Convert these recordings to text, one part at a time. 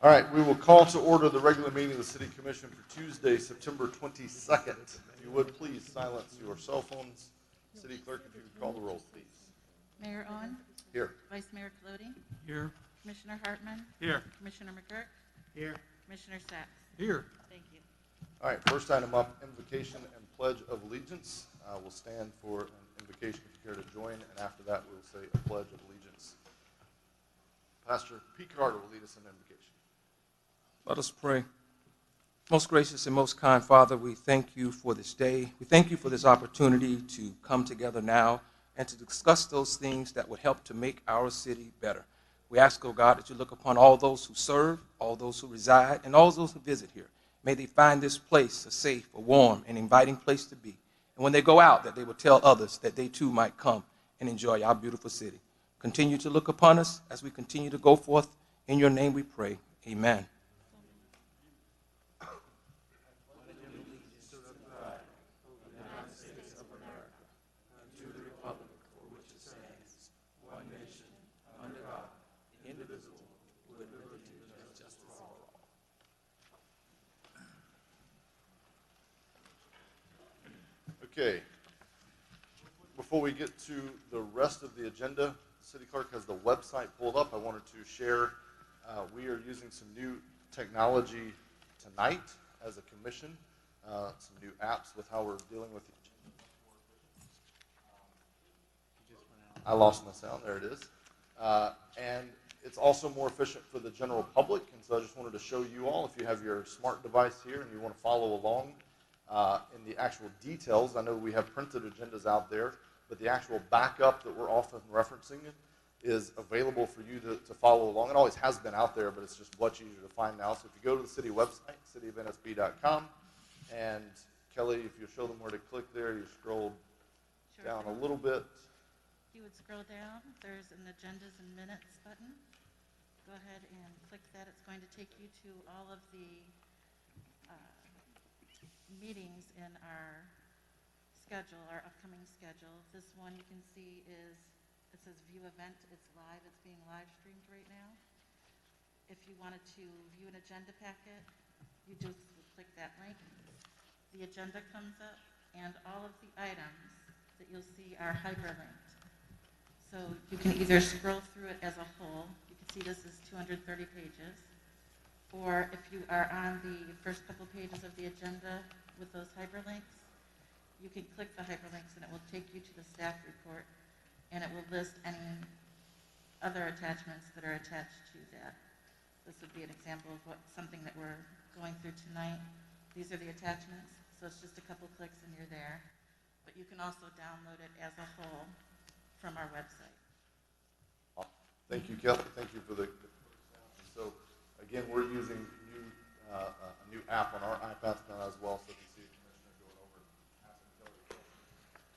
All right, we will call to order the regular meeting of the City Commission for Tuesday, September 22nd. If you would, please silence your cell phones. City Clerk, if you would call the roll, please. Mayor Owen. Here. Vice Mayor Colodi. Here. Commissioner Hartman. Here. Commissioner McGurk. Here. Commissioner Sacks. Here. Thank you. All right, first item up, invocation and pledge of allegiance. We'll stand for an invocation if you care to join, and after that we'll say a pledge of allegiance. Pastor Pete Carter will lead us in invocation. Let us pray. Most gracious and most kind Father, we thank you for this day. We thank you for this opportunity to come together now and to discuss those things that would help to make our city better. We ask, oh God, that you look upon all those who serve, all those who reside, and all those who visit here. May they find this place a safe, a warm, and inviting place to be. And when they go out, that they will tell others that they too might come and enjoy our beautiful city. Continue to look upon us as we continue to go forth. In your name we pray. Amen. Okay. Before we get to the rest of the agenda, City Clerk has the website pulled up. I wanted to share we are using some new technology tonight as a commission, some new apps with how we're dealing with the I lost my sound. There it is. And it's also more efficient for the general public, and so I just wanted to show you all, if you have your smart device here and you want to follow along in the actual details. I know we have printed agendas out there, but the actual backup that we're often referencing is available for you to follow along. It always has been out there, but it's just much easier to find now. So if you go to the city website, cityofnsb.com, and Kelly, if you show them where to click there, you scroll down a little bit. You would scroll down. There's an agendas and minutes button. Go ahead and click that. It's going to take you to all of the meetings in our schedule, our upcoming schedule. This one you can see it says view event. It's live. It's being live streamed right now. If you wanted to view an agenda packet, you just would click that link. The agenda comes up, and all of the items that you'll see are hyperlinked. So you can either scroll through it as a whole. You can see this is 230 pages. Or if you are on the first couple pages of the agenda with those hyperlinks, you can click the hyperlinks and it will take you to the staff report, and it will list any other attachments that are attached to that. This would be an example of something that we're going through tonight. These are the attachments, so it's just a couple clicks and you're there. But you can also download it as a whole from our website. Thank you, Kelly. Thank you for the. So again, we're using a new app on our iPads now as well. So if you see a commissioner going over,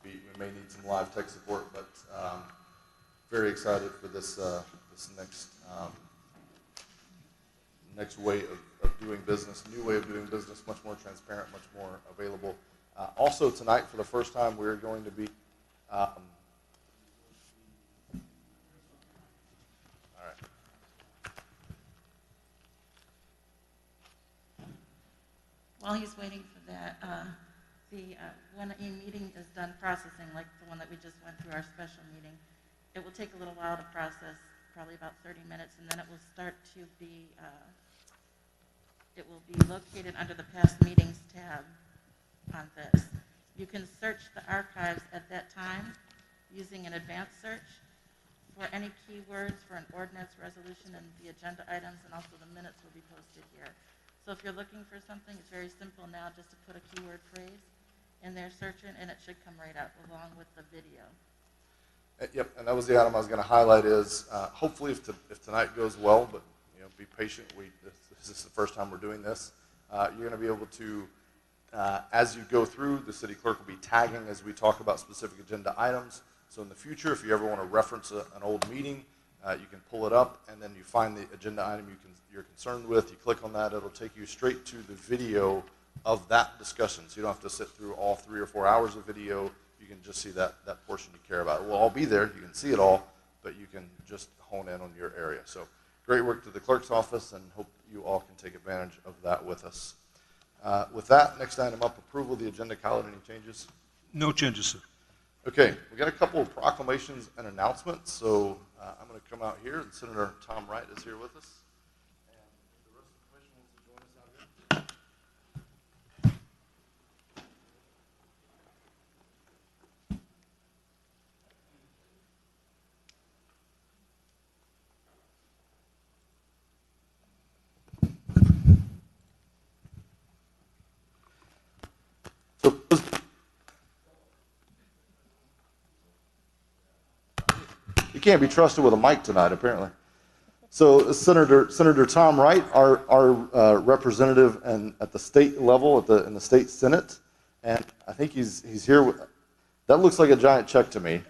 we may need some live tech support, but very excited for this this next way of doing business, new way of doing business, much more transparent, much more available. Also tonight, for the first time, we're going to be. While he's waiting for that, when a meeting is done processing, like the one that we just went through, our special meeting, it will take a little while to process, probably about 30 minutes, and then it will start to be, it will be located under the past meetings tab on this. You can search the archives at that time using an advanced search for any keywords for an ordinance, resolution, and the agenda items, and also the minutes will be posted here. So if you're looking for something, it's very simple now just to put a keyword phrase in there, search it, and it should come right up along with the video. Yep, and that was the item I was going to highlight is hopefully if tonight goes well, but be patient. This is the first time we're doing this. You're going to be able to, as you go through, the city clerk will be tagging as we talk about specific agenda items. So in the future, if you ever want to reference an old meeting, you can pull it up, and then you find the agenda item you're concerned with. You click on that. It'll take you straight to the video of that discussion. So you don't have to sit through all 3 or 4 hours of video. You can just see that portion you care about. It will all be there. You can see it all, but you can just hone in on your area. So great work to the clerk's office, and hope you all can take advantage of that with us. With that, next item up, approval of the agenda. Khaled, any changes? No changes, sir. Okay, we got a couple of proclamations and announcements, so I'm going to come out here, and Senator Tom Wright is here with us. And the rest of the commission wants to join us out here. So, you can't be trusted with a mic tonight, apparently. So Senator Tom Wright, our representative at the state level, in the state Senate, and I think he's here. That looks like a giant check to me.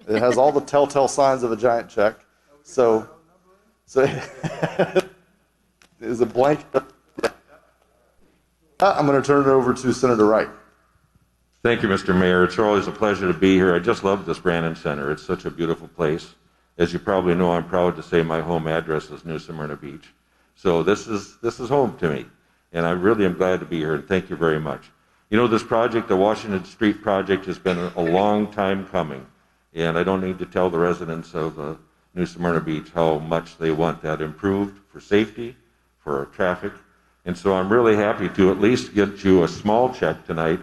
It has all the telltale signs of a giant check. So is a blank. I'm going to turn it over to Senator Wright. Thank you, Mr. Mayor. It's always a pleasure to be here. I just love this Brannon Center. It's such a beautiful place. As you probably know, I'm proud to say my home address is New Smyrna Beach. So this is home to me, and I really am glad to be here, and thank you very much. You know, this project, the Washington Street project, has been a long time coming, and I don't need to tell the residents of New Smyrna Beach how much they want that improved for safety, for traffic, and so I'm really happy to at least get you a small check tonight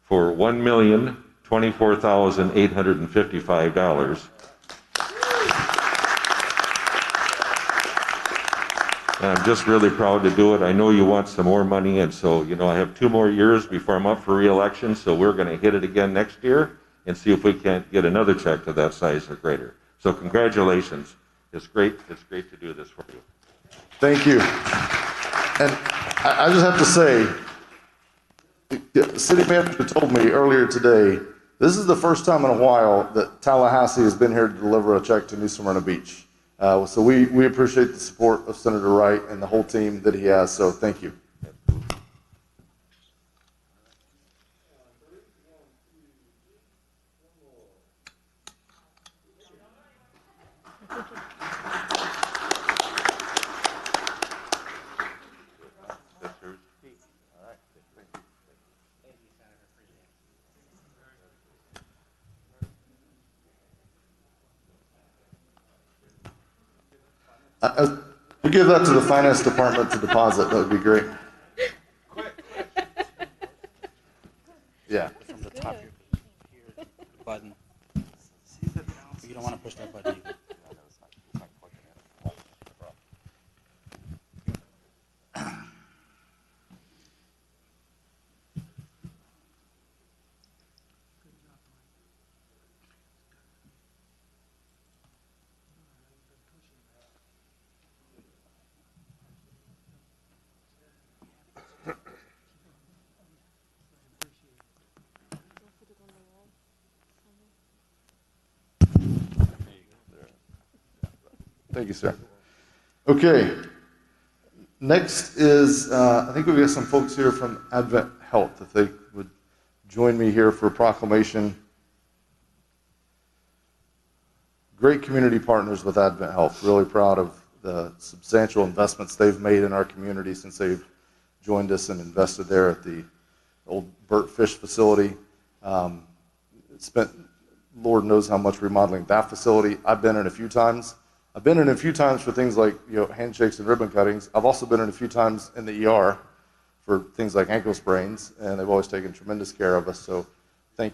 for $1,024,855. And I'm just really proud to do it. I know you want some more money, and so, you know, I have 2 more years before I'm up for re-election, so we're going to hit it again next year and see if we can't get another check to that size or greater. So congratulations. It's great to do this for you. Thank you. And I just have to say, the city manager told me earlier today, this is the first time in a while that Tallahassee has been here to deliver a check to New Smyrna Beach. So we appreciate the support of Senator Wright and the whole team that he has, so thank you. We give that to the finance department to deposit. That would be great. Yeah. From the top here, button. You don't want to push that button either. Thank you, sir. Okay. Next is, I think we've got some folks here from Advent Health, if they would join me here for a proclamation. Great community partners with Advent Health. Really proud of the substantial investments they've made in our community since they've joined us and invested there at the old Burt Fish facility. Spent Lord knows how much remodeling that facility. I've been in a few times. I've been in a few times for things like, you know, handshakes and ribbon cuttings. I've also been in a few times in the ER for things like ankle sprains, and they've always taken tremendous care of us. So thank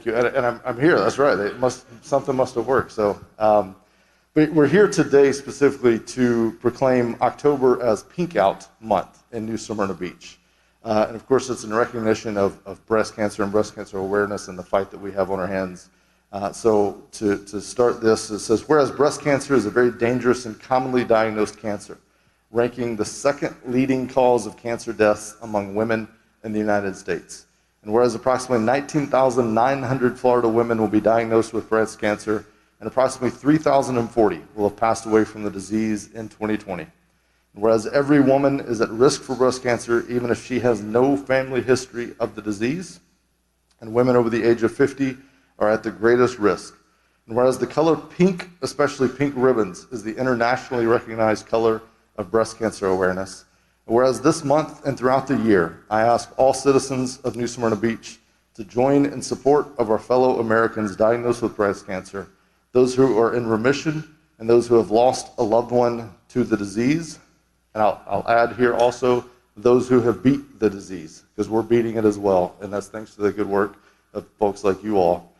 you. And I'm here. That's right. Something must have worked. So but we're here today specifically to proclaim October as Pink Out Month in New Smyrna Beach. And of course, it's in recognition of breast cancer and breast cancer awareness and the fight that we have on our hands. So to start this, it says, whereas breast cancer is a very dangerous and commonly diagnosed cancer, ranking the second leading cause of cancer deaths among women in the United States. And whereas approximately 19,900 Florida women will be diagnosed with breast cancer, and approximately 3,040 will have passed away from the disease in 2020. And whereas every woman is at risk for breast cancer, even if she has no family history of the disease, and women over the age of 50 are at the greatest risk. And whereas the color pink, especially pink ribbons, is the internationally recognized color of breast cancer awareness. Whereas this month and throughout the year, I ask all citizens of New Smyrna Beach to join in support of our fellow Americans diagnosed with breast cancer, those who are in remission, and those who have lost a loved one to the disease. And I'll add here also those who have beat the disease, because we're beating it as well, and that's thanks to the good work of folks like you all.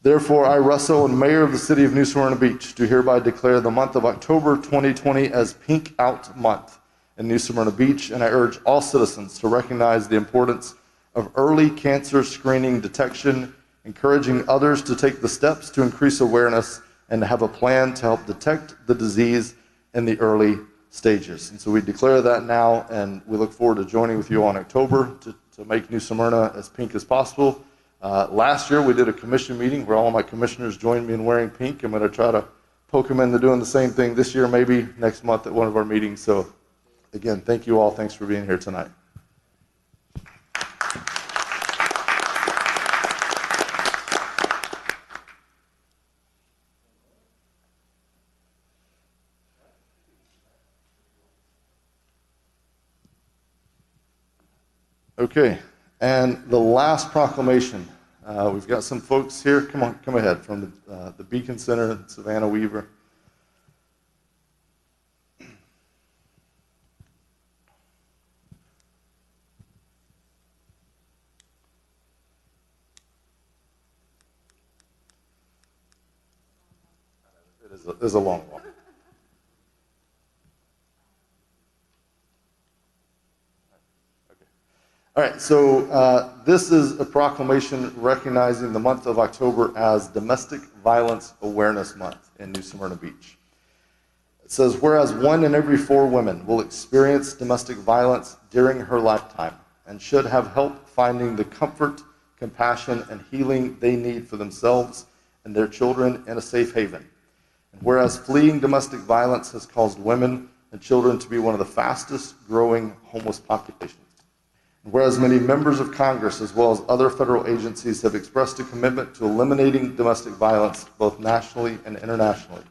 Therefore, I, Russell, and Mayor of the City of New Smyrna Beach, do hereby declare the month of October 2020 as Pink Out Month in New Smyrna Beach, and I urge all citizens to recognize the importance of early cancer screening detection, encouraging others to take the steps to increase awareness and to have a plan to help detect the disease in the early stages. And so we declare that now, and we look forward to joining with you on October to make New Smyrna as pink as possible. Last year we did a commission meeting where all of my commissioners joined me in wearing pink. I'm going to try to poke them into doing the same thing this year, maybe next month at one of our meetings. So again, thank you all. Thanks for being here tonight. Okay, and the last proclamation. We've got some folks here. Come on, come ahead from the Beacon Center, Savannah Weaver. It is a long walk. All right, so this is a proclamation recognizing the month of October as Domestic Violence Awareness Month in New Smyrna Beach. It says, whereas 1 in every 4 women will experience domestic violence during her lifetime and should have help finding the comfort, compassion, and healing they need for themselves and their children in a safe haven. And whereas fleeing domestic violence has caused women and children to be one of the fastest growing homeless populations. Whereas many members of Congress, as well as other federal agencies, have expressed a commitment to eliminating domestic violence both nationally and internationally.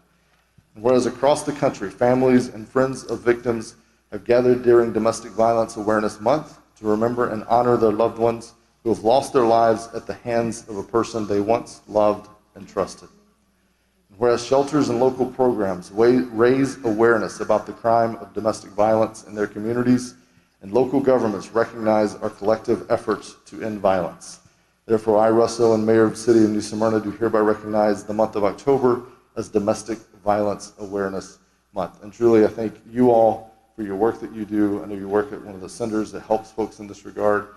And whereas across the country, families and friends of victims have gathered during Domestic Violence Awareness Month to remember and honor their loved ones who have lost their lives at the hands of a person they once loved and trusted. And whereas shelters and local programs raise awareness about the crime of domestic violence in their communities, and local governments recognize our collective efforts to end violence. Therefore, I, Russell, and Mayor of the City of New Smyrna, do hereby recognize the month of October as Domestic Violence Awareness Month. And truly, I thank you all for your work that you do. I know you work at one of the centers that helps folks in this regard.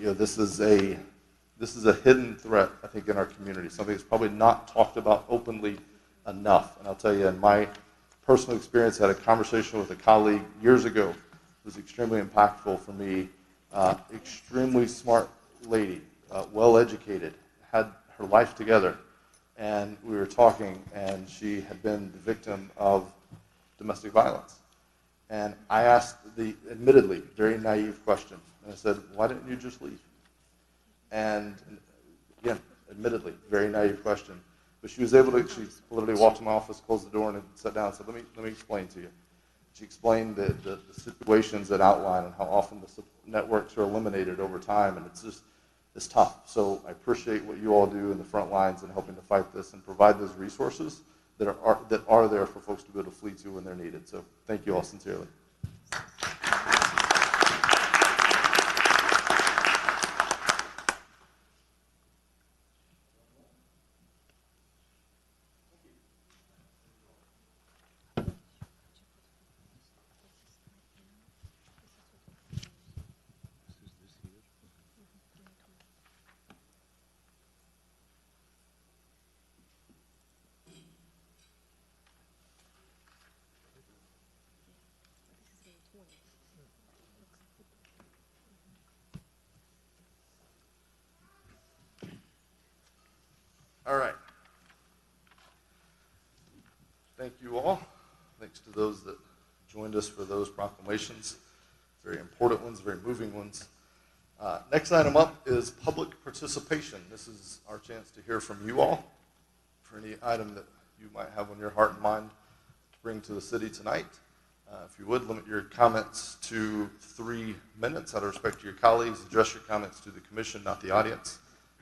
This is a hidden threat, I think, in our community, something that's probably not talked about openly enough. And I'll tell you, in my personal experience, I had a conversation with a colleague years ago. Was extremely impactful for me. Extremely smart lady, well-educated, had her life together, and we were talking, and she had been the victim of domestic violence. And I asked the, admittedly, very naive question, and I said, why didn't you just leave? And again, admittedly, very naive question, but she was able to, she literally walked to my office, closed the door, and sat down and said, let me explain to you. She explained the situations that outline and how often the networks are eliminated over time, and it's tough. So I appreciate what you all do in the front lines in helping to fight this and provide those resources that are there for folks to be able to flee to when they're needed. So thank you all sincerely. All right. Thank you all. Thanks to those that joined us for those proclamations. Very important ones, very moving ones. Next item up is public participation. This is our chance to hear from you all for any item that you might have on your heart and mind to bring to the city tonight. If you would, limit your comments to 3 minutes out of respect to your colleagues. Address your comments to the commission, not the audience,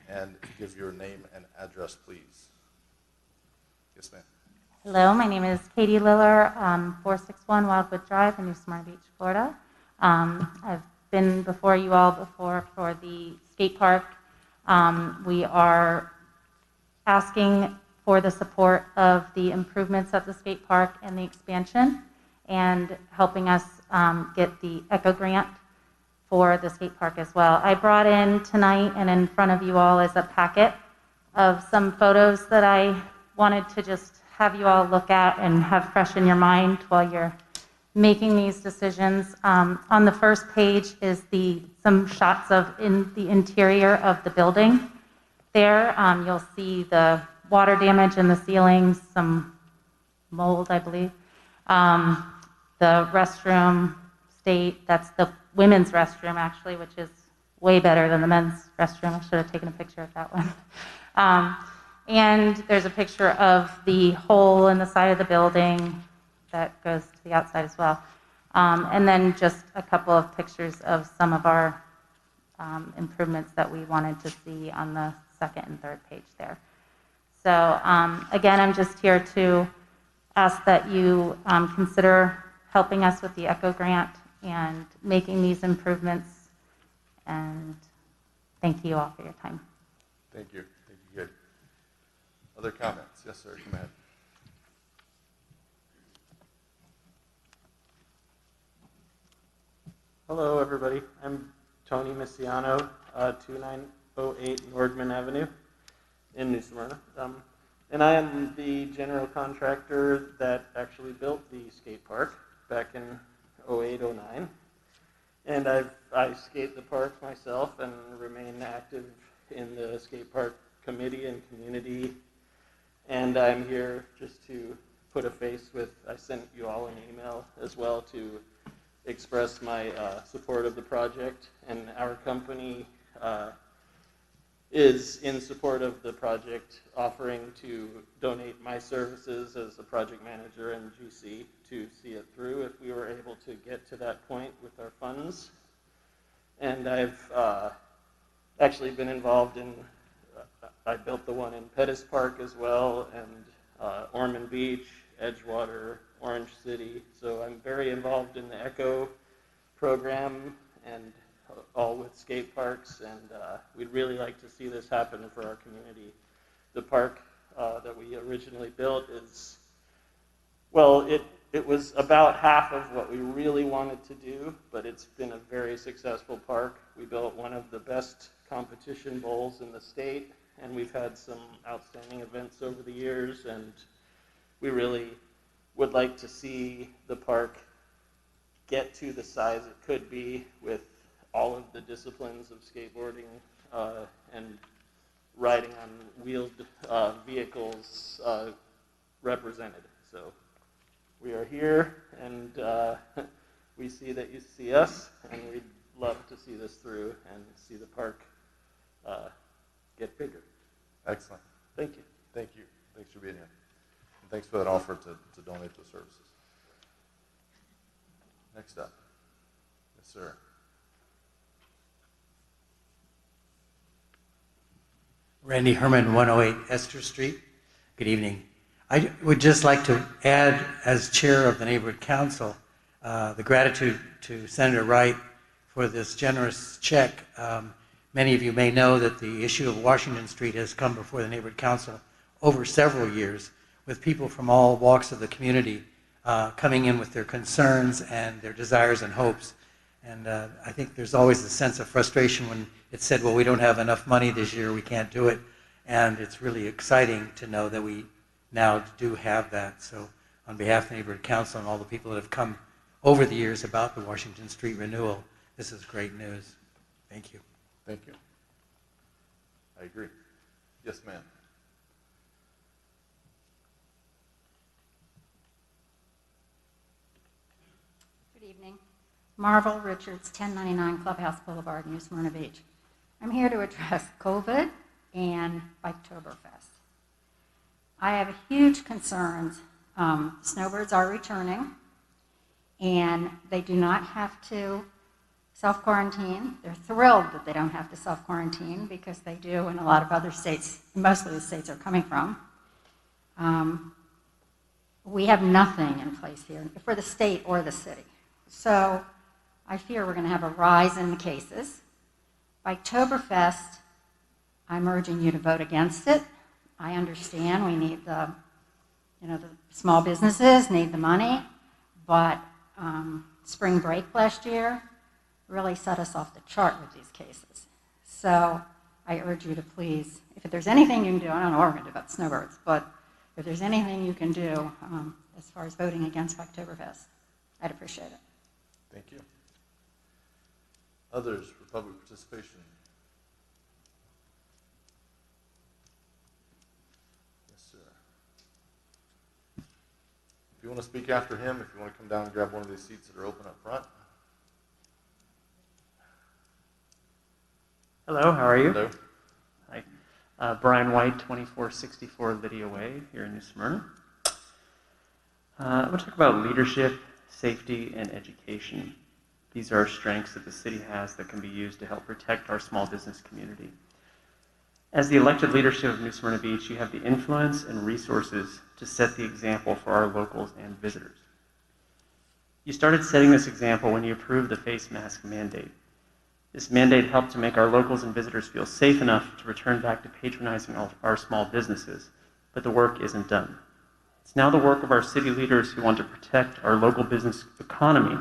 and give your name and address, please. Yes, ma'am. Hello, my name is Katie Liller, 461 Wildwood Drive in New Smyrna Beach, Florida. I've been before you all before for the skate park. We are asking for the support of the improvements at the skate park and the expansion, and helping us get the ECHO grant for the skate park as well. I brought in tonight and in front of you all is a packet of some photos that I wanted to just have you all look at and have fresh in your mind while you're making these decisions. On the first page is some shots of in the interior of the building. There, you'll see the water damage in the ceilings, some mold, I believe. The restroom state, that's the women's restroom actually, which is way better than the men's restroom. I should have taken a picture of that one. And there's a picture of the hole in the side of the building that goes to the outside as well. And then just a couple of pictures of some of our improvements that we wanted to see on the second and third page there. So again, I'm just here to ask that you consider helping us with the ECHO grant and making these improvements. And thank you all for your time. Thank you. Thank you. Good. Other comments? Yes, sir. Come ahead. Hello, everybody. I'm Tony Missiano, 2908 Nordman Avenue in New Smyrna. And I am the general contractor that actually built the skate park back in 08, 09. And I skate the park myself and remain active in the skate park committee and community. And I'm here just to put a face with, I sent you all an email as well to express my support of the project. And our company is in support of the project, offering to donate my services as a project manager and GC to see it through if we were able to get to that point with our funds. And I've actually been involved in, I built the one in Pettis Park as well, and Ormond Beach, Edgewater, Orange City. So I'm very involved in the ECHO program and all with skate parks, and we'd really like to see this happen for our community. The park that we originally built is, well, it was about half of what we really wanted to do, but it's been a very successful park. We built one of the best competition bowls in the state, and we've had some outstanding events over the years, and we really would like to see the park get to the size it could be with all of the disciplines of skateboarding and riding on wheeled vehicles represented. So we are here, and we see that you see us, and we'd love to see this through and see the park get bigger. Excellent. Thank you. Thank you. Thanks for being here. And thanks for that offer to donate the services. Next up. Yes, sir. Randy Herman, 108 Esther Street. Good evening. I would just like to add, as chair of the Neighborhood Council, the gratitude to Senator Wright for this generous check. Many of you may know that the issue of Washington Street has come before the Neighborhood Council over several years, with people from all walks of the community coming in with their concerns and their desires and hopes. And I think there's always a sense of frustration when it's said, well, we don't have enough money this year, we can't do it. And it's really exciting to know that we now do have that. So on behalf of the Neighborhood Council and all the people that have come over the years about the Washington Street renewal, this is great news. Thank you. Thank you. I agree. Yes, ma'am. Good evening. Marvel Richards, 1099 Clubhouse Boulevard, New Smyrna Beach. I'm here to address COVID and Biketoberfest. I have huge concerns. Snowbirds are returning, and they do not have to self-quarantine. They're thrilled that they don't have to self-quarantine because they do in a lot of other states, mostly the states they're coming from. We have nothing in place here for the state or the city. So I fear we're going to have a rise in the cases. Oktoberfest, I'm urging you to vote against it. I understand we need the small businesses need the money, but spring break last year really set us off the chart with these cases. So I urge you to please, if there's anything you can do, I don't know what we're going to do about snowbirds, but if there's anything you can do as far as voting against Oktoberfest, I'd appreciate it. Thank you. Others for public participation? Yes, sir. If you want to speak after him, if you want to come down and grab one of these seats that are open up front. Hello, how are you? Hello. Hi. Brian White, 2464 Lydia Way, here in New Smyrna. I want to talk about leadership, safety, and education. These are strengths that the city has that can be used to help protect our small business community. As the elected leadership of New Smyrna Beach, you have the influence and resources to set the example for our locals and visitors. You started setting this example when you approved the face mask mandate. This mandate helped to make our locals and visitors feel safe enough to return back to patronizing our small businesses, but the work isn't done. It's now the work of our city leaders who want to protect our local business economy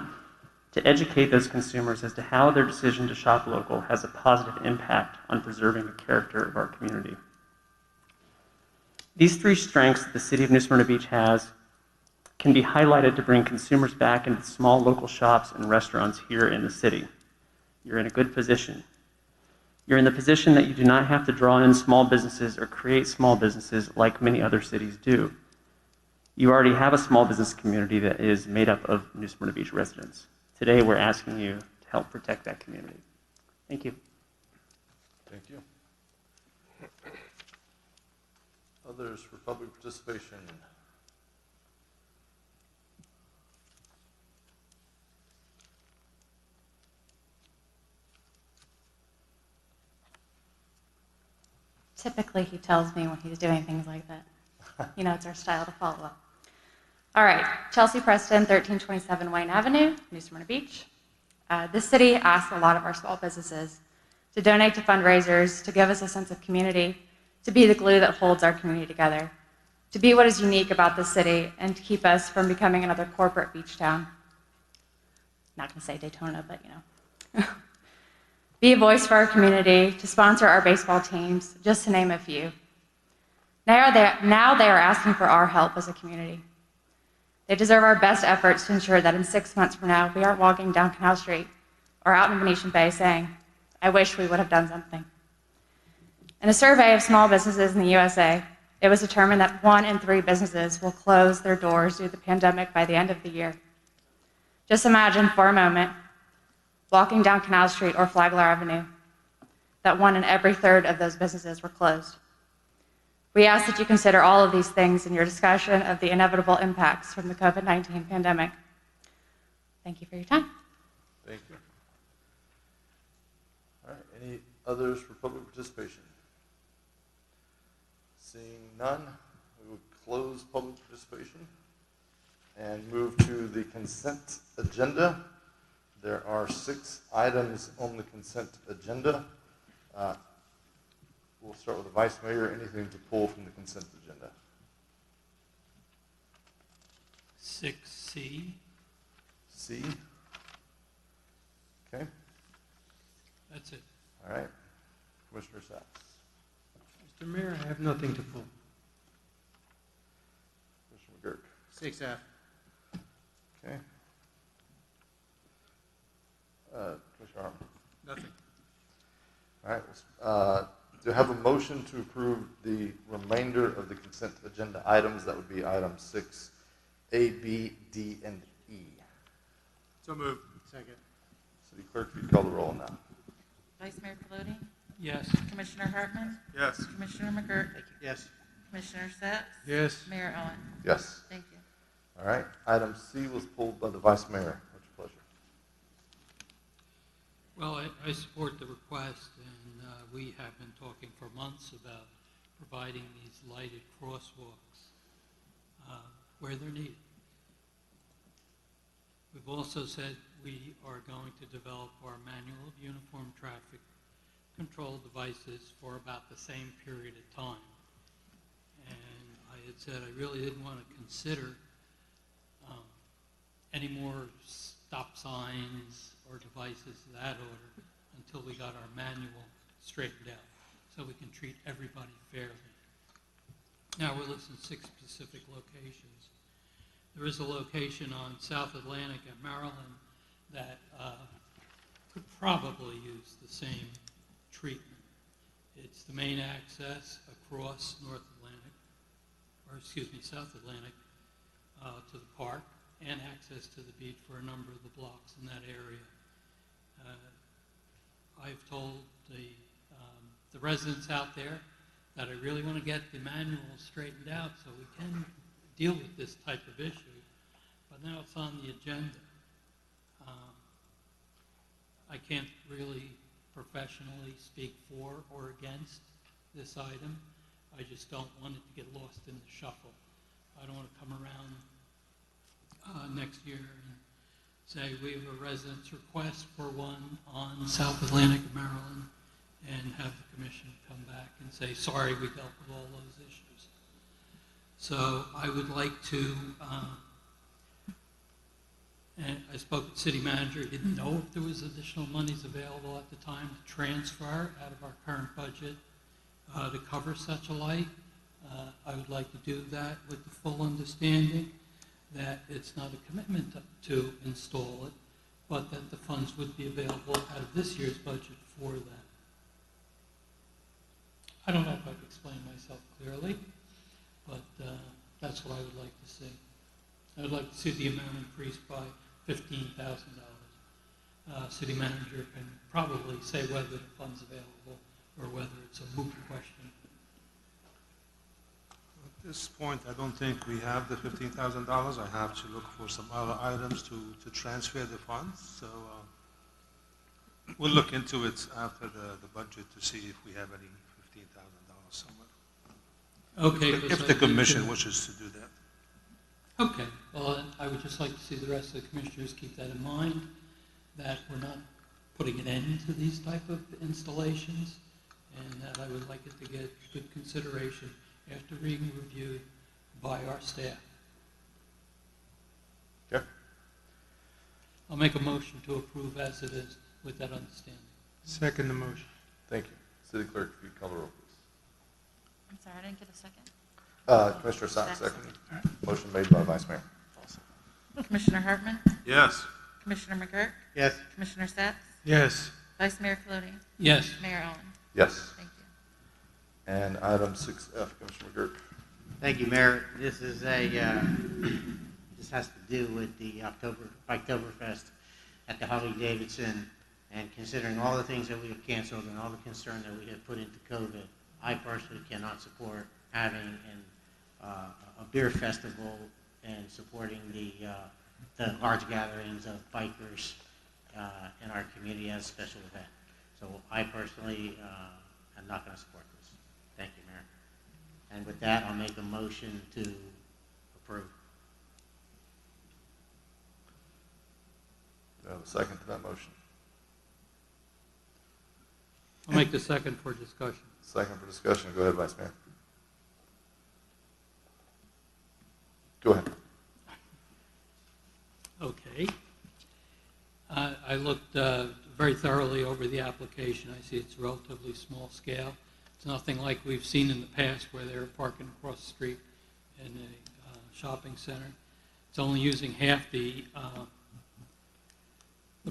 to educate those consumers as to how their decision to shop local has a positive impact on preserving the character of our community. These three strengths that the city of New Smyrna Beach has can be highlighted to bring consumers back into small local shops and restaurants here in the city. You're in a good position. You're in the position that you do not have to draw in small businesses or create small businesses like many other cities do. You already have a small business community that is made up of New Smyrna Beach residents. Today, we're asking you to help protect that community. Thank you. Thank you. Others for public participation? Typically, he tells me when he's doing things like that. It's our style to follow up. All right, Chelsea Preston, 1327 Wayne Avenue, New Smyrna Beach. This city asks a lot of our small businesses to donate to fundraisers, to give us a sense of community, to be the glue that holds our community together, to be what is unique about this city, and to keep us from becoming another corporate beach town. Not going to say Daytona, but Be a voice for our community, to sponsor our baseball teams, just to name a few. Now they are asking for our help as a community. They deserve our best efforts to ensure that in 6 months from now, we aren't walking down Canal Street or out in Venetian Bay saying, I wish we would have done something. In a survey of small businesses in the USA, it was determined that 1 in 3 businesses will close their doors due to the pandemic by the end of the year. Just imagine for a moment walking down Canal Street or Flagler Avenue, that 1 in every 3rd of those businesses were closed. We ask that you consider all of these things in your discussion of the inevitable impacts from the COVID-19 pandemic. Thank you for your time. Thank you. All right, any others for public participation? Seeing none, we will close public participation and move to the consent agenda. There are 6 items on the consent agenda. We'll start with the Vice Mayor. Anything to pull from the consent agenda? 6C. C? Okay. That's it. All right. Commissioner Sacks. Mr. Mayor, I have nothing to pull. Commissioner McGurk. 6F. Okay. Commissioner Harmon. Nothing. All right. To have a motion to approve the remainder of the consent agenda items, that would be items 6, A, B, D, and E. So moved. Second. City Clerk, if you call the roll on that. Vice Mayor Colodey? Yes. Commissioner Hartman? Yes. Commissioner McGurk? Yes. Commissioner Sacks? Yes. Mayor Owen? Yes. Thank you. All right, item C was pulled by the vice mayor. What's your pleasure? Well, I support the request, and we have been talking for months about providing these lighted crosswalks where they're needed. We've also said we are going to develop our manual of uniform traffic control devices for about the same period of time. And I had said I really didn't want to consider any more stop signs or devices of that order until we got our manual straightened out so we can treat everybody fairly. Now we're listing 6 specific locations. There is a location on South Atlantic at Maryland that could probably use the same treatment. It's the main access across South Atlantic to the park and access to the beach for a number of the blocks in that area. I've told the residents out there that I really want to get the manual straightened out so we can deal with this type of issue, but now it's on the agenda. I can't really professionally speak for or against this item. I just don't want it to get lost in the shuffle. I don't want to come around next year and say we have a resident's request for one on South Atlantic, Maryland, and have the commission come back and say, sorry, we dealt with all those issues. So I would like to, and I spoke with the city manager, he didn't know if there was additional monies available at the time to transfer out of our current budget to cover such a light. I would like to do that with the full understanding that it's not a commitment to install it, but that the funds would be available out of this year's budget for that. I don't know if I've explained myself clearly, but that's what I would like to see. I would like to see the amount increased by $15,000. City manager can probably say whether the fund's available or whether it's a moot question. At this point, I don't think we have the $15,000. I have to look for some other items to transfer the funds. So we'll look into it after the budget to see if we have any $15,000 somewhere. Okay. If the commission wishes to do that. Okay. Well, I would just like to see the rest of the commissioners keep that in mind, that we're not putting an end to these type of installations, and that I would like it to get good consideration after being reviewed by our staff. Okay. I'll make a motion to approve as it is with that understanding. Second the motion. Thank you. City clerk, if you call the roll, please. I'm sorry, I didn't get a second. Commissioner Sacks, second. Motion made by Vice Mayor. Commissioner Hartman? Yes. Commissioner McGurk? Yes. Commissioner Sacks? Yes. Vice Mayor Colodey? Yes. Mayor Allen? Yes. Thank you. And item 6F, Commissioner McGurk. Thank you, Mayor. This is this has to do with the Oktoberfest at the Harley-Davidson, and considering all the things that we have canceled and all the concern that we have put into COVID, I personally cannot support having a beer festival and supporting the large gatherings of bikers in our community as a special event. So I personally am not going to support this. Thank you, Mayor. And with that, I'll make a motion to approve. Do I have a second to that motion? I'll make the second for discussion. Second for discussion. Go ahead, Vice Mayor. Go ahead. Okay. I looked very thoroughly over the application. I see it's relatively small scale. It's nothing like we've seen in the past where they're parking across the street in a shopping center. It's only using half the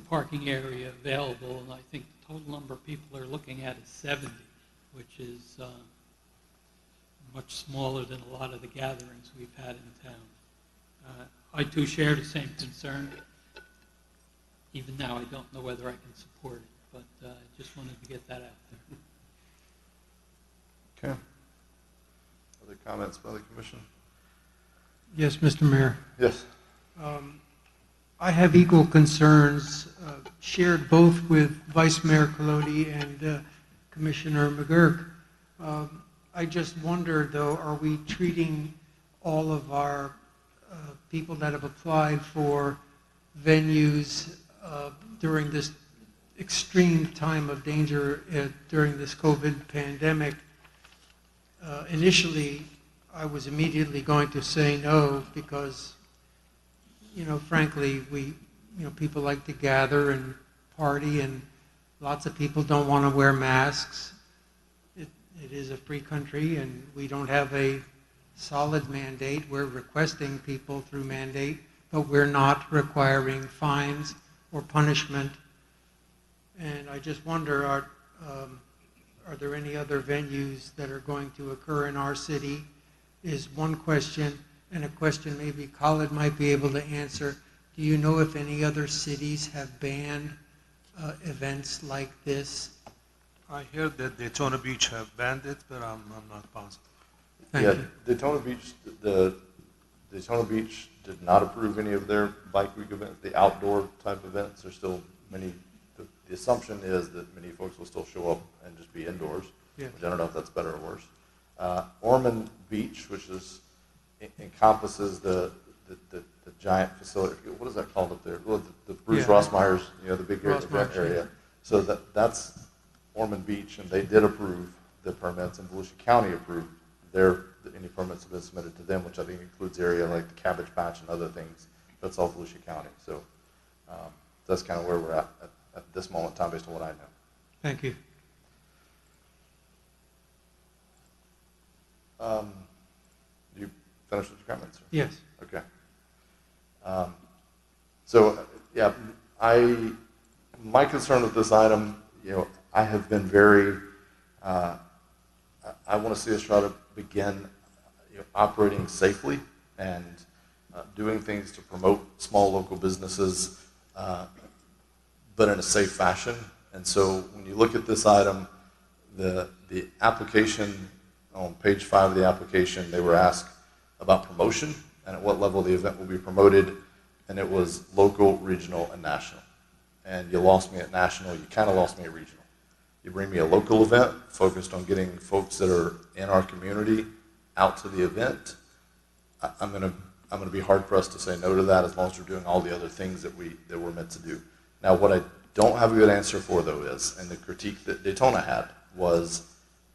parking area available, and I think the total number of people they're looking at is 70, which is much smaller than a lot of the gatherings we've had in town. I too share the same concern. Even now, I don't know whether I can support it, but I just wanted to get that out there. Okay. Other comments by the commission? Yes, Mr. Mayor. Yes. I have equal concerns, shared both with Vice Mayor Colodi and Commissioner McGurk. I just wonder, though, are we treating all of our people that have applied for venues during this extreme time of danger during this COVID pandemic? Initially, I was immediately going to say no because, frankly, people like to gather and party, and lots of people don't want to wear masks. It is a free country, and we don't have a solid mandate. We're requesting people through mandate, but we're not requiring fines or punishment. And I just wonder, are there any other venues that are going to occur in our city? Is one question, and a question maybe Khalid might be able to answer. Do you know if any other cities have banned events like this? I heard that Daytona Beach have banned it, but I'm not positive. Thank you. Daytona Beach did not approve any of their bike week events, the outdoor type events. There's still many, the assumption is that many folks will still show up and just be indoors, Yeah. which I don't know if that's better or worse. Ormond Beach, which encompasses the giant facility, what is that called up there? Well, the Bruce Rossmeyer's, the big event area. So that's Ormond Beach, and they did approve the permits, and Volusia County approved any permits have been submitted to them, which I think includes area like the Cabbage Patch and other things. That's all Volusia County. So that's kind of where we're at this moment in time based on what I know. Thank you. You finished with your comments? Sir? Yes. Okay. My concern with this item, I have been very, I want to see us try to begin operating safely and doing things to promote small local businesses, but in a safe fashion. And so when you look at this item, the application, on page 5 of the application, they were asked about promotion and at what level the event will be promoted, and it was local, regional, and national. And you lost me at national, you kind of lost me at regional. You bring me a local event focused on getting folks that are in our community out to the event, I'm gonna be hard pressed to say no to that as long as we're doing all the other things that we're meant to do. Now, what I don't have a good answer for though is, and the critique that Daytona had was,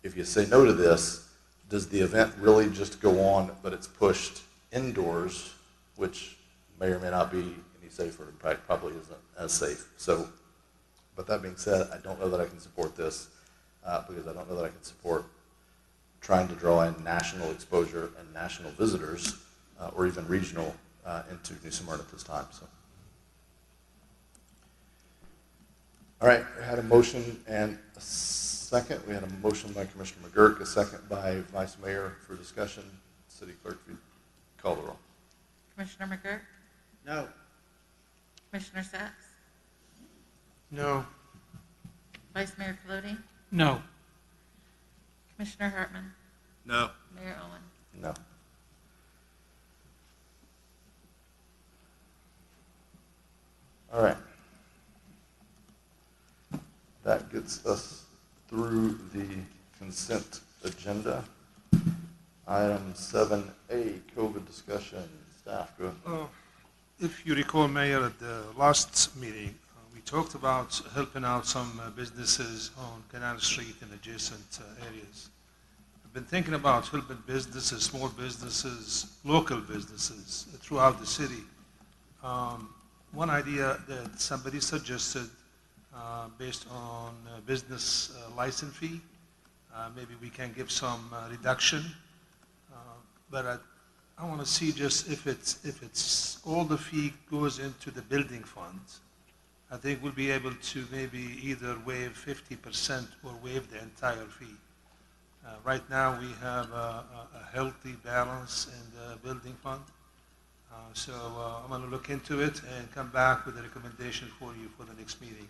if you say no to this, does the event really just go on, but it's pushed indoors, which may or may not be any safer, in fact, probably isn't as safe. So, but that being said, I don't know that I can support this because I don't know that I can support trying to draw in national exposure and national visitors or even regional into New Smyrna at this time. So, all right, we had a motion and a second. We had a motion by Commissioner McGurk, a second by Vice Mayor for discussion. City Clerk, if you call the roll. Commissioner McGurk? No. Commissioner Sacks? No. Vice Mayor Colodi? No. Commissioner Hartman? No. Mayor Owen? No. All right. That gets us through the consent agenda. Item 7A, COVID discussion. Staff, go ahead. If you recall, Mayor, at the last meeting, we talked about helping out some businesses on Canal Street and adjacent areas. I've been thinking about helping businesses, small businesses, local businesses throughout the city. One idea that somebody suggested based on business license fee, maybe we can give some reduction, but I want to see just if it's all the fee goes into the building fund. I think we'll be able to maybe either waive 50% or waive the entire fee. Right now we have a healthy balance in the building fund. So I'm going to look into it and come back with a recommendation for you for the next meeting.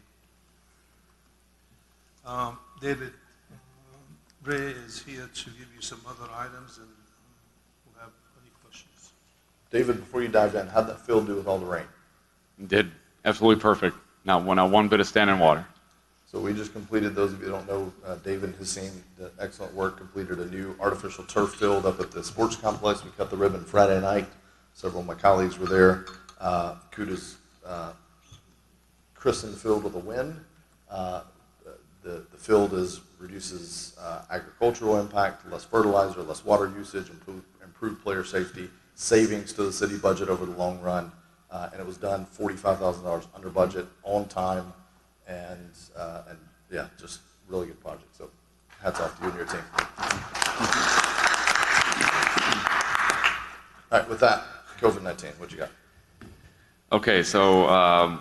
David Ray is here to give you some other items, and we'll have any questions. David, before you dive in, how'd that field do with all the rain? Did absolutely perfect. Not one bit of standing water. So we just completed, those of you who don't know, David and his team did excellent work, completed a new artificial turf field up at the sports complex. We cut the ribbon Friday night. Several of my colleagues were there. Kudos christened the field with a win. The field reduces agricultural impact, less fertilizer, less water usage, improved player safety, savings to the city budget over the long run. And it was done $45,000 under budget, on time, and yeah, just really good project. So hats off to you and your team. All right, with that, COVID-19, what you got? Okay, so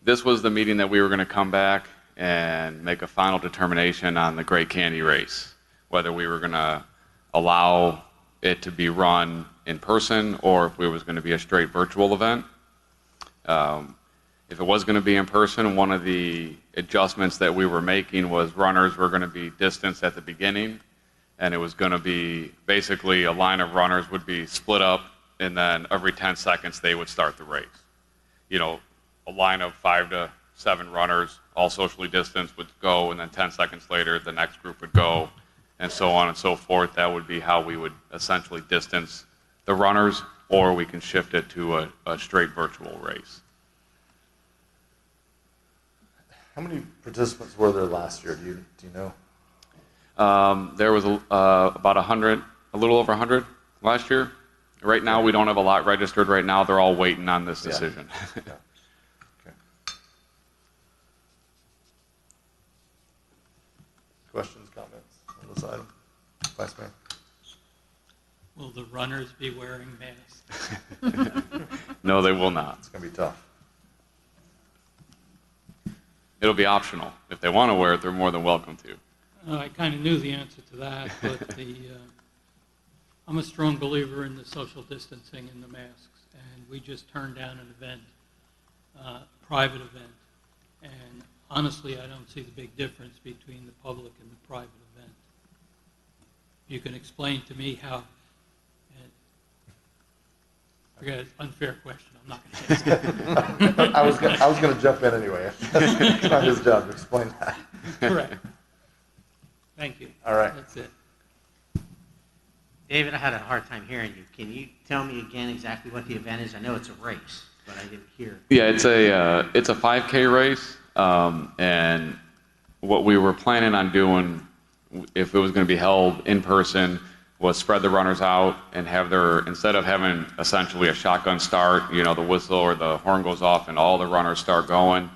this was the meeting that we were going to come back and make a final determination on the Great Candy Race, whether we were going to allow it to be run in person or if it was going to be a straight virtual event. If it was going to be in person, one of the adjustments that we were making was runners were going to be distanced at the beginning, and it was going to be basically a line of runners would be split up, and then every 10 seconds they would start the race. You know, a line of 5 to 7 runners, all socially distanced, would go, and then 10 seconds later the next group would go, and so on and so forth. That would be how we would essentially distance the runners, or we can shift it to a straight virtual race. How many participants were there last year? Do you know? There was about 100, a little over 100 last year. Right now, we don't have a lot registered right now. They're all waiting on this decision. Yeah. Okay. Questions, comments on this item? Vice Mayor? Will the runners be wearing masks? No, they will not. It's going to be tough. It'll be optional. If they want to wear it, they're more than welcome to. I kind of knew the answer to that, but I'm a strong believer in the social distancing and the masks, and we just turned down an event, private event, and honestly, I don't see the big difference between the public and the private event. You can explain to me how. Forget it, unfair question. I'm not going to ask it. I was going to jump in anyway. It's not his job to explain that. Correct. Thank you. All right. That's it. David, I had a hard time hearing you. Can you tell me again exactly what the event is? I know it's a race, but I didn't hear. Yeah, it's a 5K race, and what we were planning on doing, if it was going to be held in person, was spread the runners out and have instead of having essentially a shotgun start, you know, the whistle or the horn goes off and all the runners start going,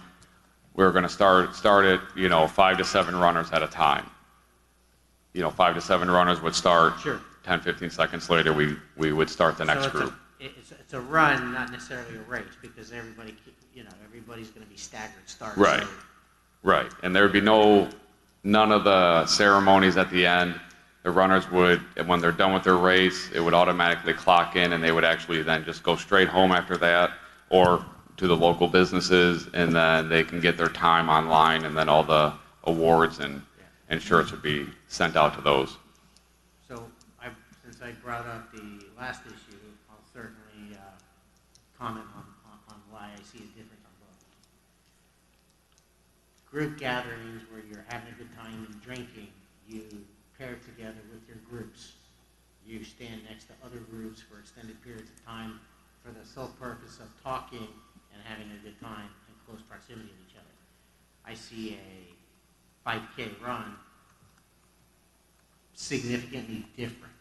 we were going to start it, you know, 5 to 7 runners at a time. You know, 5 to 7 runners would start. Sure. 10, 15 seconds later, we would start the next group. It's a run, not necessarily a race, because everybody's going to be staggered starts. Right. So. Right. And there would be none of the ceremonies at the end. The runners would, when they're done with their race, it would automatically clock in, and they would actually then just go straight home after that, or to the local businesses, and then they can get their time online, and then all the awards and shirts would be sent out to those. So, since I brought up the last issue, I'll certainly comment on why I see a difference on both. Group gatherings where you're having a good time and drinking, you pair together with your groups. You stand next to other groups for extended periods of time for the sole purpose of talking and having a good time in close proximity of each other. I see a 5K run significantly different.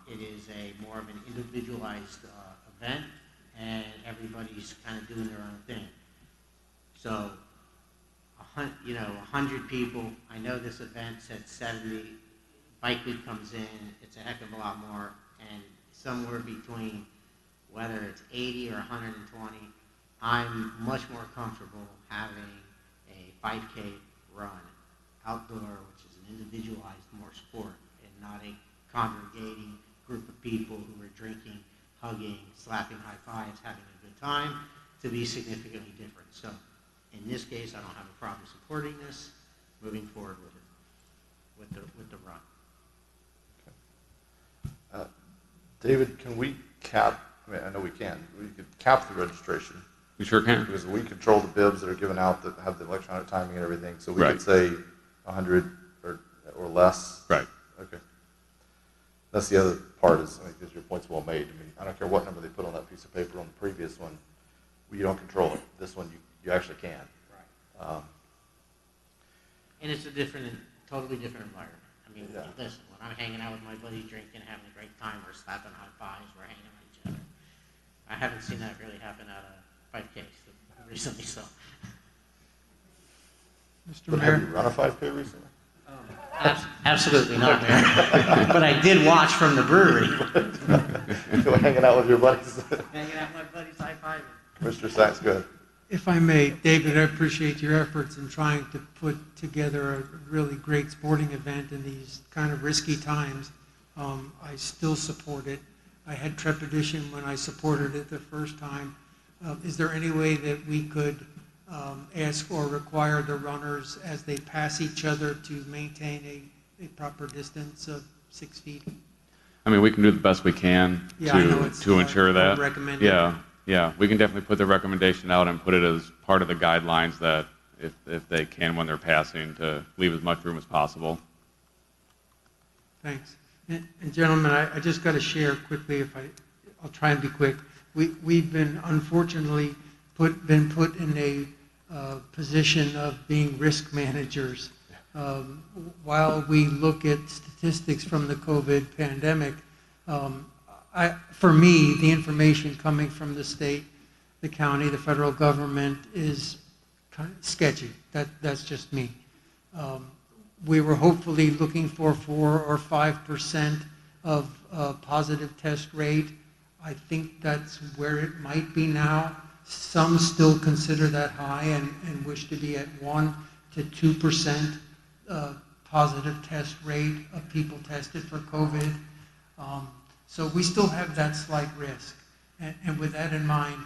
It is more of an individualized event, and everybody's kind of doing their own thing. So, 100 people. I know this event said 70. Bike Week comes in, it's a heck of a lot more, and somewhere between whether it's 80 or 120, I'm much more comfortable having a 5K run outdoor, which is an individualized more sport, and not a congregating group of people who are drinking, hugging, slapping high fives, having a good time, to be significantly different. So in this case, I don't have a problem supporting this, moving forward with the run. David, can cap, I mean, I know we can, we could cap the registration. We sure can. Because we control the bibs that are given out that have the electronic timing and everything. So we Right. could say 100 or less. Right. Okay. That's the other part is, because your point's well made. I mean, I don't care what number they put on that piece of paper on the previous one, you don't control it. This one, you actually can. Right. And it's a totally different environment. I mean, listen, when I'm hanging out with my buddies, drinking, having a great time, we're slapping high fives, we're hanging with each other. I haven't seen that really happen at a 5K recently, so. Mr. But have you Mayor, run a 5K recently? Absolutely not, Mayor. But I did watch from the brewery. You were hanging out with your buddies. Hanging out with my buddies, high-fiving. Mr. Sachs, go ahead. if I may, David, I appreciate your efforts in trying to put together a really great sporting event in these kind of risky times. I still support it. I had trepidation when I supported it the first time. Is there any way that we could ask or require the runners as they pass each other to maintain a proper distance of 6 feet? I mean, we can do the best we can to ensure that. Recommended. Yeah, we can definitely put the recommendation out and put it as part of the guidelines that if they can when they're passing to leave as much room as possible. Thanks. And gentlemen, I just got to share quickly, I'll try and be quick. We've been unfortunately been put in a position of being risk managers. While we look at statistics from the COVID pandemic, for me, the information coming from the state, the county, the federal government is kind of sketchy. That's just me. We were hopefully looking for 4 or 5% of positive test rate. I think that's where it might be now. Some still consider that high and wish to be at 1 to 2% positive test rate of people tested for COVID. So we still have that slight risk. And with that in mind,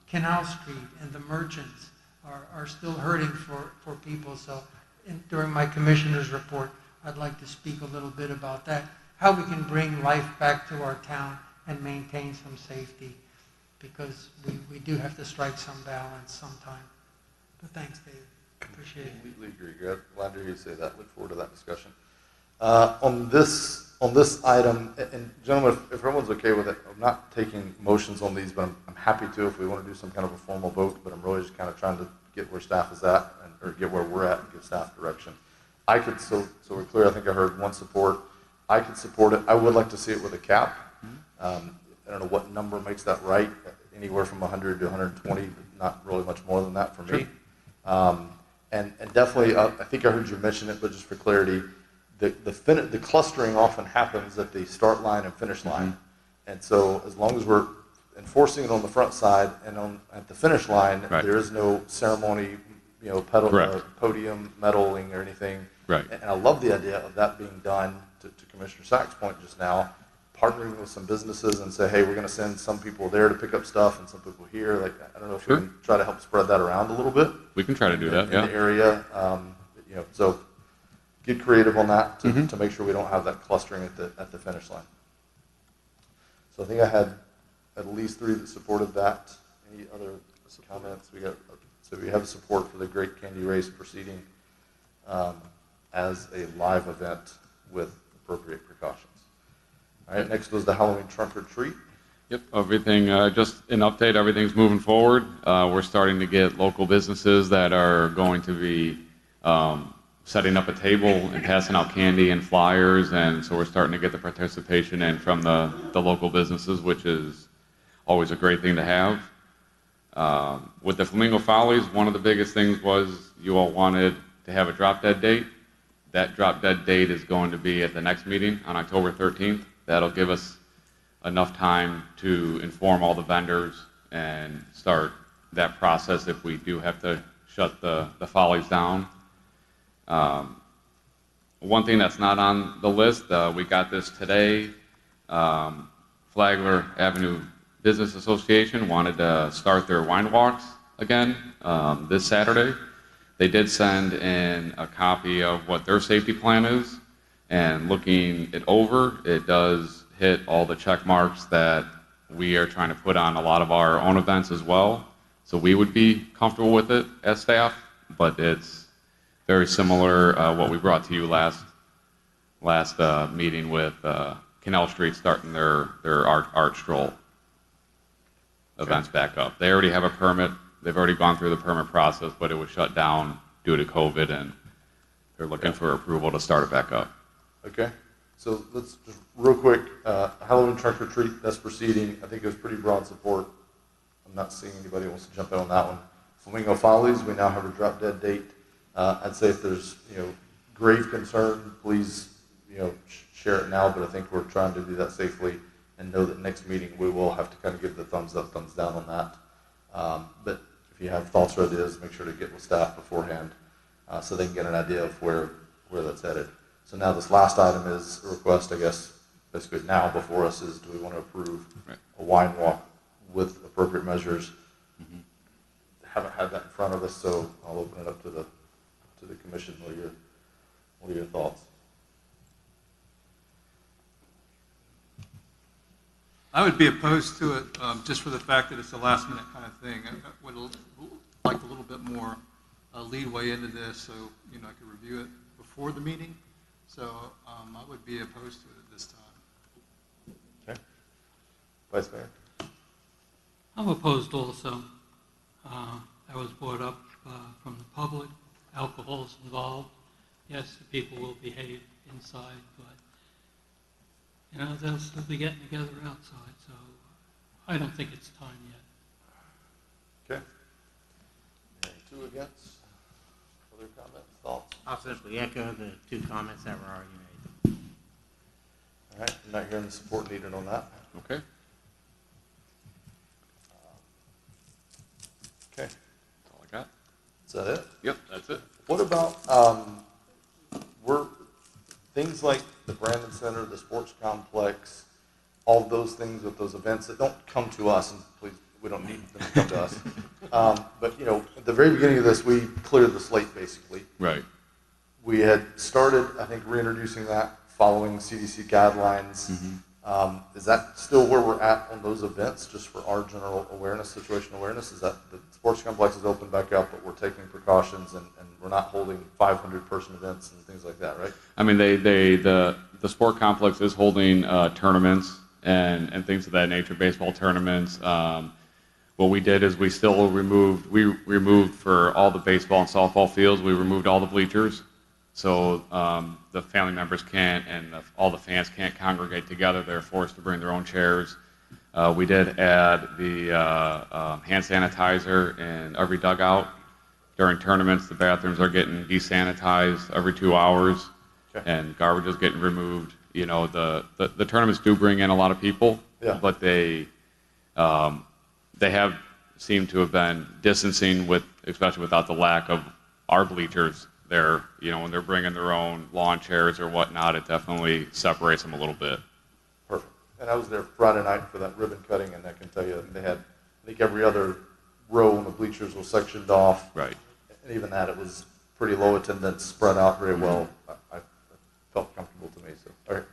Canal Street and the merchants are still hurting for people. So during my commissioner's report, I'd like to speak a little bit about that, how we can bring life back to our town and maintain some safety, because we do have to strike some balance sometime. But thanks, David. Appreciate it. Completely agree. Glad to hear you say that. Look forward to that discussion. On this item, and gentlemen, if everyone's okay with it, I'm not taking motions on these, but I'm happy to if we want to do some kind of a formal vote, but I'm really just kind of trying to get where staff is at, or get where we're at and give staff direction. I could, so we're clear, I think I heard one support. I could support it. I would like to see it with a cap. I don't know what number makes that right, anywhere from 100 to 120, not really much more than that for me. And definitely, I think I heard you mention it, but just for clarity, the clustering often happens at the start line and finish line. And so as long as we're enforcing it on the front side and at the finish line, there is no ceremony, podium medaling or anything. Right. And I love the idea of that being done, to Commissioner Sachs' point just now, partnering with some businesses and say, hey, we're going to send some people there to pick up stuff and some people here. Like, I don't know if we can try to help spread that around a little bit. We can try to do that, in the area. So get creative on that to make sure we don't have that clustering at the finish line. So I think I had at least 3 that supported that. Any other comments? So we have support for the Great Candy Race proceeding as a live event with appropriate precautions. All right, next was the Halloween trunk or treat. Yep, everything, just an update, everything's moving forward. We're starting to get local businesses that are going to be setting up a table and passing out candy and flyers, and so we're starting to get the participation in from the local businesses, which is always a great thing to have. With the Flamingo Follies, one of the biggest things was you all wanted to have a drop-dead date. That drop-dead date is going to be at the next meeting on October 13th. That'll give us enough time to inform all the vendors and start that process if we do have to shut the Follies down. One thing that's not on the list, we got this today, Flagler Avenue Business Association wanted to start their wine walks again this Saturday. They did send in a copy of what their safety plan is, and looking it over, it does hit all the check marks that we are trying to put on a lot of our own events as well. So we would be comfortable with it as staff, but it's very similar what we brought to you last meeting with Canal Street starting their art stroll events back up. They already have a permit. They've already gone through the permit process, but it was shut down due to COVID, and they're looking for approval to start it back up. Okay. So let's just real quick, Halloween trunk or treat, that's proceeding. I think it was pretty broad support. I'm not seeing anybody who wants to jump in on that one. Flamingo Follies, we now have a drop dead date. I'd say if there's, grave concern, please, share it now, but I think we're trying to do that safely and know that next meeting we will have to kind of give the thumbs up, thumbs down on that. But if you have thoughts or ideas, make sure to get with staff beforehand so they can get an idea of where that's headed. So now this last item is a request, I guess, basically now before us is, do we want to approve a wine walk with appropriate measures? Mm-hmm. Haven't had that in front of us, so I'll open it up to the commission. What are your thoughts? I would be opposed to it just for the fact that it's a last minute kind of thing. I would like a little bit more leeway into this so I could review it before the meeting. So I would be opposed to it at this time. Okay. Vice Mayor? I'm opposed also. That was brought up from the public. Alcohol is involved. Yes, the people will behave inside, but they'll still be getting together outside. So I don't think it's time yet. Okay. 2 against. Other comments, thoughts? I'll simply echo the 2 comments that were already made. All right, I'm not hearing the support needed on that. Okay. Okay. That's all I got. Is that it? Yep, that's it. What about things like the Brandon Center, the sports complex, all of those things with those events that don't come to us, and please, we don't need them to come to us. But at the very beginning of this, we cleared the slate basically. Right. We had started, I think, reintroducing that following CDC guidelines. Mm-hmm. Is that still where we're at on those events, just for our general awareness, situational awareness? Is that the sports complex is open back up, but we're taking precautions and we're not holding 500-person events and things like that, right? I mean, the sport complex is holding tournaments and things of that nature, baseball tournaments. What we did is we removed for all the baseball and softball fields, we removed all the bleachers. So the family members can't and all the fans can't congregate together. They're forced to bring their own chairs. We did add the hand sanitizer in every dugout. During tournaments, the bathrooms are getting desanitized every 2 hours, and garbage is getting removed. The tournaments do bring in a lot of people, but they have seemed to have been distancing especially without the lack of our bleachers. There, when they're bringing their own lawn chairs or whatnot, it definitely separates them a little bit. Perfect. And I was there Friday night for that ribbon cutting, and I can tell you they had, I think every other row on the bleachers was sectioned off. Right. And even that, it was pretty low attendance, spread out very well. I felt comfortable to me. So, all right.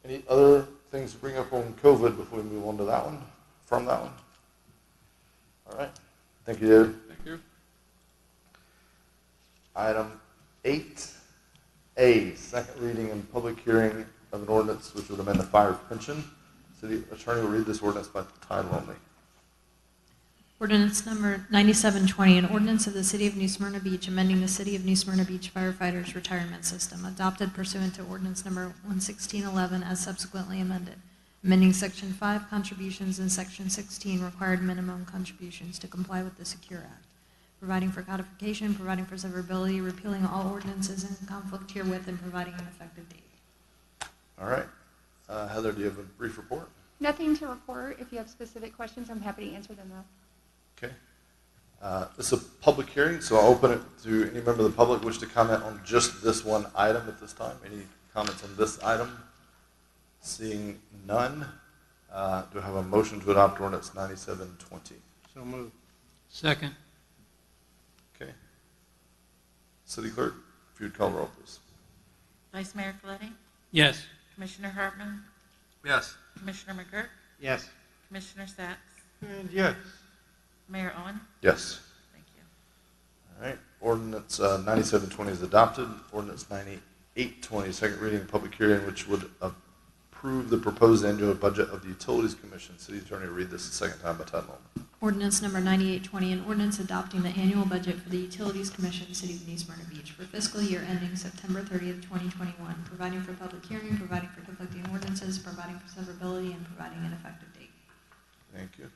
Any other things to bring up on COVID before we move on to that one? From that one? All right. Thank you, David. Thank you. Item 8A, second reading and public hearing of an ordinance which would amend the fire pension. City Attorney will read this ordinance by title only. Ordinance number 9720, an ordinance of the City of New Smyrna Beach amending the City of New Smyrna Beach firefighters retirement system, adopted pursuant to ordinance number 11611 as subsequently amended, amending Section 5 contributions and Section 16 required minimum contributions to comply with the Secure Act, providing for codification, providing for severability, repealing all ordinances in conflict herewith, and providing an effective date. All right. Heather, do you have a brief report? Nothing to report. If you have specific questions, I'm happy to answer them though. Okay. This is a public hearing, so I'll open it to any member of the public wish to comment on just this one item at this time. Any comments on this item? Seeing none, do I have a motion to adopt ordinance 9720? So moved. Second. Okay. City Clerk, if you'd call the roll, please. Vice Mayor Coletti? Yes. Commissioner Hartman? Yes. Commissioner McGurk? Yes. Commissioner Sacks? And yes. Mayor Owen? Yes. Thank you. All right, ordinance 9720 is adopted. Ordinance 9820, second reading, public hearing, which would approve the proposed annual budget of the Utilities Commission. City Attorney will read this a second time by title only. Ordinance number 9820, an ordinance adopting the annual budget for the Utilities Commission, City of New Smyrna Beach, for fiscal year ending September 30th, 2021, providing for public hearing, providing for conflicting ordinances, providing for severability, and providing an effective date. Thank you.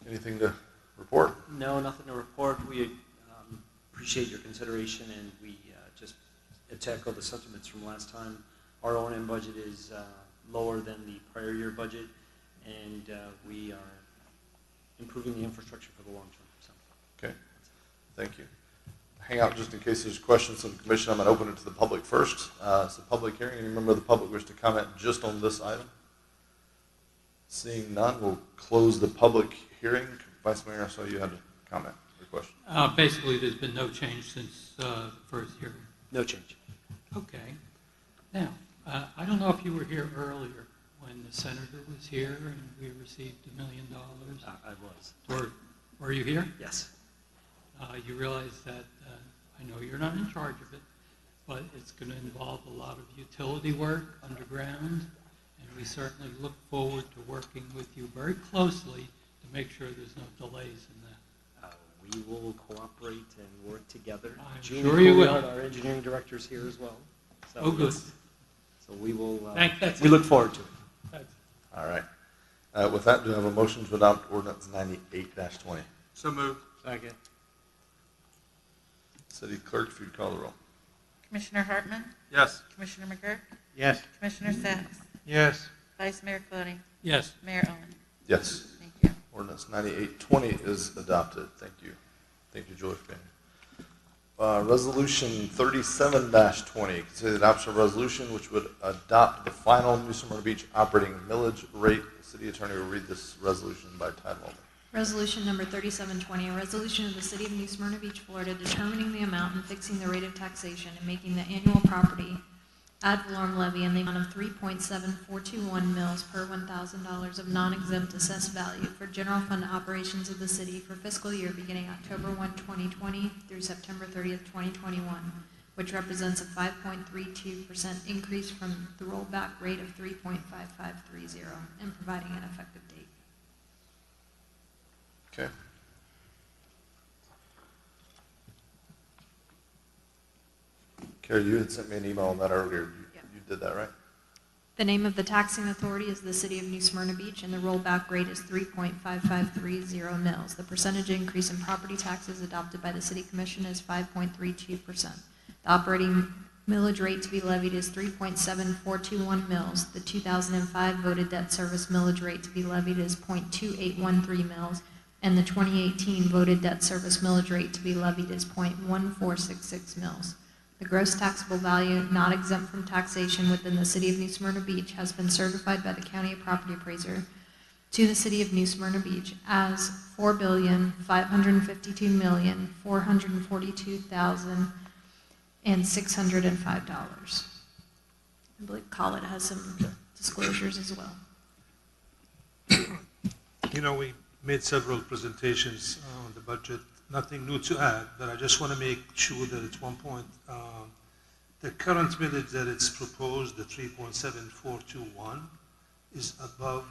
Anything to report? No, nothing to report. We appreciate your consideration, and we just to echo the sentiments from last time. Our O&M budget is lower than the prior year budget, and we are improving the infrastructure for the long term. So. Okay, thank you. Hang out just in case there's questions from the commission. I'm going to open it to the public first. It's a public hearing. Any member of the public wish to comment just on this item? Seeing none, we'll close the public hearing. Vice Mayor, I saw you had a comment or question. Basically, there's been no change since the first hearing. No change. Okay. Now, I don't know if you were here earlier when the senator was here and we received $1 million. I was. Were you here? Yes. You realize that I know you're not in charge of it, but it's going to involve a lot of utility work underground, and we certainly look forward to working with you very closely to make sure there's no delays in that. We will cooperate and work together. I'm Jeannie sure you will. Couillard, our engineering director, is here as well. So, Oh, good. So we will. That's we it. look forward to it. That's All right. With that, do I have a motion to adopt ordinance 98-20? So moved. Second. City Clerk, if you'd call the roll. Commissioner Hartman? Yes. Commissioner McGurk? Yes. Commissioner Sacks? Yes. Vice Mayor Clooney? Yes. Mayor Owen? Yes. Thank you. Ordinance 9820 is adopted. Thank you. Thank you, Joy, for being here. Resolution 37-20, consider the adoption of a resolution which would adopt the final New Smyrna Beach operating millage rate. The City Attorney will read this resolution by title only. Resolution number 3720, a resolution of the City of New Smyrna Beach, Florida, determining the amount and fixing the rate of taxation and making the annual property ad valorem levy in the amount of 3.7421 mils per $1,000 of non-exempt assessed value for general fund operations of the city for fiscal year beginning October 1, 2020 through September 30th, 2021, which represents a 5.32% increase from the rollback rate of 3.5530 and providing an effective date. Okay. Carrie, you had sent me an email on that earlier. You did that, right? The name of the taxing authority is the City of New Smyrna Beach, and the rollback rate is 3.5530 mils. The percentage increase in property taxes adopted by the City Commission is 5.32%. The operating millage rate to be levied is 3.7421 mils. The 2005 voted debt service millage rate to be levied is 0.2813 mils, and the 2018 voted debt service millage rate to be levied is 0.1466 mils. The gross taxable value not exempt from taxation within the City of New Smyrna Beach has been certified by the County Property Appraiser to the City of New Smyrna Beach as $4,552,442,605. I believe Collett has some disclosures as well. You know, we made several presentations on the budget. Nothing new to add, but I just want to make sure that at one point, the current millage that it's proposed, the 3.7421, is above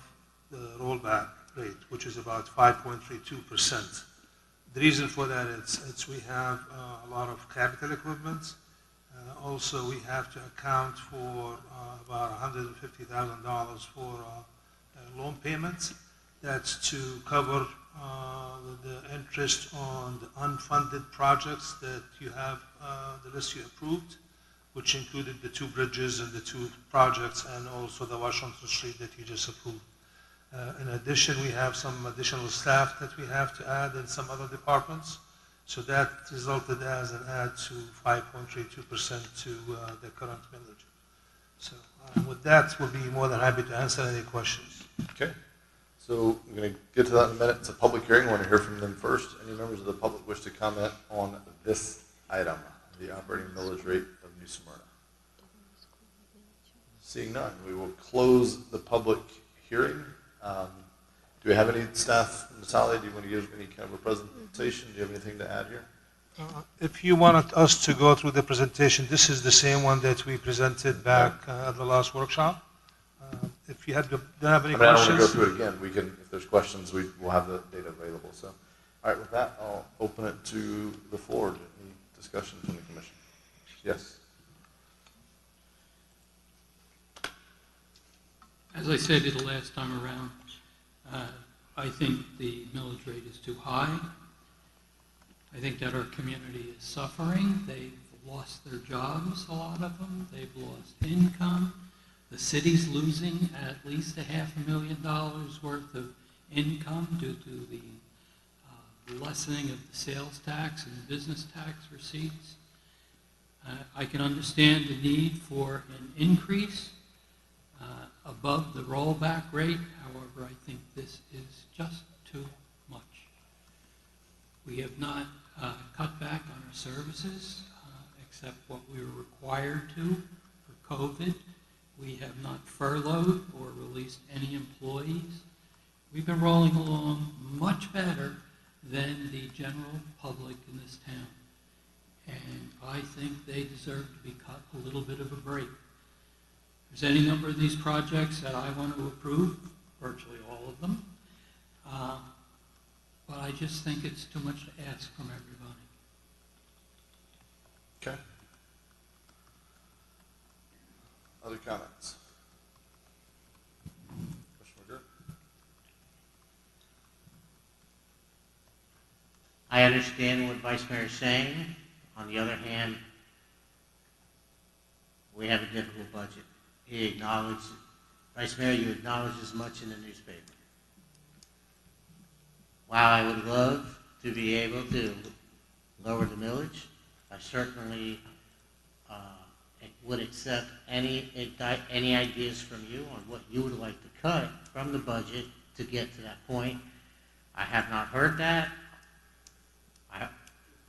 the rollback rate, which is about 5.32%. The reason for that is we have a lot of capital equipment. Also, we have to account for about $150,000 for loan payments. That's to cover the interest on the unfunded projects that you have, the list you approved, which included the 2 bridges and the 2 projects, and also the Washington Street that you just approved. In addition, we have some additional staff that we have to add in some other departments. So that resulted as an add to 5.32% to the current millage. So with that, we'll be more than happy to answer any questions. Okay. So I'm going to get to that in a minute. It's a public hearing. I want to hear from them first. Any members of the public wish to comment on this item, the operating millage rate of New Smyrna? Seeing none, we will close the public hearing. Do we have any staff, Ms. Holly, do you want to give any kind of a presentation? Do you have anything to add here? If you wanted us to go through the presentation, this is the same one that we presented back at the last workshop. If you don't have any I don't want questions. to go through it again. We can, if there's questions, we'll have the data available. So, all right, with that, I'll open it to the floor. Any discussion from the commission? Yes. As I said it the last time around, I think the millage rate is too high. I think that our community is suffering. They've lost their jobs, a lot of them. They've lost income. The city's losing at least $500,000 worth of income due to the lessening of the sales tax and business tax receipts. I can understand the need for an increase above the rollback rate. However, I think this is just too much. We have not cut back on our services except what we were required to for COVID. We have not furloughed or released any employees. We've been rolling along much better than the general public in this town. And I think they deserve to be cut a little bit of a break. There's any number of these projects that I want to approve, virtually all of them. But I just think it's too much to ask from everybody. Okay. Other comments? Commissioner McGirt? I understand what Vice Mayor is saying. On the other hand, we have a difficult budget. He acknowledged, Vice Mayor, you acknowledged as much in the newspaper. While I would love to be able to lower the millage, I certainly would accept any ideas from you on what you would like to cut from the budget to get to that point. I have not heard that. I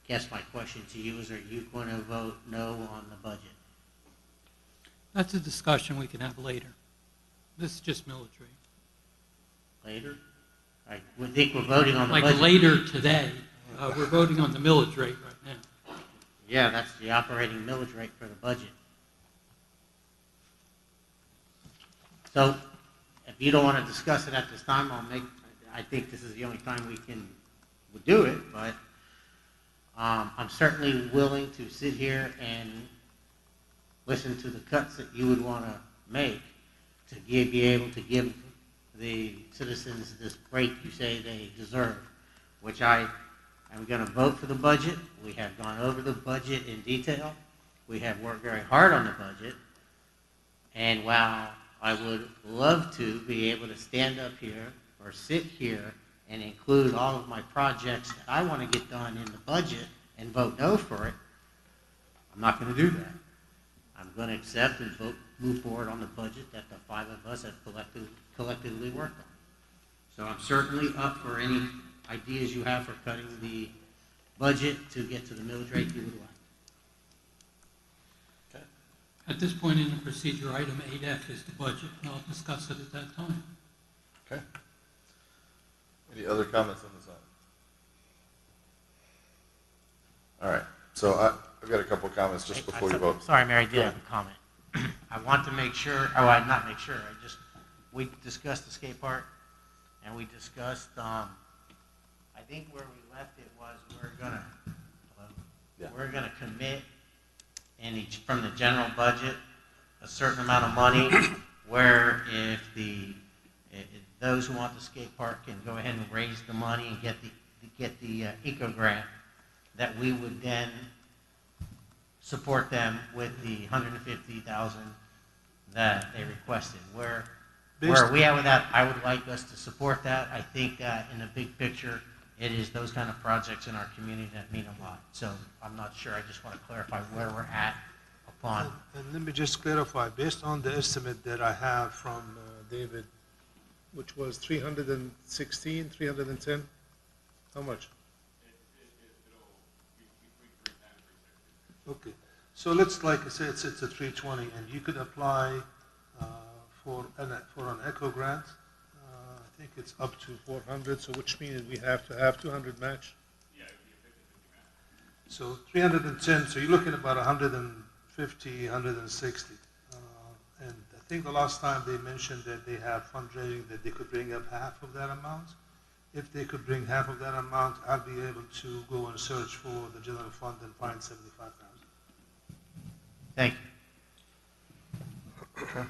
guess my question to you is, are you going to vote no on the budget? That's a discussion we can have later. This is just millage rate. Later? I would think we're voting on the budget. Like later today, we're voting on the millage rate right now. Yeah, that's the operating millage rate for the budget. So, if you don't want to discuss it at this time, I think this is the only time we'll do it, but I'm certainly willing to sit here and listen to the cuts that you would want to make to be able to give the citizens this break you say they deserve, which I am going to vote for the budget. We have gone over the budget in detail. We have worked very hard on the budget. And while I would love to be able to stand up here or sit here and include all of my projects that I want to get done in the budget and vote no for it, I'm not going to do that. I'm going to accept and move forward on the budget that the five of us have collectively worked on. So I'm certainly up for any ideas you have for cutting the budget to get to the millage rate you would like. Okay. At this point in the procedure, item 8F is the budget, and I'll discuss it at that time. Okay. Any other comments on this item? All right. So I've got a couple of comments just before you vote. Sorry, Mary, I did have a comment. I want to make sure, not make sure, we discussed the skate park, and we discussed, I think where we left it was we're gonna commit from the general budget a certain amount of money where if those who want the skate park can go ahead and raise the money and get the eco grant, that we would then support them with the $150,000 that they requested. Where are we at with that? I would like us to support that. I think that in the big picture, it is those kind of projects in our community that mean a lot. So I'm not sure. I just want to clarify where we're at upon. And let me just clarify, based on the estimate that I have from David, which was 316, 310, how much? Okay, so let's, like I said, it's a 320, and you could apply for an ECHO grant. I think it's up to 400, so which means we have to have 200 match. Yeah, it would be a 50-50 match. So 310, so you're looking at about 150, 160. And I think the last time they mentioned that they have fundraising that they could bring up half of that amount. If they could bring half of that amount, I'd be able to go and search for the general fund and find 75,000. Thank you. Okay.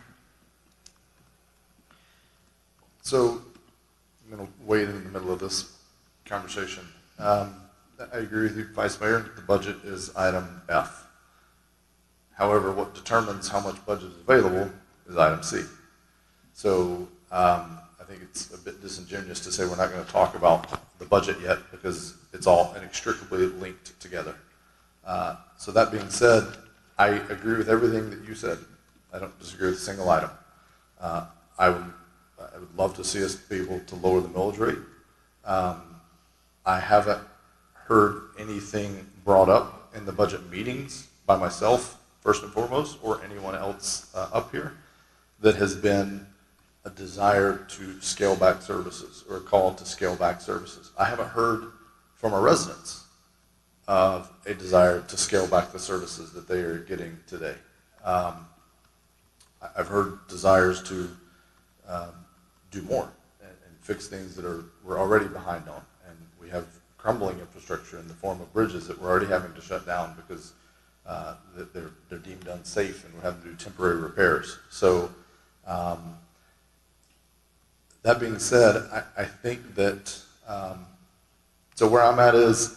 So I'm going to wade in the middle of this conversation. I agree with you, Vice Mayor. The budget is item F. However, what determines how much budget is available is item C. So I think it's a bit disingenuous to say we're not going to talk about the budget yet because it's all inextricably linked together. So that being said, I agree with everything that you said. I don't disagree with a single item. I would love to see us be able to lower the millage rate. I haven't heard anything brought up in the budget meetings by myself, first and foremost, or anyone else up here, that has been a desire to scale back services or a call to scale back services. I haven't heard from our residents of a desire to scale back the services that they are getting today. I've heard desires to do more and fix things that we're already behind on. And we have crumbling infrastructure in the form of bridges that we're already having to shut down because they're deemed unsafe and we're having to do temporary repairs. So that being said, I think that, so where I'm at is,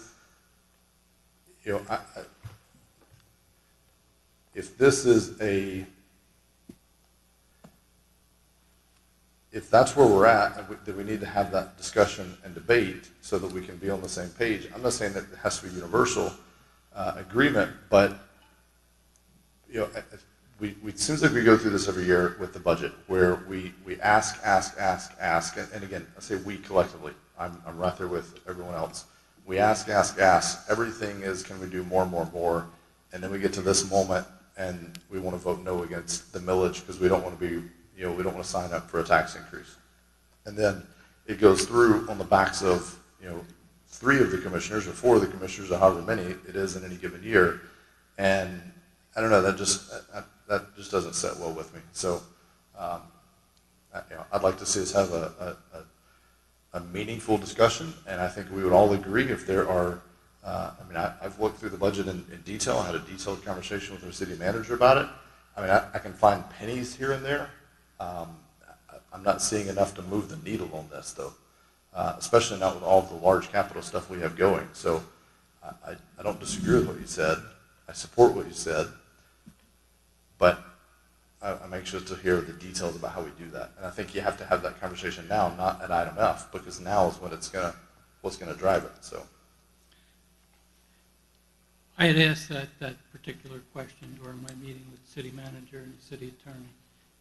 if this is if that's where we're at, then we need to have that discussion and debate so that we can be on the same page. I'm not saying that it has to be universal agreement, but it seems like we go through this every year with the budget, where we ask, and again, I say we collectively. I'm right there with everyone else. We ask. Everything is, can we do more? And then we get to this moment, and we want to vote no against the millage because we don't want to be, we don't want to sign up for a tax increase. And then it goes through on the backs of, 3 of the commissioners or 4 of the commissioners or however many it is in any given year. And I don't know, that just doesn't sit well with me. So, I'd like to see us have a meaningful discussion, and I think we would all agree if there are, I've looked through the budget in detail. I had a detailed conversation with our city manager about it. I can find pennies here and there. I'm not seeing enough to move the needle on this, though, especially not with all the large capital stuff we have going. So I don't disagree with what you said. I support what you said, but I'm anxious to hear the details about how we do that. And I think you have to have that conversation now, not at item F, because now is when what's gonna drive it. So I had asked that particular question during my meeting with the city manager and the city attorney,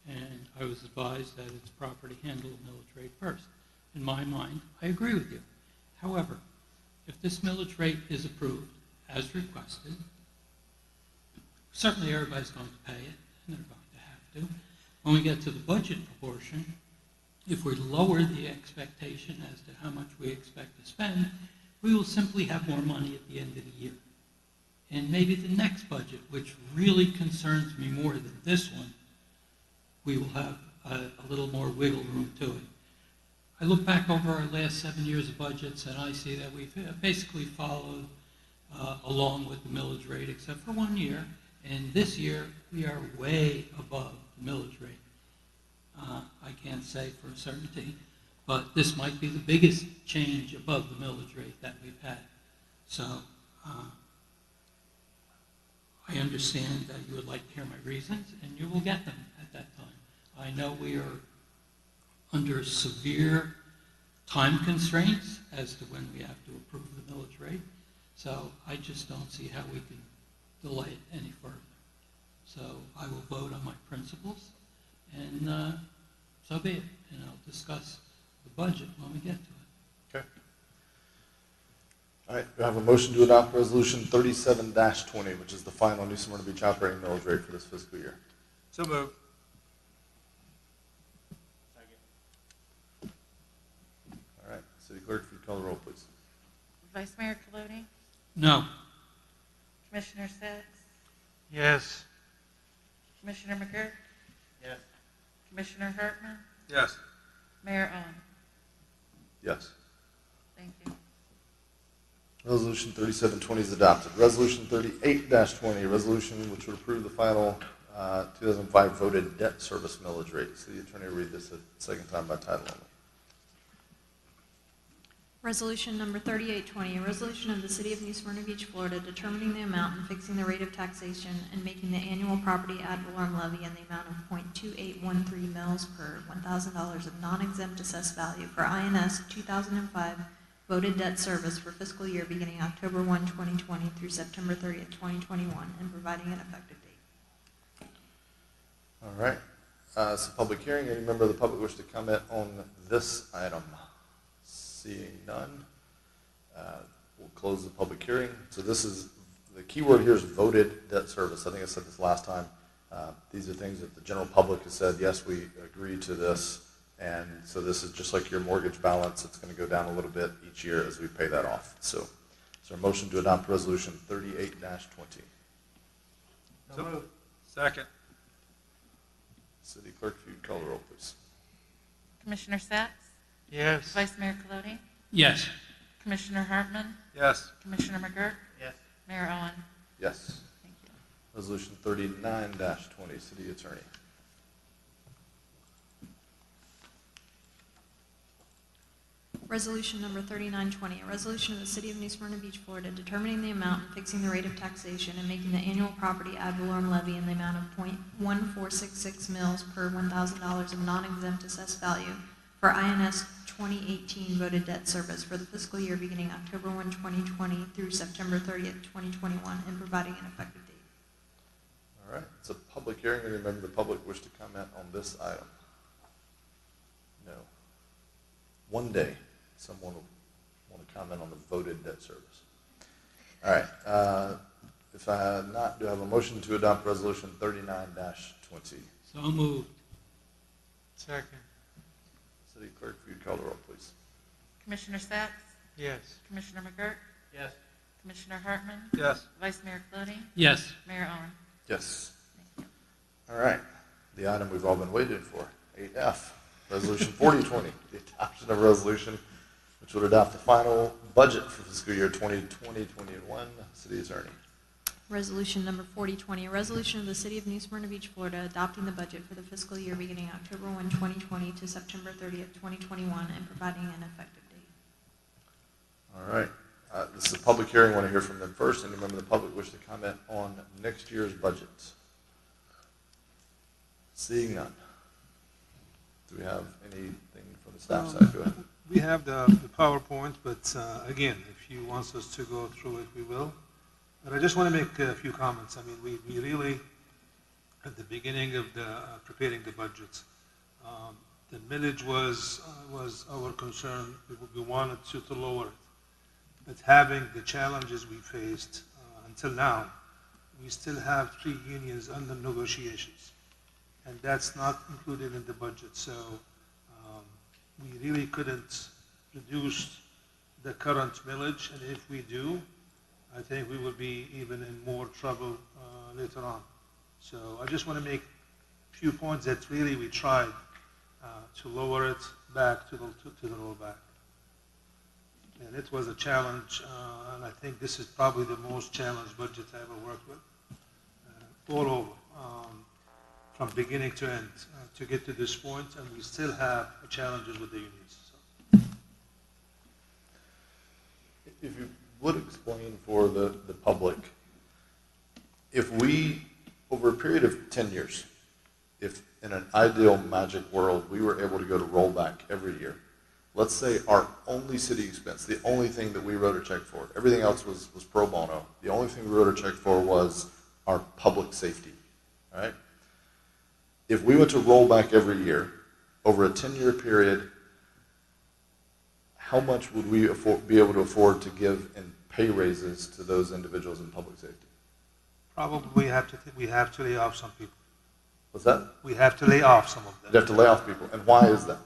and I was advised that it's properly handled millage rate first. In my mind, I agree with you. However, if this millage rate is approved as requested, certainly everybody's going to pay it, and they're going to have to. When we get to the budget proportion, if we lower the expectation as to how much we expect to spend, we will simply have more money at the end of the year. And maybe the next budget, which really concerns me more than this one, we will have a little more wiggle room to it. I look back over our last 7 years of budgets, and I see that we've basically followed along with the millage rate, except for 1 year. And this year, we are way above the millage rate. I can't say for certainty, but this might be the biggest change above the millage rate that we've had. So I understand that you would like to hear my reasons, and you will get them at that time. I know we are under severe time constraints as to when we have to approve the millage rate, so I just don't see how we can delay it any further. So I will vote on my principles, and so be it, and I'll discuss the budget when we get to it. Okay. All right, we have a motion to adopt Resolution 37-20, which is the final New Smyrna Beach operating millage rate for this fiscal year. So moved. City Clerk, if you call the roll, please. Vice Mayor Colodey, No. Commissioner Sacks, Yes. Commissioner McGurk, Yes. Commissioner Hartman, Yes. Mayor Owen. Yes. Thank you. Resolution 3720 is adopted. Resolution 38-20, a resolution which would approve the final 2005 voted debt service millage rate. City Attorney will read this a second time by title only. Resolution number 3820, a resolution of the City of New Smyrna Beach, Florida, determining the amount and fixing the rate of taxation and making the annual property ad valorem levy in the amount of .2813 mils per $1,000 of non-exempt assessed value for INS 2005 voted debt service for fiscal year beginning October 1, 2020 through September 30th, 2021, and providing an effective date. All right. It's a public hearing. Any member of the public wish to comment on this item? Seeing none, we'll close the public hearing. So this is, the key word here is voted debt service. I think I said this last time. These are things that the general public has said, yes, we agree to this. And so this is just like your mortgage balance. It's going to go down a little bit each year as we pay that off. So is there a motion to adopt resolution 38-20? So moved. Second. City Clerk, if you call the roll, please. Commissioner Sacks, Yes. Vice Mayor Colodey, Yes. Commissioner Hartman, Yes. Commissioner McGurk, Yes. Mayor Owen. Yes. Thank you. Resolution 39-20, City Attorney. Resolution number 3920, a resolution of the City of New Smyrna Beach, Florida, determining the amount and fixing the rate of taxation and making the annual property ad valorem levy in the amount of .1466 mils per $1,000 of non-exempt assessed value for INS 2018 voted debt service for the fiscal year beginning October 1, 2020 through September 30th, 2021, and providing an effective date. All right. It's a public hearing. Any member of the public wish to comment on this item? No. One day, someone will want to comment on the voted debt service. All right. If I not, do I have a motion to adopt resolution 39-20? So moved. Second. City Clerk, if you'd call the roll, please. Commissioner Sacks, Yes. Commissioner McGurk, Yes. Commissioner Hartman, Yes. Vice Mayor Colodey, Yes. Mayor Owen. Yes. All right. The item we've all been waiting for, 8F, Resolution 4020, the adoption of a resolution which would adopt the final budget for fiscal year 2020-21. City Attorney. Resolution number 4020, a resolution of the City of New Smyrna Beach, Florida, adopting the budget for the fiscal year beginning October 1, 2020 to September 30th, 2021, and providing an effective date. All right. This is a public hearing. I want to hear from them first. Any member of the public wish to comment on next year's budget? Seeing none. Do we have anything from the staff side? Go ahead. We have the PowerPoint, but again, if you want us to go through it, we will. But I just want to make a few comments. I mean, we really, at the beginning of the preparing the budget, the millage was our concern. We wanted to lower it. But having the challenges we faced until now, we still have 3 unions under negotiations. And that's not included in the budget. So we really couldn't reduce the current millage. And if we do, I think we will be even in more trouble later on. So I just want to make a few points that really we tried to lower it back to the rollback. And it was a challenge, and I think this is probably the most challenged budget I ever worked with, all over, from beginning to end, to get to this point, and we still have challenges with the unions. So. If you would explain for the public, if we, over a period of 10 years, if in an ideal magic world we were able to go to rollback every year, let's say our only city expense, the only thing that we wrote a check for, everything else was pro bono, the only thing we wrote a check for was our public safety, right? If we went to rollback every year, over a 10-year period, how much would we be able to afford to give in pay raises to those individuals in public safety? Probably we have to lay off some people. What's that? We have to lay off some of them. You have to lay off people. And why is that?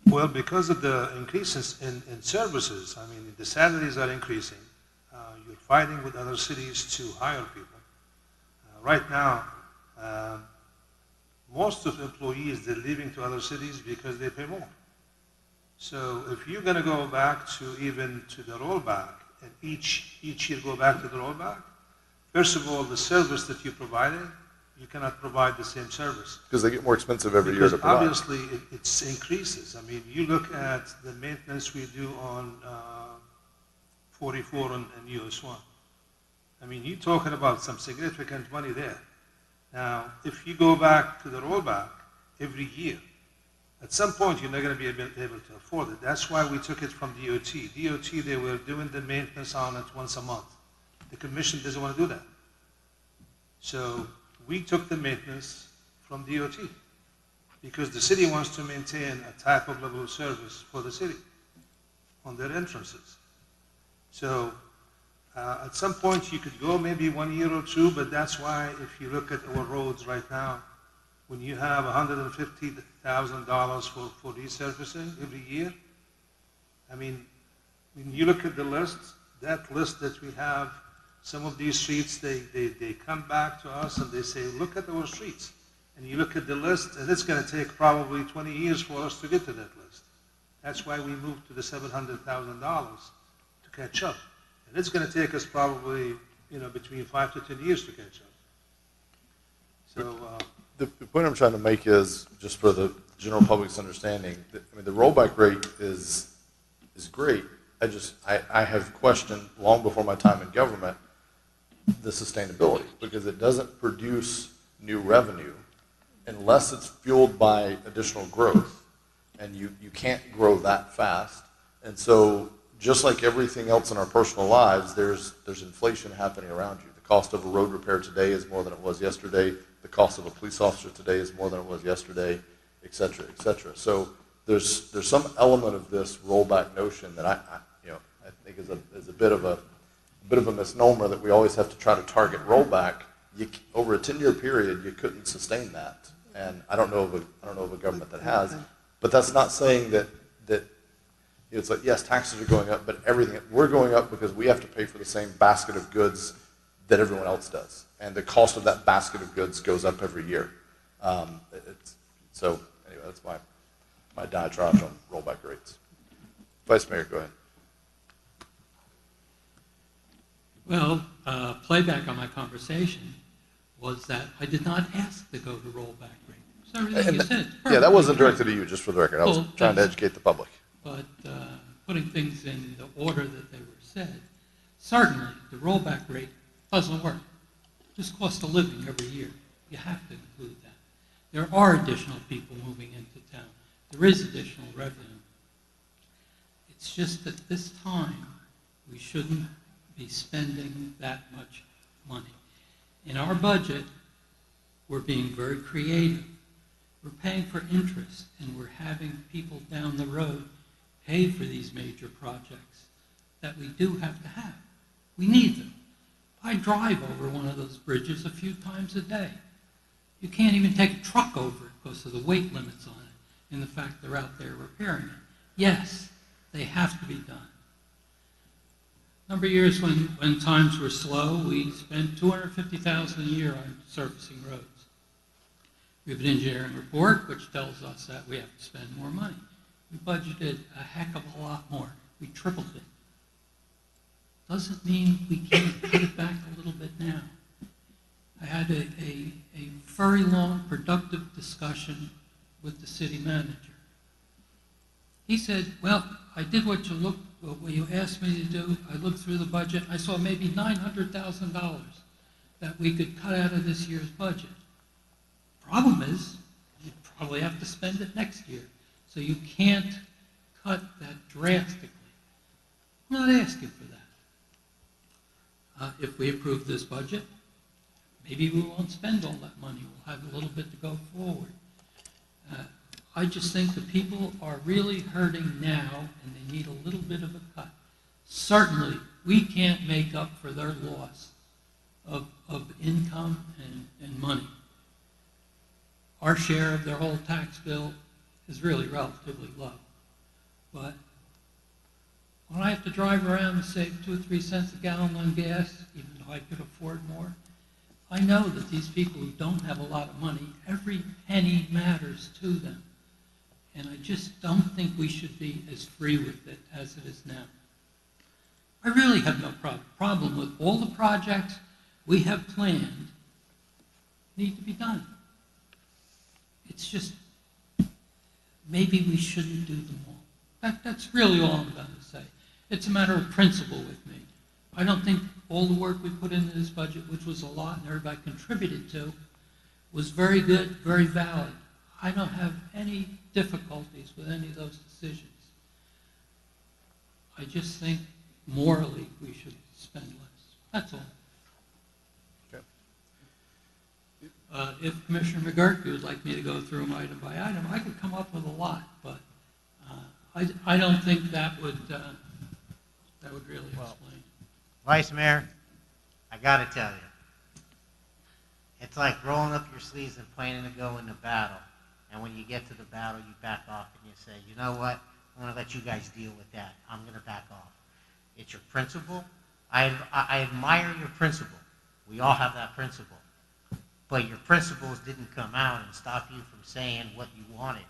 Well, because of the increases in services, I mean, the salaries are increasing. You're fighting with other cities to hire people. Right now, most of the employees, they're leaving to other cities because they pay more. So if you're going to go back to the rollback, and each year go back to the rollback, first of all, the service that you're providing, you cannot provide the same service. Because they get more expensive every year to provide. Obviously, it increases. I mean, you look at the maintenance we do on 44 and US 1. I mean, you're talking about some significant money there. Now, if you go back to the rollback every year, at some point you're not going to be able to afford it. That's why we took it from DOT. DOT, they were doing the maintenance on it once a month. The commission doesn't want to do that. So we took the maintenance from DOT because the city wants to maintain a type of level of service for the city on their entrances. So at some point you could go maybe 1 year or two, but that's why if you look at our roads right now, when you have $150,000 for resurfacing every year, I mean, when you look at the list, that list that we have, some of these streets, they come back to us and they say, look at our streets. And you look at the list, and it's going to take probably 20 years for us to get to that list. That's why we moved to the $700,000 to catch up. And it's going to take us probably, between 5 to 10 years to catch up. So the point I'm trying to make is, just for the general public's understanding, the rollback rate is great. I have questioned, long before my time in government, the sustainability, because it doesn't produce new revenue unless it's fueled by additional growth, and you can't grow that fast. And so just like everything else in our personal lives, there's inflation happening around you. The cost of a road repair today is more than it was yesterday. The cost of a police officer today is more than it was yesterday, et cetera, et cetera. So there's some element of this rollback notion that I think is a bit of a misnomer, that we always have to try to target rollback. Over a 10-year period, you couldn't sustain that, and I don't know of a government that has. But that's not saying that it's like, yes, taxes are going up, but we're going up because we have to pay for the same basket of goods that everyone else does, and the cost of that basket of goods goes up every year. So anyway, that's my diatribe on rollback rates. Vice Mayor, go ahead. Well, playback on my conversation was that I did not ask to go to rollback rate. So everything you said. Yeah, that wasn't directed to you, just for the record. I was trying to educate the public. But putting things in the order that they were said, certainly the rollback rate doesn't work. Just cost of living every year. You have to include that. There are additional people moving into town. There is additional revenue. It's just that this time we shouldn't be spending that much money. In our budget, we're being very creative. We're paying for interest, and we're having people down the road pay for these major projects that we do have to have. We need them. I drive over one of those bridges a few times a day. You can't even take a truck over it because of the weight limits on it and the fact they're out there repairing it. Yes, they have to be done. A number of years when times were slow, we spent $250,000 a year on surfacing roads. We have an engineering report which tells us that we have to spend more money. We budgeted a heck of a lot more. We tripled it. Doesn't mean we can't cut it back a little bit now. I had a very long, productive discussion with the city manager. He said, well, I did what you asked me to do. I looked through the budget. I saw maybe $900,000 that we could cut out of this year's budget. Problem is, you probably have to spend it next year. So you can't cut that drastically. I'm not asking for that. If we approve this budget, maybe we won't spend all that money. We'll have a little bit to go forward. I just think the people are really hurting now, and they need a little bit of a cut. Certainly, we can't make up for their loss of income and money. Our share of their whole tax bill is really relatively low. but when I have to drive around and save 2 or 3 cents a gallon on gas, even though I could afford more, I know that these people who don't have a lot of money, every penny matters to them. And I just don't think we should be as free with it as it is now. I really have no problem with all the projects we have planned need to be done. It's just, maybe we shouldn't do them all. That's really all I'm going to say. It's a matter of principle with me. I don't think all the work we put into this budget, which was a lot and everybody contributed to, was very good, very valid. I don't have any difficulties with any of those decisions. I just think morally we should spend less. That's all. Okay. If Commissioner McGurk would like me to go through them item by item, I could come up with a lot, but I don't think that would really explain. Vice Mayor, I got to tell you, it's like rolling up your sleeves and planning to go into battle. And when you get to the battle, you back off and you say, you know what, I'm going to let you guys deal with that. I'm going to back off. It's your principle. I admire your principle. We all have that principle. But your principles didn't come out and stop you from saying what you wanted.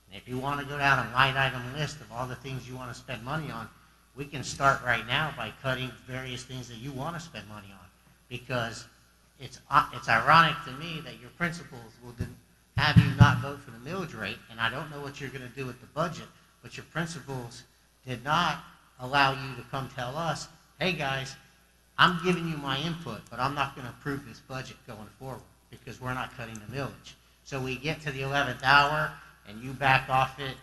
And if you want to go down a line item list of all the things you want to spend money on, we can start right now by cutting various things that you want to spend money on. Because it's ironic to me that your principles will have you not vote for the millage rate, and I don't know what you're going to do with the budget, but your principles did not allow you to come tell us, hey guys, I'm giving you my input, but I'm not going to approve this budget going forward because we're not cutting the millage. So we get to the 11th hour, and you back off it,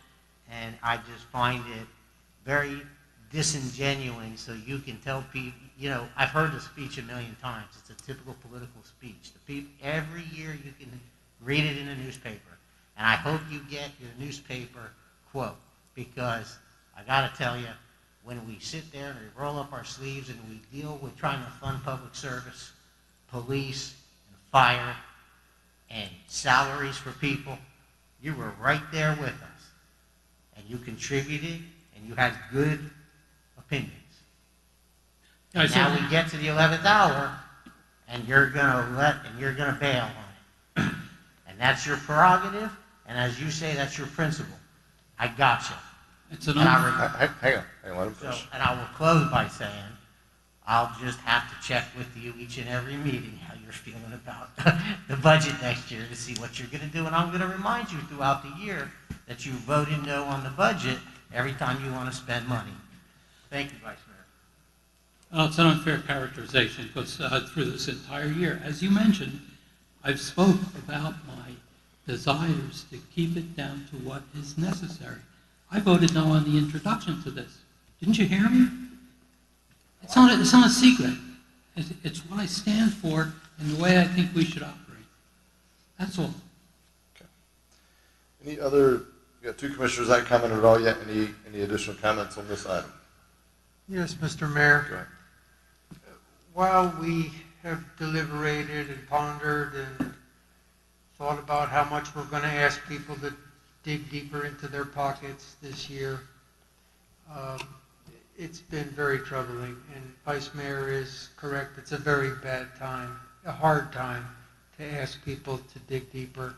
and I just find it very disingenuous, so you can tell people, I've heard the speech a million times. It's a typical political speech. Every year you can read it in a newspaper, and I hope you get your newspaper quote, because I got to tell you, when we sit there and we roll up our sleeves and we deal with trying to fund public service, police, and fire, and salaries for people, you were right there with us, and you contributed, and you had good opinions. And now we get to the 11th hour, and you're gonna bail on it. And that's your prerogative, and as you say, that's your principle. I got you. Hang on, let him finish. And I will close by saying, I'll just have to check with you each and every meeting how you're feeling about the budget next year to see what you're going to do. And I'm going to remind you throughout the year that you voted no on the budget every time you want to spend money. Thank you, Vice Mayor. It's an unfair characterization because through this entire year, as you mentioned, I've spoke about my desires to keep it down to what is necessary. I voted no on the introduction to this. Didn't you hear me? It's not a secret. It's what I stand for and the way I think we should operate. That's all. Okay. Any other, you got two commissioners that commented at all yet? Any additional comments on this item? Yes, Mr. Mayor. Go ahead. While we have deliberated and pondered and thought about how much we're going to ask people to dig deeper into their pockets this year, it's been very troubling, and Vice Mayor is correct. It's a very bad time, a hard time to ask people to dig deeper.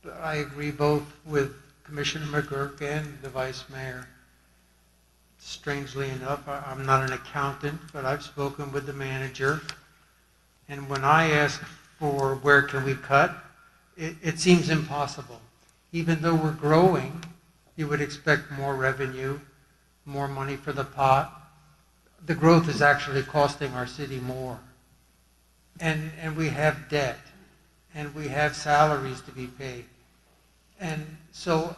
But I agree both with Commissioner McGurk and the Vice Mayor. Strangely enough, I'm not an accountant, but I've spoken with the manager, and when I ask for where can we cut, it seems impossible. Even though we're growing, you would expect more revenue, more money for the pot. The growth is actually costing our city more. And we have debt, and we have salaries to be paid. And so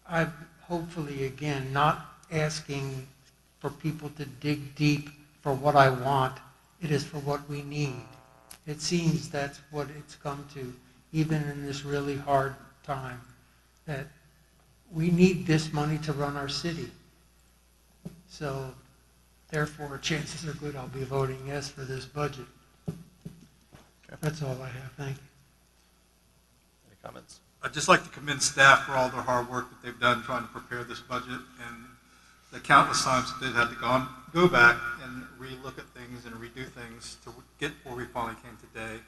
I'm hopefully, again, not asking for people to dig deep for what I want. It is for what we need. It seems that's what it's come to, even in this really hard time, that we need this money to run our city. So, therefore, chances are good I'll be voting yes for this budget. Okay. That's all I have. Thank you. Any comments? I'd just like to commend staff for all their hard work that they've done trying to prepare this budget and the countless times that they've had to go back and relook at things and redo things to get where we finally came today.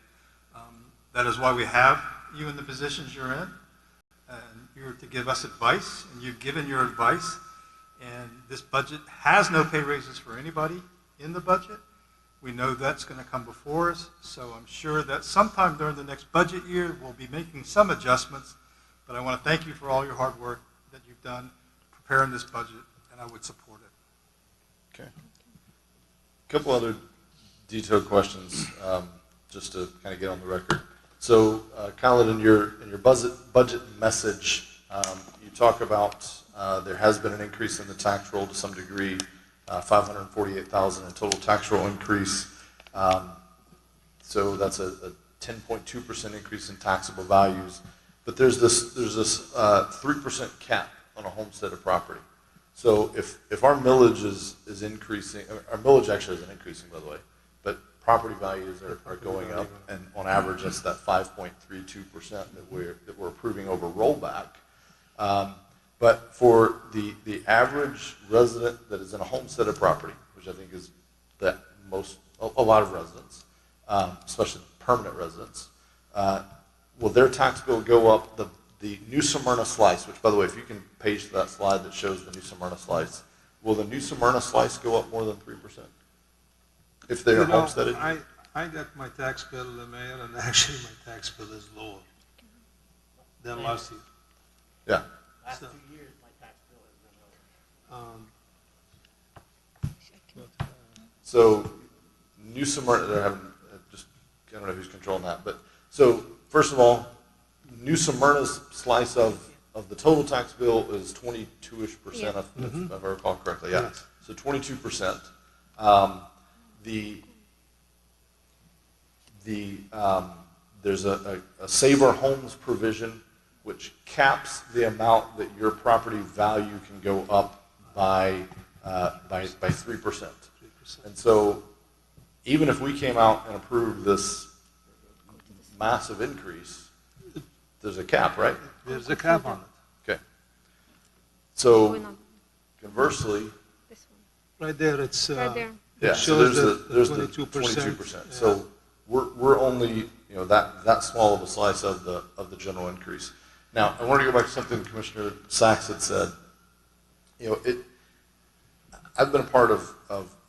That is why we have you in the positions you're in, and you're to give us advice, and you've given your advice, and this budget has no pay raises for anybody in the budget. We know that's going to come before us, so I'm sure that sometime during the next budget year, we'll be making some adjustments, but I want to thank you for all your hard work that you've done preparing this budget, and I would support it. Okay. A couple other detailed questions, just to kind of get on the record. So, Khaled, in your budget message, you talk about there has been an increase in the tax roll to some degree, 548,000 in total tax roll increase. So that's a 10.2% increase in taxable values. But there's this 3% cap on a homesteaded property. So if our millage is increasing, our millage actually isn't increasing, by the way, but property values are going up, and on average that's that 5.32% that we're approving over rollback. But for the average resident that is in a homesteaded property, which I think is a lot of residents, especially permanent residents, will their tax bill go up? The New Smyrna slice, which, by the way, if you can page to that slide that shows the New Smyrna slice, will the New Smyrna slice go up more than 3% if they are homesteaded? I got my tax bill, Mayor, and actually my tax bill is lower than last year. Yeah. Last 2 years, my tax bill has been lower. So New Smyrna, they're having I don't know who's controlling that, but so first of all, New Smyrna's slice of the total tax bill is 22-ish%, if I recall correctly. Yeah. Yes. So 22%. There's a Save Our Homes provision which caps the amount that your property value can go up by 3%. And so even if we came out and approved this massive increase, there's a cap, right? There's a cap on it. Okay. So conversely, right there, it's Right there. yeah. it So shows there's the 22%. 22%. Yeah. So we're only that small of a slice of the general increase. Now I want to go back to something Commissioner Sachs had said. I've been a part of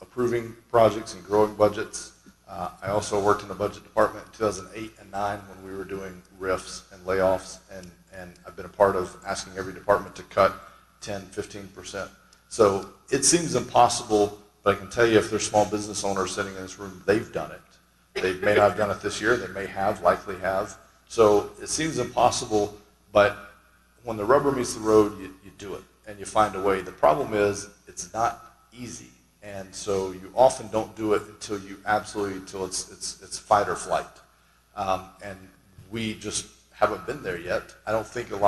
approving projects and growing budgets. I also worked in the budget department in 2008 and 2009 when we were doing RIFs and layoffs, and I've been a part of asking every department to cut 10, 15%. So it seems impossible, but I can tell you if there's small business owners sitting in this room, they've done it. They may not have done it this year, they may have, likely have. So it seems impossible, but when the rubber meets the road, you do it, and you find a way. The problem is it's not easy. And so you often don't do it until it's fight or flight. And we just haven't been there yet. I don't think I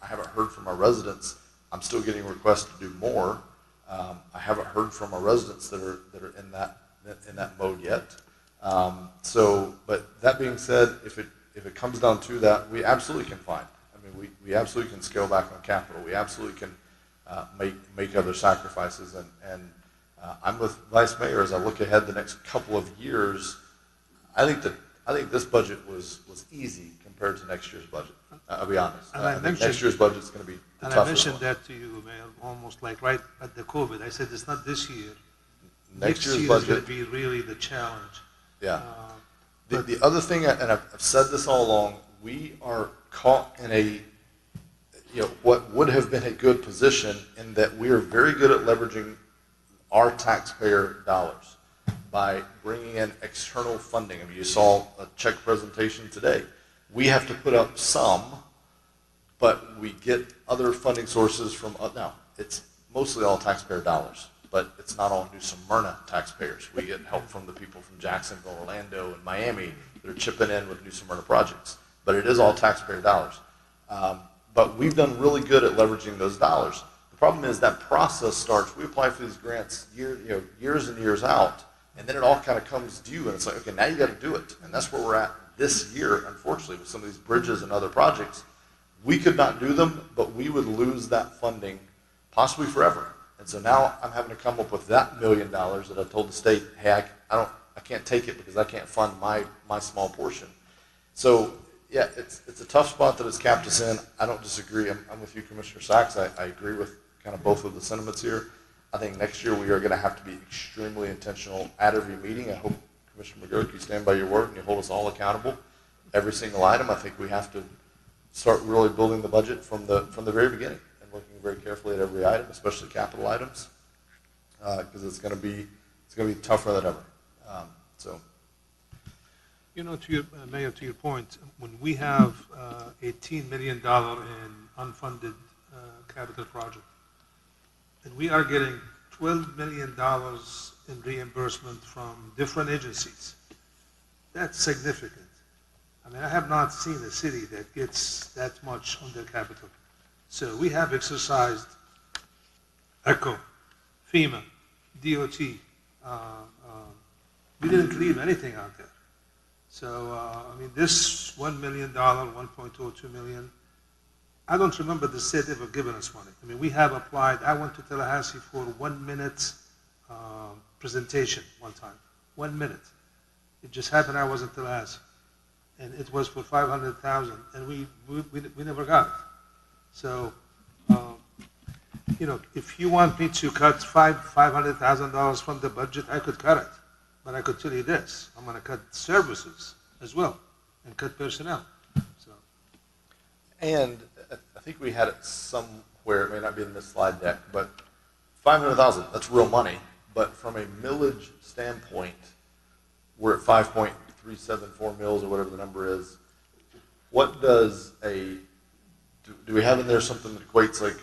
haven't heard from our residents. I'm still getting requests to do more. I haven't heard from our residents that are in that mode yet. But that being said, if it comes down to that, we absolutely can find. I mean, we absolutely can scale back on capital. We absolutely can make other sacrifices, and I'm with Vice Mayor as I look ahead the next couple of years. I think this budget was easy compared to next year's budget. I'll be honest. I think next year's budget is going to be the toughest one. I mentioned that to you, Mayor, almost like right at the COVID. I said it's not this year. Next year's year budget is going to be really the challenge. Yeah. The other thing, and I've said this all along, we are caught in what would have been a good position in that we are very good at leveraging our taxpayer dollars by bringing in external funding. I mean, you saw a check presentation today. We have to put up some, but we get other funding sources from, now, it's mostly all taxpayer dollars, but it's not all New Smyrna taxpayers. We get help from the people from Jacksonville, Orlando, and Miami that are chipping in with New Smyrna projects. But it is all taxpayer dollars. But we've done really good at leveraging those dollars. The problem is that process starts, we apply for these grants years and years out, and then it all kind of comes due, and it's like, okay, now you got to do it. And that's where we're at this year, unfortunately, with some of these bridges and other projects. we could not do them, but we would lose that funding possibly forever. And so now I'm having to come up with that $1 million that I told the state, hey, I can't take it because I can't fund my small portion. So yeah, it's a tough spot that it's capped us in. I don't disagree. I'm with you, Commissioner Sachs. I agree with kind of both of the sentiments here. I think next year we are going to have to be extremely intentional at every meeting. I hope, Commissioner McGurk, you stand by your word and you hold us all accountable. Every single item, I think we have to start really building the budget from the very beginning and looking very carefully at every item, especially capital items, because it's going to be tougher than ever. So. You know, Mayor, to your point, when we have $18 million in unfunded capital project, and we are getting $12 million in reimbursement from different agencies, that's significant. I mean, I have not seen a city that gets that much on their capital. So we have exercised ECHO, FEMA, DOT. We didn't leave anything out there. So, I mean, this $1 million, $1.02 million, I don't remember the state ever giving us money. I mean, we have applied. I went to Tallahassee for 1 minute presentation one time. 1 minute. It just happened I was in Tallahassee. And it was for $500,000, and we never got it. So, you know, if you want me to cut $500,000 from the budget, I could cut it. But I could tell you this, I'm going to cut services as well and cut personnel. So. And I think we had it somewhere, it may not be in this slide deck, but $500,000, that's real money. But from a millage standpoint, we're at 5.374 mills or whatever the number is. What does do we have in there something that equates like,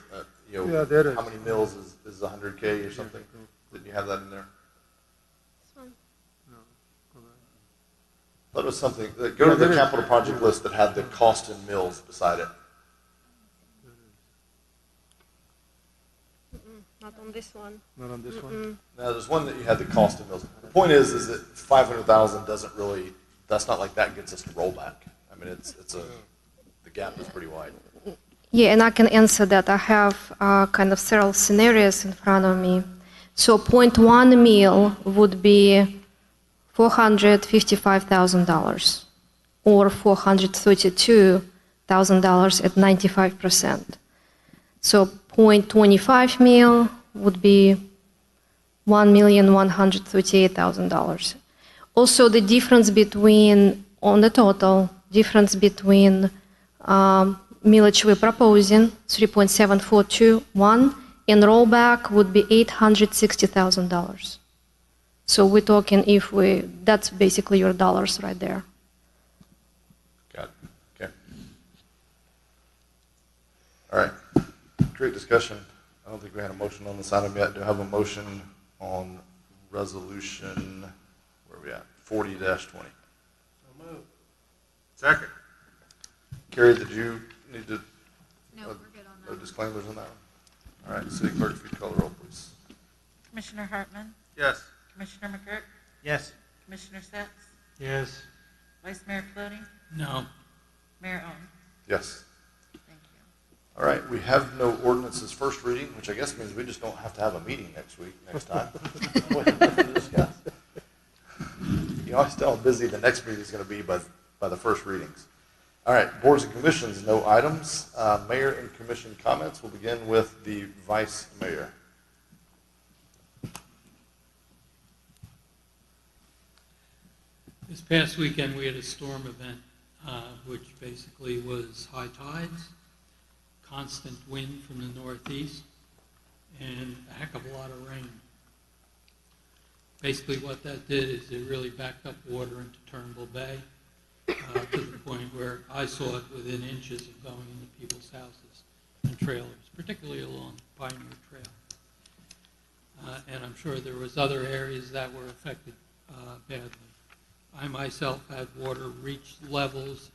you know, yeah, how many mills is 100K or something? Didn't you have that in there? That was something, go to the capital project list that had the cost in mills beside it. Not on this one. Not on this one? No, there's one that you had the cost in mills. The point is that 500,000 doesn't really, that's not like that gets us to rollback. I mean, the gap is pretty wide. Yeah, and I can answer that. I have kind of several scenarios in front of me. So 0.1 mil would be $455,000 or $432,000 at 95%. So 0.25 mil would be $1,138,000. Also, the difference between, on the total, difference between millage we're proposing, 3.7421, and rollback would be $860,000. So we're talking that's basically your dollars right there. Got it. Okay. All right. Great discussion. I don't think we had a motion on this item yet. Do I have a motion on resolution, where are we at? 40-20. So moved. Second. Carrie, did you need to? No, we're good on that. No disclaimers on that one? All right. City Clerk, if you call the roll, please. Commissioner Hartman? Yes. Commissioner McGurk? Yes. Commissioner Sets? Yes. Vice Mayor Floating? No. Mayor Owen? Yes. Thank you. All right. We have no ordinances first reading, which I guess means we just don't have to have a meeting next time. What to discuss. You know, I tell how busy the next meeting is going to be by the first readings. All right. Boards and commissions, no items. Mayor and commission comments. We'll begin with the vice mayor. This past weekend, we had a storm event, which basically was high tides, constant wind from the northeast, and a heck of a lot of rain. Basically what that did is it really backed up water into Turnbull Bay to the point where I saw it within inches of going into people's houses and trailers, particularly along Pioneer Trail. And I'm sure there was other areas that were affected badly. I myself had water reach levels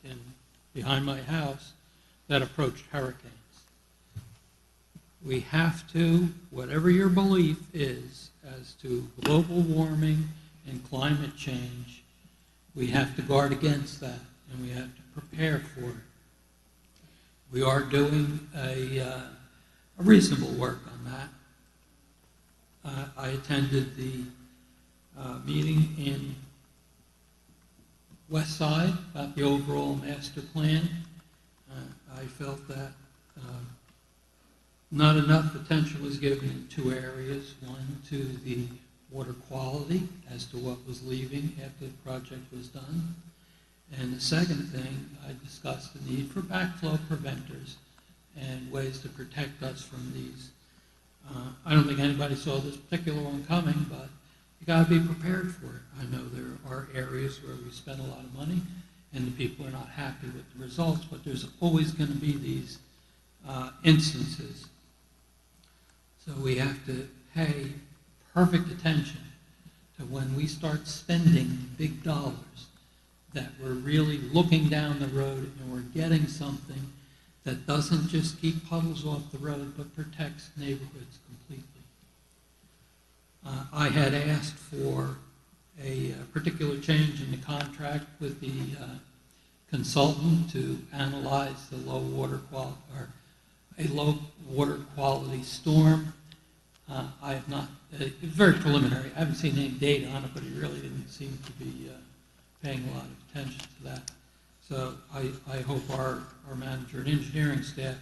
behind my house that approached hurricanes. We have to, whatever your belief is as to global warming and climate change, we have to guard against that, and we have to prepare for it. We are doing a reasonable work on that. I attended the meeting in West Side about the overall master plan. I felt that not enough attention was given in two areas. One, to the water quality as to what was leaving after the project was done. And the second thing, I discussed the need for backflow preventers and ways to protect us from these. I don't think anybody saw this particular one coming, but you got to be prepared for it. I know there are areas where we spend a lot of money and the people are not happy with the results, but there's always going to be these instances. So we have to pay perfect attention to when we start spending big dollars, that we're really looking down the road and we're getting something that doesn't just keep puddles off the road, but protects neighborhoods completely. I had asked for a particular change in the contract with the consultant to analyze the low water quality, or a low water quality storm. I have not, it's very preliminary. I haven't seen any data on it, but he really didn't seem to be paying a lot of attention to that. So I hope our manager and engineering staff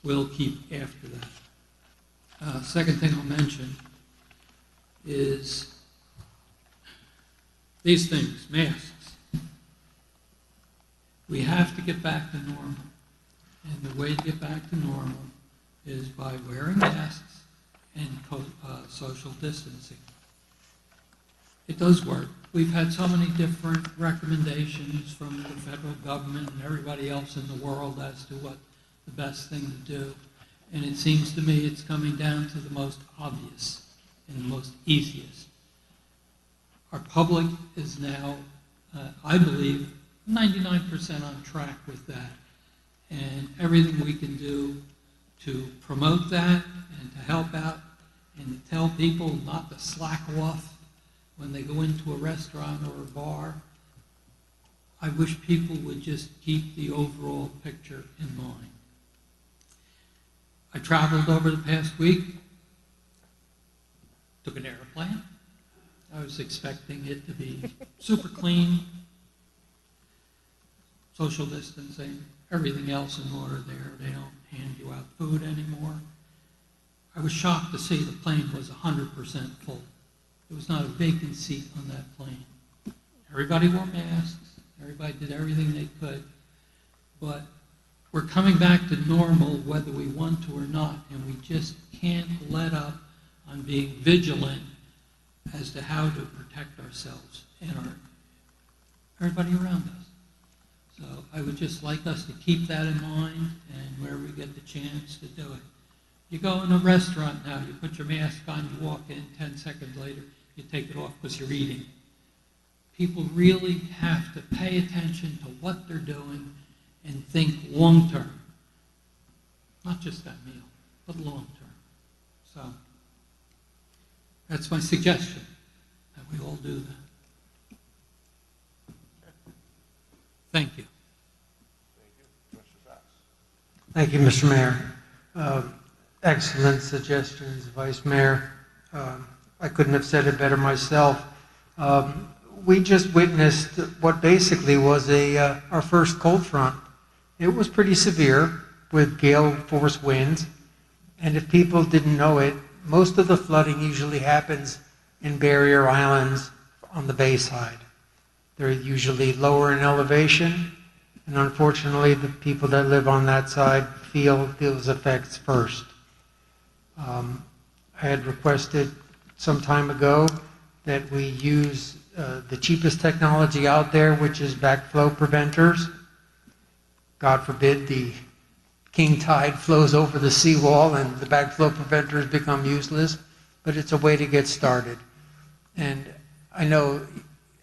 will keep after that. Second thing I'll mention is these things, masks. We have to get back to normal. And the way to get back to normal is by wearing masks and social distancing. It does work. We've had so many different recommendations from the federal government and everybody else in the world as to what the best thing to do. And it seems to me it's coming down to the most obvious and the most easiest. Our public is now, I believe, 99% on track with that. And everything we can do to promote that and to help out and to tell people not to slack off when they go into a restaurant or a bar. I wish people would just keep the overall picture in mind. I traveled over the past week, took an airplane. I was expecting it to be super clean, social distancing, everything else in order there. They don't hand you out food anymore. I was shocked to see the plane was 100% full. There was not a vacant seat on that plane. Everybody wore masks. Everybody did everything they could. But we're coming back to normal whether we want to or not, and we just can't let up on being vigilant as to how to protect ourselves and everybody around us. So I would just like us to keep that in mind, and where we get the chance to do it. You go in a restaurant now, you put your mask on, you walk in, 10 seconds later, you take it off because you're eating. People really have to pay attention to what they're doing and think long term. Not just that meal, but long term. So that's my suggestion, that we all do that. Thank you. Thank you, Mr. Mayor. Excellent suggestions, Vice Mayor. I couldn't have said it better myself. We just witnessed what basically was our first cold front. It was pretty severe with gale force winds, and if people didn't know it, most of the flooding usually happens in barrier islands on the bay side. They're usually lower in elevation, and unfortunately the people that live on that side feel those effects first. I had requested some time ago that we use the cheapest technology out there, which is backflow preventers. God forbid the king tide flows over the seawall and the backflow preventers become useless, but it's a way to get started. And I know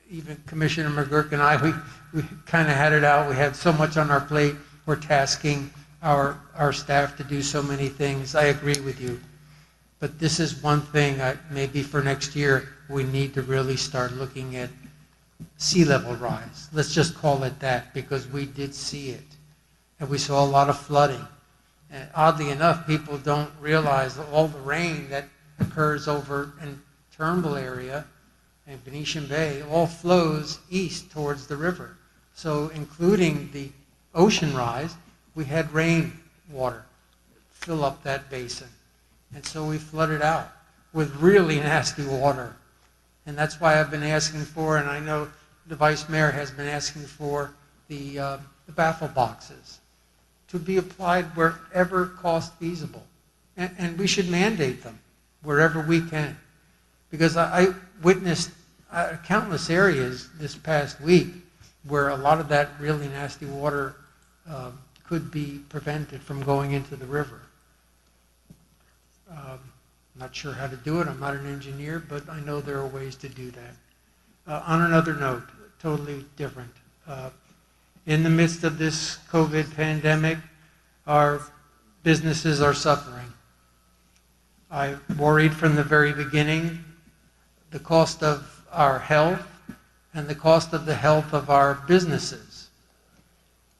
even Commissioner McGurk and I, we kind of had it out. We had so much on our plate. We're tasking our staff to do so many things. I agree with you. But this is one thing, maybe for next year, we need to really start looking at sea level rise. Let's just call it that, because we did see it. and we saw a lot of flooding. And oddly enough, people don't realize that all the rain that occurs over in Turnbull area and Venetian Bay all flows east towards the river. So including the ocean rise, we had rain water fill up that basin. And so we flooded out with really nasty water. And that's why I've been asking for, and I know the Vice Mayor has been asking for, the baffle boxes to be applied wherever cost feasible. And we should mandate them wherever we can. Because I witnessed countless areas this past week where a lot of that really nasty water could be prevented from going into the river. I'm not sure how to do it. I'm not an engineer, but I know there are ways to do that. On another note, totally different. In the midst of this COVID pandemic, our businesses are suffering. I worried from the very beginning the cost of our health and the cost of the health of our businesses.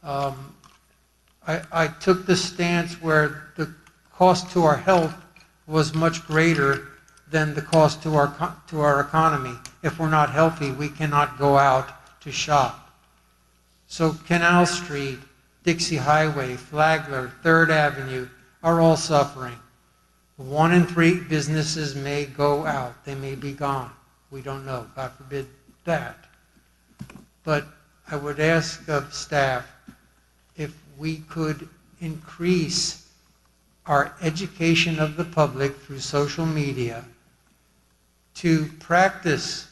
I took the stance where the cost to our health was much greater than the cost to our economy. If we're not healthy, we cannot go out to shop. So Canal Street, Dixie Highway, Flagler, 3rd Avenue are all suffering. 1 in 3 businesses may go out. They may be gone. We don't know. God forbid that. But I would ask of staff if we could increase our education of the public through social media to practice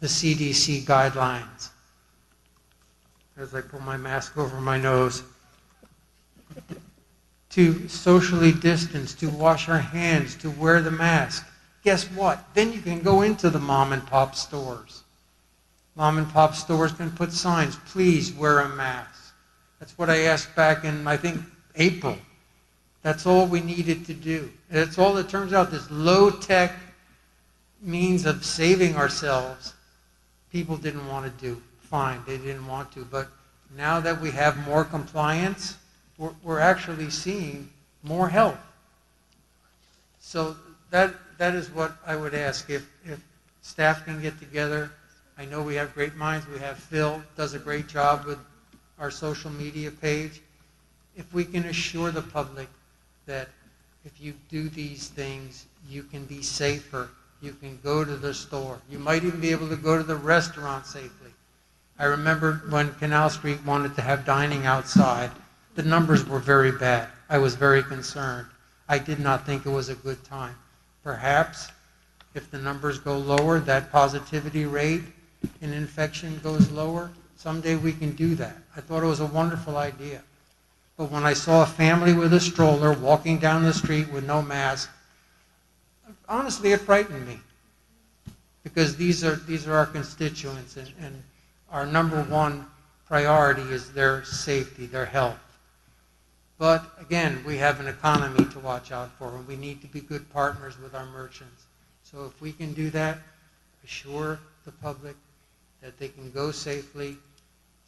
the CDC guidelines. As I pull my mask over my nose, to socially distance, to wash our hands, to wear the mask. Guess what? Then you can go into the mom and pop stores. Mom and pop stores can put signs, please wear a mask. That's what I asked back in, I think, April. That's all we needed to do. That's all it turns out, this low-tech means of saving ourselves, people didn't want to do. Fine, they didn't want to. But now that we have more compliance, we're actually seeing more health. So that is what I would ask. If staff can get together, I know we have great minds. We have Phil, does a great job with our social media page. If we can assure the public that if you do these things, you can be safer. You can go to the store. You might even be able to go to the restaurant safely. I remember when Canal Street wanted to have dining outside, the numbers were very bad. I was very concerned. I did not think it was a good time. Perhaps if the numbers go lower, that positivity rate in infection goes lower, someday we can do that. I thought it was a wonderful idea. But when I saw a family with a stroller walking down the street with no mask, honestly, it frightened me. Because these are our constituents, and our number one priority is their safety, their health. But again, we have an economy to watch out for, and we need to be good partners with our merchants. So if we can do that, assure the public that they can go safely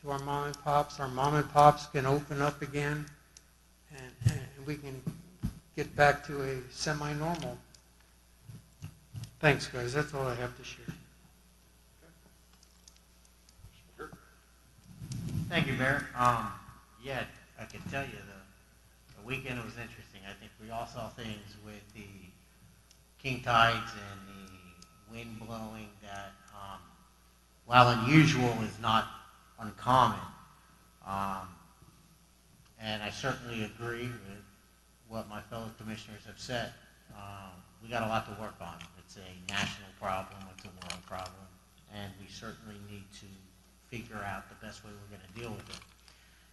to our mom and pops. Our mom and pops can open up again, and we can get back to a semi-normal. Thanks, guys. That's all I have to share. Thank you, Mayor. Yeah, I can tell you the weekend was interesting. I think we all saw things with the king tides and the wind blowing that, while unusual, is not uncommon. And I certainly agree with what my fellow commissioners have said. We got a lot to work on. It's a national problem, it's a world problem, and we certainly need to figure out the best way we're going to deal with it.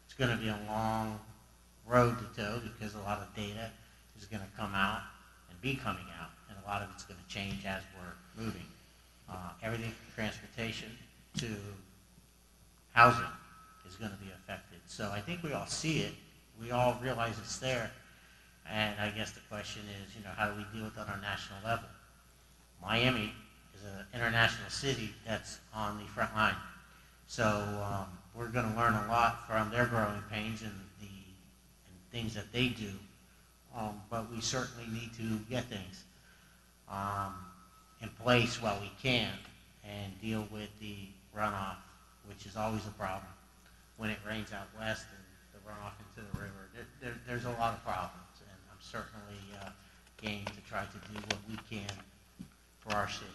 It's going to be a long road to toe because a lot of data is going to come out and be coming out, and a lot of it's going to change as we're moving. Everything from transportation to housing is going to be affected. So I think we all see it. We all realize it's there. And I guess the question is, how do we deal with it on a national level? Miami is an international city that's on the front line. So we're going to learn a lot from their growing pains and the things that they do. But we certainly need to get things in place while we can and deal with the runoff, which is always a problem when it rains out west and the runoff into the river. There's a lot of problems, and I'm certainly game to try to do what we can for our city.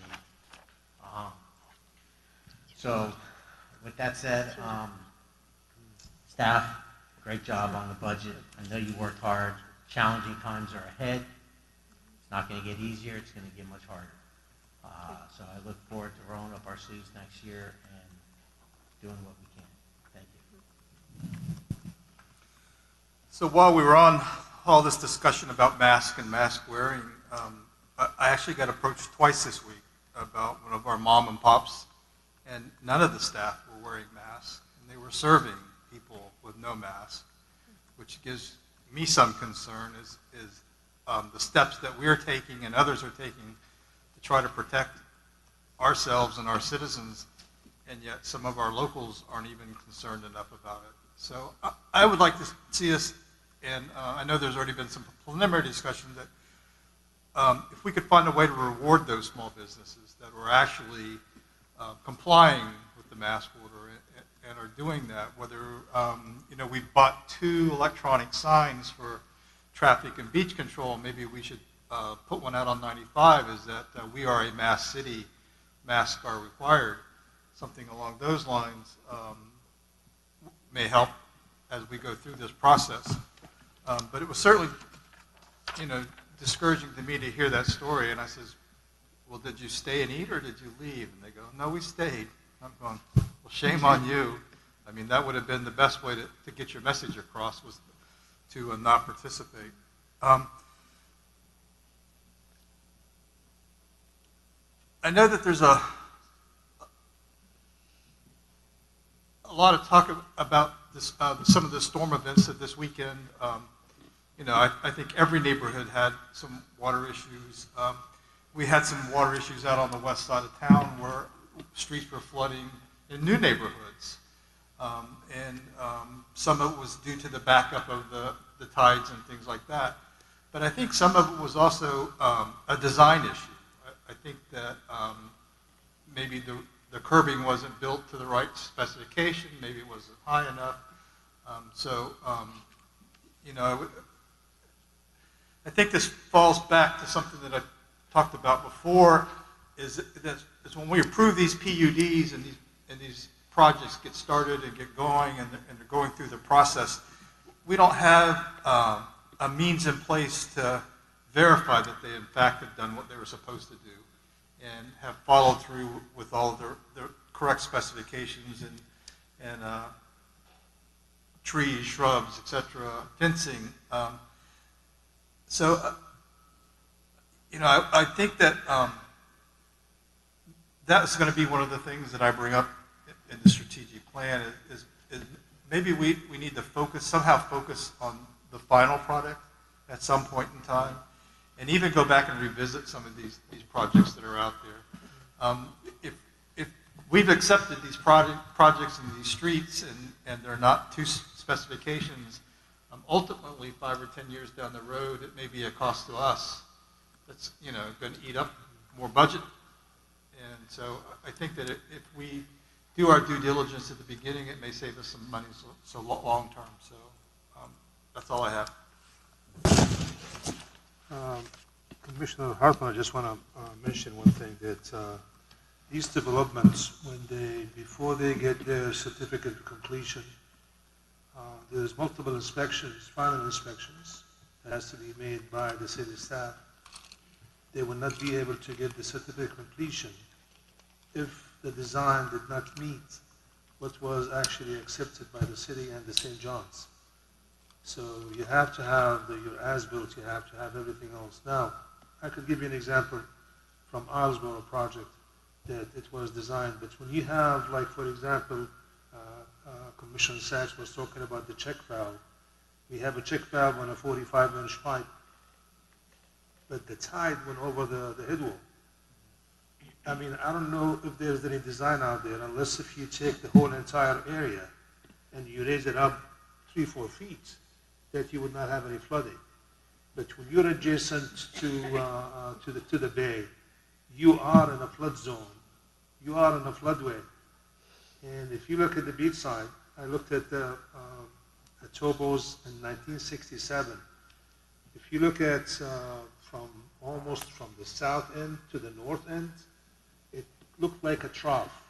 So with that said, staff, great job on the budget. I know you worked hard. Challenging times are ahead. It's not going to get easier. It's going to get much harder. So I look forward to rolling up our sleeves next year and doing what we can. Thank you. So while we were on all this discussion about masks and mask wearing, I actually got approached twice this week about one of our mom and pops, and none of the staff were wearing masks, and they were serving people with no mask, which gives me some concern is the steps that we're taking and others are taking to try to protect ourselves and our citizens, and yet some of our locals aren't even concerned enough about it. So I would like to see us, and I know there's already been some preliminary discussion that if we could find a way to reward those small businesses that were actually complying with the mask order and are doing that, whether, we bought 2 electronic signs for traffic and beach control, maybe we should put one out on 95, is that we are a mask city, masks are required. Something along those lines may help as we go through this process. But it was certainly, discouraging to me to hear that story, and I says, well, did you stay and eat or did you leave? And they go, no, we stayed. I'm going, well, shame on you. I mean, that would have been the best way to get your message across, was to not participate. I know that there's a lot of talk about this, some of the storm events of this weekend. I think every neighborhood had some water issues. We had some water issues out on the west side of town where streets were flooding in new neighborhoods. Some of it was due to the backup of the tides and things like that. But I think some of it was also a design issue. I think that maybe the curbing wasn't built to the right specification, maybe it wasn't high enough. I think this falls back to something that I talked about before, is when we approve these PUDs and these projects get started and get going and they're going through the process, we don't have a means in place to verify that they in fact have done what they were supposed to do and have followed through with all of their correct specifications and trees, shrubs, etc., fencing. I think that that's going to be one of the things that I bring up in the strategic plan is maybe we need to somehow focus on the final product at some point in time, and even go back and revisit some of these projects that are out there. If we've accepted these projects in these streets and they're not to specifications, ultimately 5 or 10 years down the road, it may be a cost to us that's going to eat up more budget. And so I think that if we do our due diligence at the beginning, it may save us some money so long term. So that's all I have. Commissioner Hartman, I just want to mention one thing, that these developments, before they get their certificate of completion, there's multiple inspections, final inspections, that has to be made by the city staff. They will not be able to get the certificate of completion if the design did not meet what was actually accepted by the city and the St. John's. So you have to have your as-built, you have to have everything else. Now, I could give you an example from Islesboro project that it was designed, but when you have, like, for example, Commissioner Sachs was talking about the check valve. We have a check valve on a 45-inch pipe, but the tide went over the head wall. I mean, I don't know if there's any design out there, unless if you take the whole entire area and you raise it up 3-4 feet, that you would not have any flooding. But when you're adjacent to the bay, you are in a flood zone. You are in a floodway. And if you look at the beach side, I looked at the topos in 1967. If you look at almost from the south end to the north end, it looked like a trough.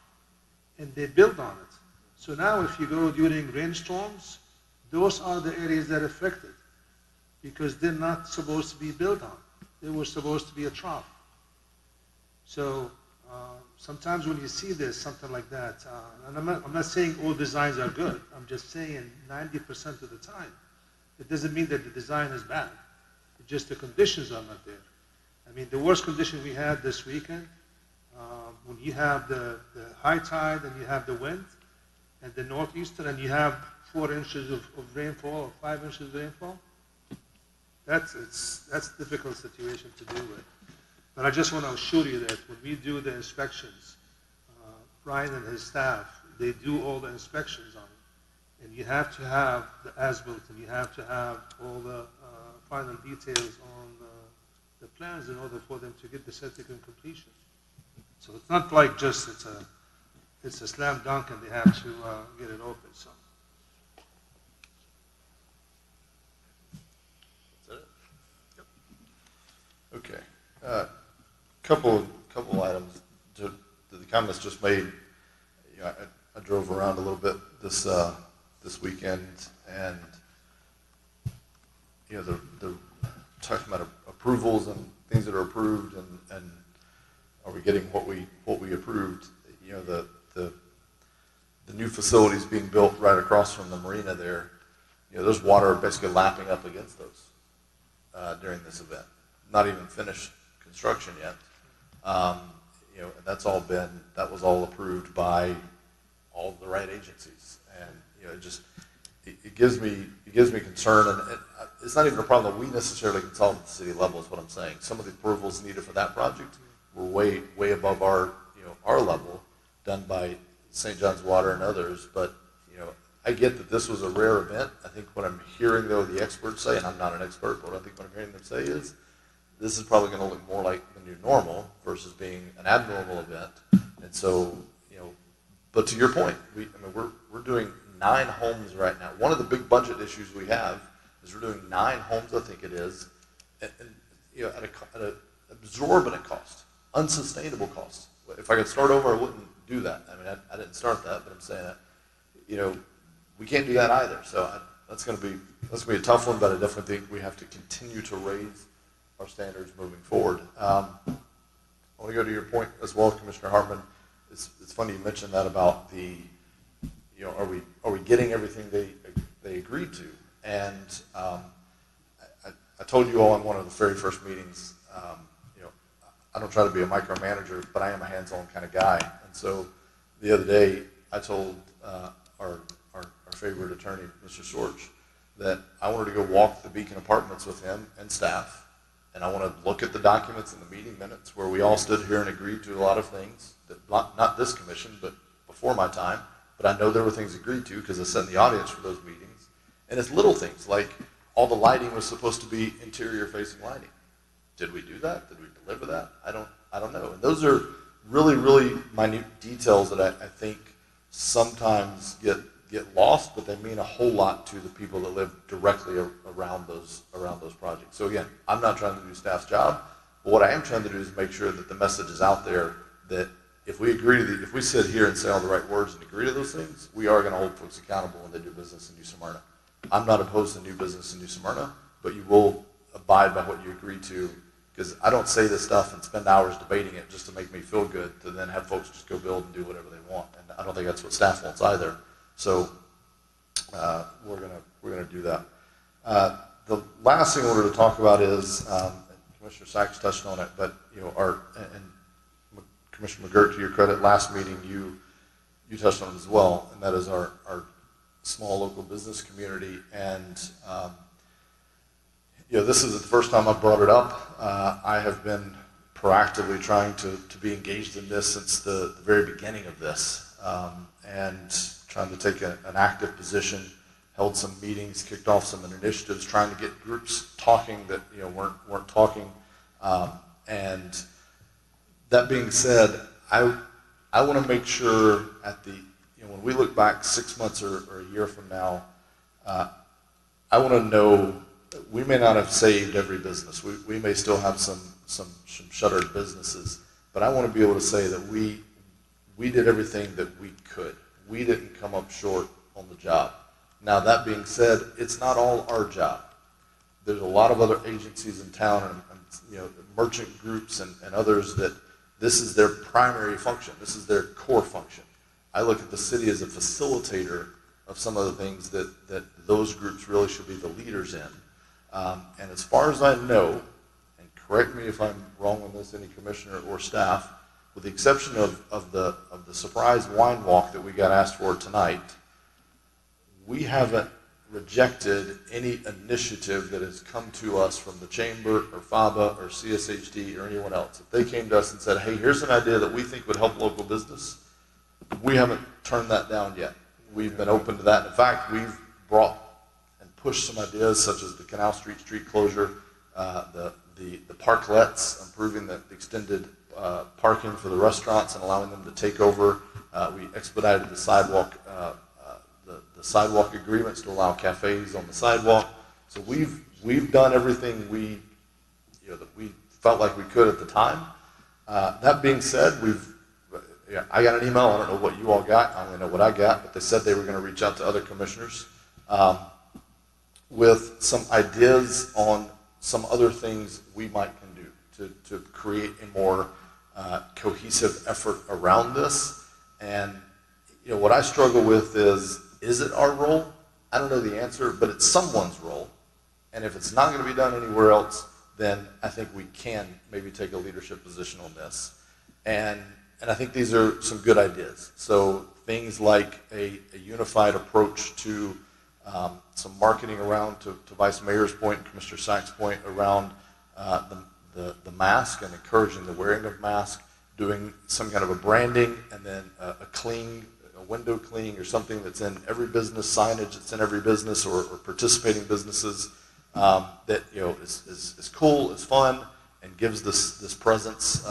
And they built on it. So now if you go during rainstorms, those are the areas that are affected because they're not supposed to be built on. They were supposed to be a trough. So sometimes when you see this, something like that, and I'm not saying all designs are good. I'm just saying 90% of the time. It doesn't mean that the design is bad. It's just the conditions are not there. I mean, the worst condition we had this weekend, when you have the high tide and you have the wind and the northeastern and you have 4 inches of rainfall or 5 inches of rainfall, that's a difficult situation to deal with. But I just want to assure you that when we do the inspections, Brian and his staff, they do all the inspections on it. And you have to have the as-built and you have to have all the final details on the plans in order for them to get the certificate of completion. So it's not like just it's a slam dunk and they have to get it open. So. That's it? Yep. Okay. Couple items to the comments just made. You know, I drove around a little bit this weekend, and you know the talking about approvals and things that are approved, and are we getting what we approved? You know, the new facilities being built right across from the marina there. You know, there's water basically lapping up against those during this event. Not even finished construction yet. You know, and that was all approved by all the right agencies, and you know, it gives me concern, and it's not even a problem that we necessarily can solve at the city level. Is what I'm saying. Some of the approvals needed for that project were way above our level, done by St. John's Water and others. But you know, I get that this was a rare event. I think what I'm hearing though the experts say, and I'm not an expert, but I think what I'm hearing them say is, this is probably going to look more like the new normal versus being an abnormal event. And so, you know, but to your point, we're doing 9 homes right now. One of the big budget issues we have is we're doing 9 homes, I think it is, and you know, at an absorbent cost, unsustainable cost. If I could start over, I wouldn't do that. I mean, I didn't start that, but I'm saying that, you know, we can't do that either. So that's going to be a tough one, but I definitely think we have to continue to raise our standards moving forward. I want to go to your point as well, Commissioner Hartman. It's funny you mentioned that about the, you know, are we getting everything they agreed to? And I told you all in one of the very first meetings, you know, I don't try to be a micromanager, but I am a hands-on kind of guy. And so the other day, I told our favorite attorney, Mr. Sorge, that I wanted to go walk the Beacon Apartments with him and staff. And I want to look at the documents in the meeting minutes where we all stood here and agreed to a lot of things, that not this commission, but before my time. But I know there were things agreed to because I sat in the audience for those meetings. And it's little things like all the lighting was supposed to be interior facing lighting. Did we do that? Did we deliver that? I don't know. And those are really, really minute details that I think sometimes get lost, but they mean a whole lot to the people that live directly around those projects. So again, I'm not trying to do staff's job, but what I am trying to do is make sure that the message is out there that if we if we sit here and say all the right words and agree to those things, we are going to hold folks accountable when they do business in New Smyrna. I'm not opposed to new business in New Smyrna, but you will abide by what you agree to, because I don't say this stuff and spend hours debating it just to make me feel good, to then have folks just go build and do whatever they want. And I don't think that's what staff wants either. So we're gonna do that. The last thing I wanted to talk about is Commissioner Sachs touched on it, but you know, and Commissioner McGirt, to your credit, last meeting you touched on it as well, and that is our small local business community. And you know, this is the first time I've brought it up. I have been proactively trying to be engaged in this since the very beginning of this, and trying to take an active position, held some meetings, kicked off some initiatives, trying to get groups talking that weren't talking. And that being said, I want to make sure when we look back 6 months or a year from now, I want to know we may not have saved every business. We may still have some shuttered businesses, but I want to be able to say that we did everything that we could. We didn't come up short on the job. Now, that being said, it's not all our job. There's a lot of other agencies in town and merchant groups and others that this is their primary function. This is their core function. I look at the city as a facilitator of some of the things that those groups really should be the leaders in. And as far as I know, and correct me if I'm wrong on this, any commissioner or staff, with the exception of the surprise wine walk that we got asked for tonight, we haven't rejected any initiative that has come to us from the Chamber or FABA or CSHD or anyone else. If they came to us and said, hey, here's an idea that we think would help local business, we haven't turned that down yet. We've been open to that. In fact, we've brought and pushed some ideas such as the Canal Street closure, the parklets, improving the extended parking for the restaurants and allowing them to take over. We expedited the sidewalk the sidewalk agreements to allow cafes on the sidewalk. So we've done everything that we felt like we could at the time. That being said, I got an email. I don't know what you all got. I only know what I got, but they said they were going to reach out to other commissioners with some ideas on some other things we might can do to create a more cohesive effort around this. And what I struggle with is it our role? I don't know the answer, but it's someone's role. And if it's not going to be done anywhere else, then I think we can maybe take a leadership position on this. And I think these are some good ideas. So things like a unified approach to some marketing around, to Vice Mayor's point and Commissioner Sachs' point, around the mask and encouraging the wearing of masks, doing some kind of a branding, and then a window cleaning or something that's in every business, signage that's in every business or participating businesses that is cool, is fun, and gives this presence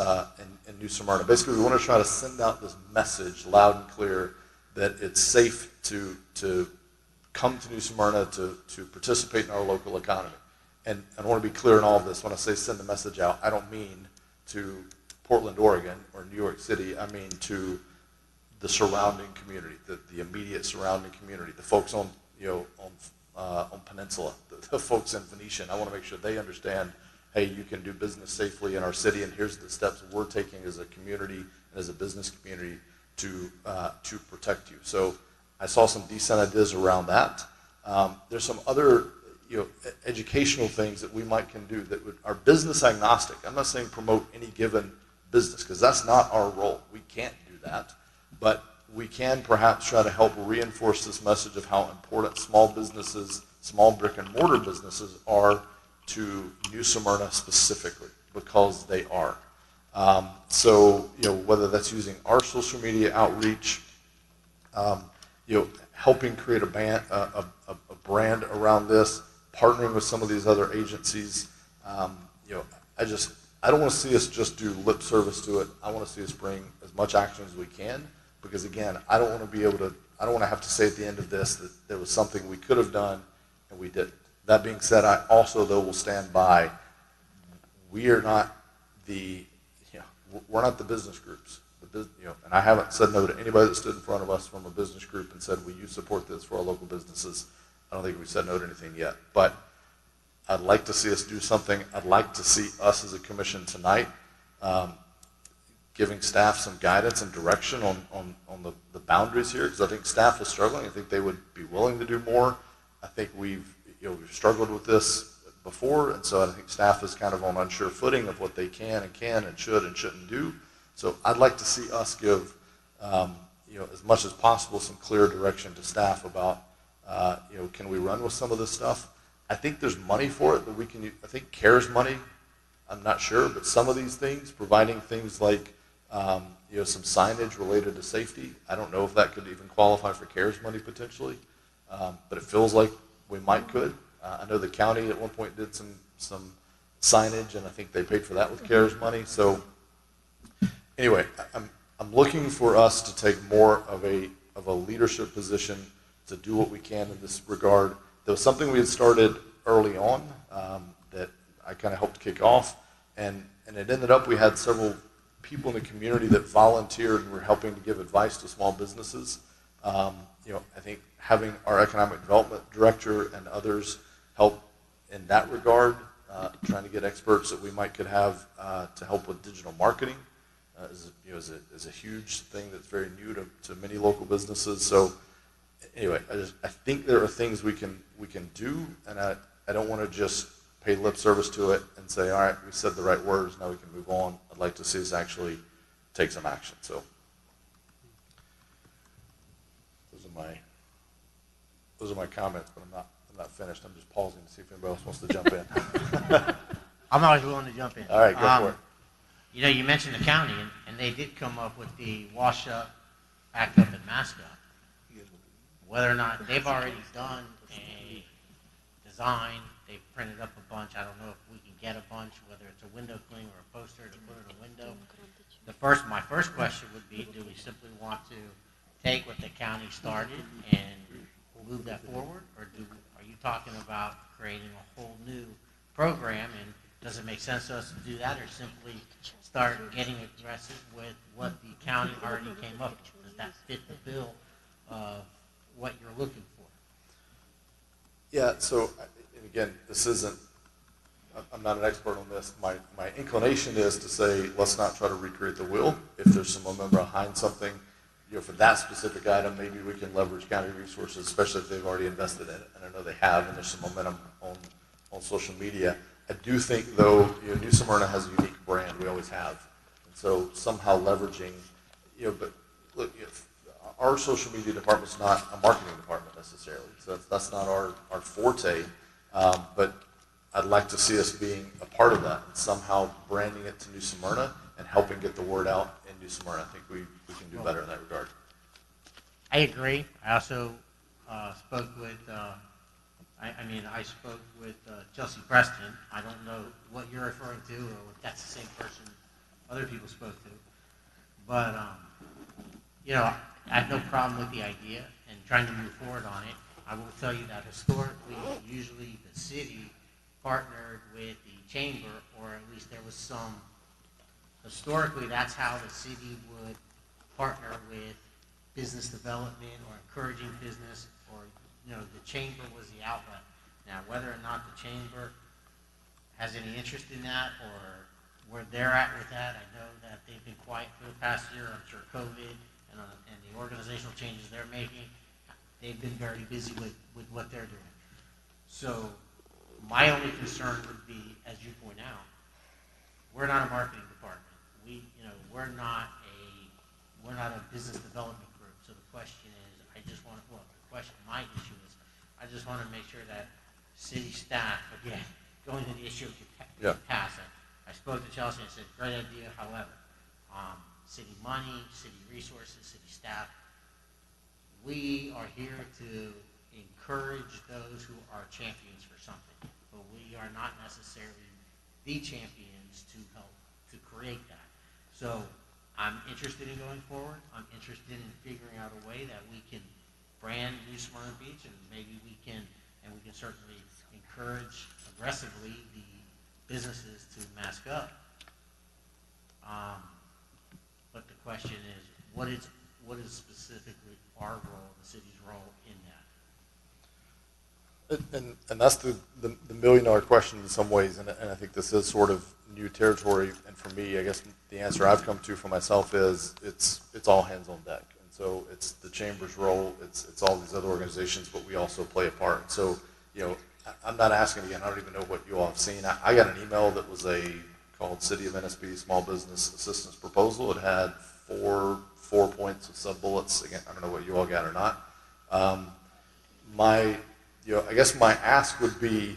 in New Smyrna. Basically, we want to try to send out this message loud and clear that it's safe to come to New Smyrna to participate in our local economy. And I want to be clear in all of this. When I say send the message out, I don't mean to Portland, Oregon, or New York City. I mean to the surrounding community, the immediate surrounding community, the folks on Peninsula, the folks in Venetian. I want to make sure they understand, hey, you can do business safely in our city, and here's the steps we're taking as a community and as a business community to protect you. So I saw some decent ideas around that. There's some other educational things that we can do that are business agnostic. I'm not saying promote any given business, because that's not our role. We can't do that. But we can perhaps try to help reinforce this message of how important small businesses, small brick and mortar businesses are to New Smyrna specifically, because they are. So whether that's using our social media outreach, helping create a brand around this, partnering with some of these other agencies. I don't want to see us just do lip service to it. I want to see us bring as much action as we can, because again, I don't want to have to say at the end of this that there was something we could have done and we didn't. That being said, I also though will stand by, we're not the business groups. And I haven't said no to anybody that stood in front of us from a business group and said, will you support this for our local businesses? I don't think we said no to anything yet. But I'd like to see us do something. I'd like to see us as a commission tonight giving staff some guidance and direction on the boundaries here, because I think staff is struggling. I think they would be willing to do more. I think we've struggled with this before, and so I think staff is kind of on unsure footing of what they can and should and shouldn't do. So I'd like to see us give, as much as possible, some clear direction to staff about, can we run with some of this stuff? I think there's money for it that we can use. I think CARES money, I'm not sure, but some of these things, providing things like, some signage related to safety, I don't know if that could even qualify for CARES money potentially. but it feels like we could. I know the county at one point did some signage, and I think they paid for that with CARES money. So anyway, I'm looking for us to take more of a leadership position to do what we can in this regard. There was something we had started early on that I kind of helped kick off, and it ended up we had several people in the community that volunteered and were helping to give advice to small businesses. I think having our economic development director and others help in that regard, trying to get experts that we could have to help with digital marketing is a huge thing that's very new to many local businesses. So anyway, I think there are things we can do, and I don't want to just pay lip service to it and say, all right, we said the right words, now we can move on. I'd like to see us actually take some action. So those are my comments, but I'm not finished. I'm just pausing to see if anybody else wants to jump in. I'm always willing to jump in. All right, go for it. You mentioned the county, and they did come up with the wash up, act up, and mask up. Whether or not they've already done a design, they've printed up a bunch. I don't know if we can get a bunch, whether it's a window cling or a poster to put in a window. My first question would be, do we simply want to take what the county started and move that forward, or are you talking about creating a whole new program, and does it make sense to us to do that, or simply start getting aggressive with what the county already came up with? Does that fit the bill of what you're looking for? Yeah, so, and again, I'm not an expert on this. My inclination is to say, let's not try to recreate the wheel. If there's some momentum behind something, for that specific item, maybe we can leverage county resources, especially if they've already invested in it. And I know they have, and there's some momentum on social media. I do think, though, New Smyrna has a unique brand. We always have. And so somehow leveraging, but look, our social media department's not a marketing department necessarily. So that's not our forte. But I'd like to see us being a part of that and somehow branding it to New Smyrna and helping get the word out in New Smyrna. I think we can do better in that regard. I agree. I also spoke with, I spoke with Chelsea Preston. I don't know what you're referring to or if that's the same person other people spoke to. But, I have no problem with the idea and trying to move forward on it. I will tell you that historically, usually the city partnered with the chamber, or at least there was some, historically that's how the city would partner with business development or encouraging business, or the chamber was the outlet. Now, whether or not the chamber has any interest in that or where they're at with that, I know that they've been quiet for the past year. I'm sure COVID and the organizational changes they're making, they've been very busy with what they're doing. So my only concern would be, as you point out, we're not a marketing department. We're not a business development group. So the question is, my issue is, I just want to make sure that city staff, again, going to the issue of capacity. I spoke to Chelsea and said, great idea. However, city money, city resources, city staff, we are here to encourage those who are champions for something, but we are not necessarily the champions to help to create that. So I'm interested in going forward. I'm interested in figuring out a way that we can brand New Smyrna Beach, and maybe we can certainly encourage aggressively the businesses to mask up. But the question is, what is specifically our role, the city's role in that? And that's the million-dollar question in some ways, and I think this is sort of new territory. And for me, I guess the answer I've come to for myself is it's all hands on deck. And so it's the chamber's role, it's all these other organizations, but we also play a part. So I'm not asking again. I don't even know what you all have seen. I got an email that was called City of NSB Small Business Assistance Proposal. It had four points of sub-bullets. Again, I don't know what you all got or not. I guess my ask would be,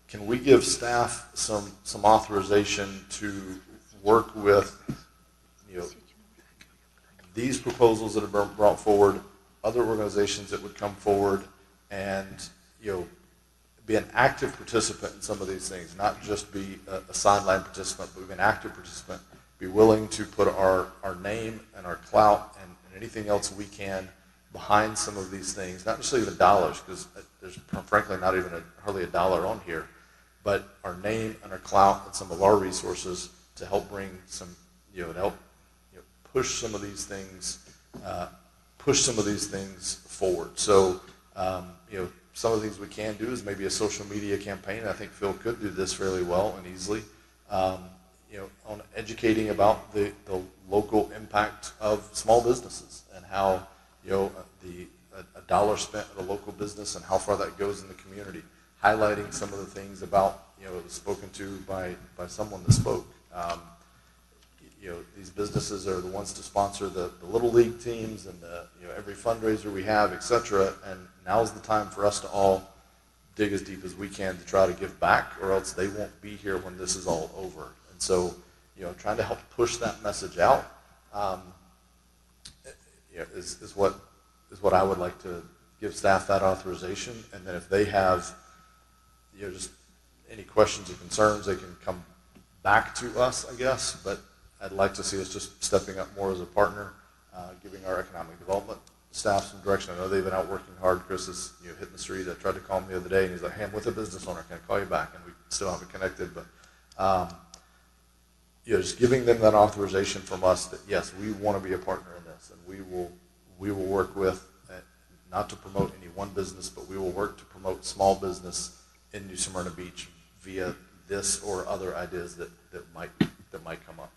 can we give staff some authorization to work with these proposals that have been brought forward, other organizations that would come forward, and, be an active participant in some of these things, not just be a sideline participant, but be an active participant, be willing to put our name and our clout and anything else we can behind some of these things, not necessarily even dollars, because there's frankly not even hardly a dollar on here, but our name and our clout and some of our resources to help bring some, to help push some of these things, forward. So, some of the things we can do is maybe a social media campaign. I think Phil could do this fairly well and easily. On educating about the local impact of small businesses and how, a dollar spent at a local business and how far that goes in the community. Highlighting some of the things about, it was spoken to by someone that spoke. These businesses are the ones to sponsor the Little League teams and every fundraiser we have, et cetera. And now's the time for us to all dig as deep as we can to try to give back, or else they won't be here when this is all over. And so, trying to help push that message out is what I would like to give staff that authorization. And then if they have just any questions or concerns, they can come back to us, I guess. But I'd like to see us just stepping up more as a partner, giving our economic development staff some direction. I know they've been out working hard. Chris is hitting the street. I tried to call him the other day, and he's like, "Hey, I'm with a business owner. Can I call you back?" And we still haven't connected. But just giving them that authorization from us that yes, we want to be a partner in this, and we will work with not to promote any one business, but we will work to promote small business in New Smyrna Beach via this or other ideas that might come up.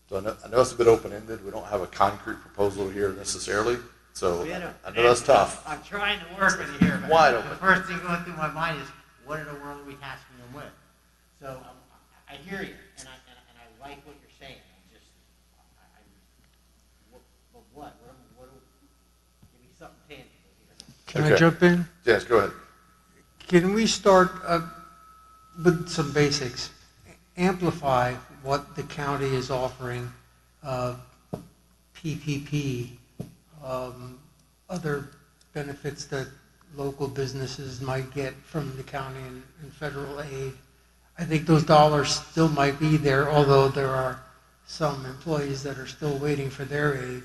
So I know it's a bit open-ended. We don't have a concrete proposal here necessarily. So I know that's tough. I'm trying to work with you here. But wide open. The first thing going through my mind is, what in the world are we tasking them with? So I hear you, and I like what you're saying. But what? Give me something tangible here. Can I jump in? Yes, go ahead. Can we start with some basics? Amplify what the county is offering, PPP, other benefits that local businesses might get from the county and federal aid. I think those dollars still might be there, although there are some employees that are still waiting for their aid.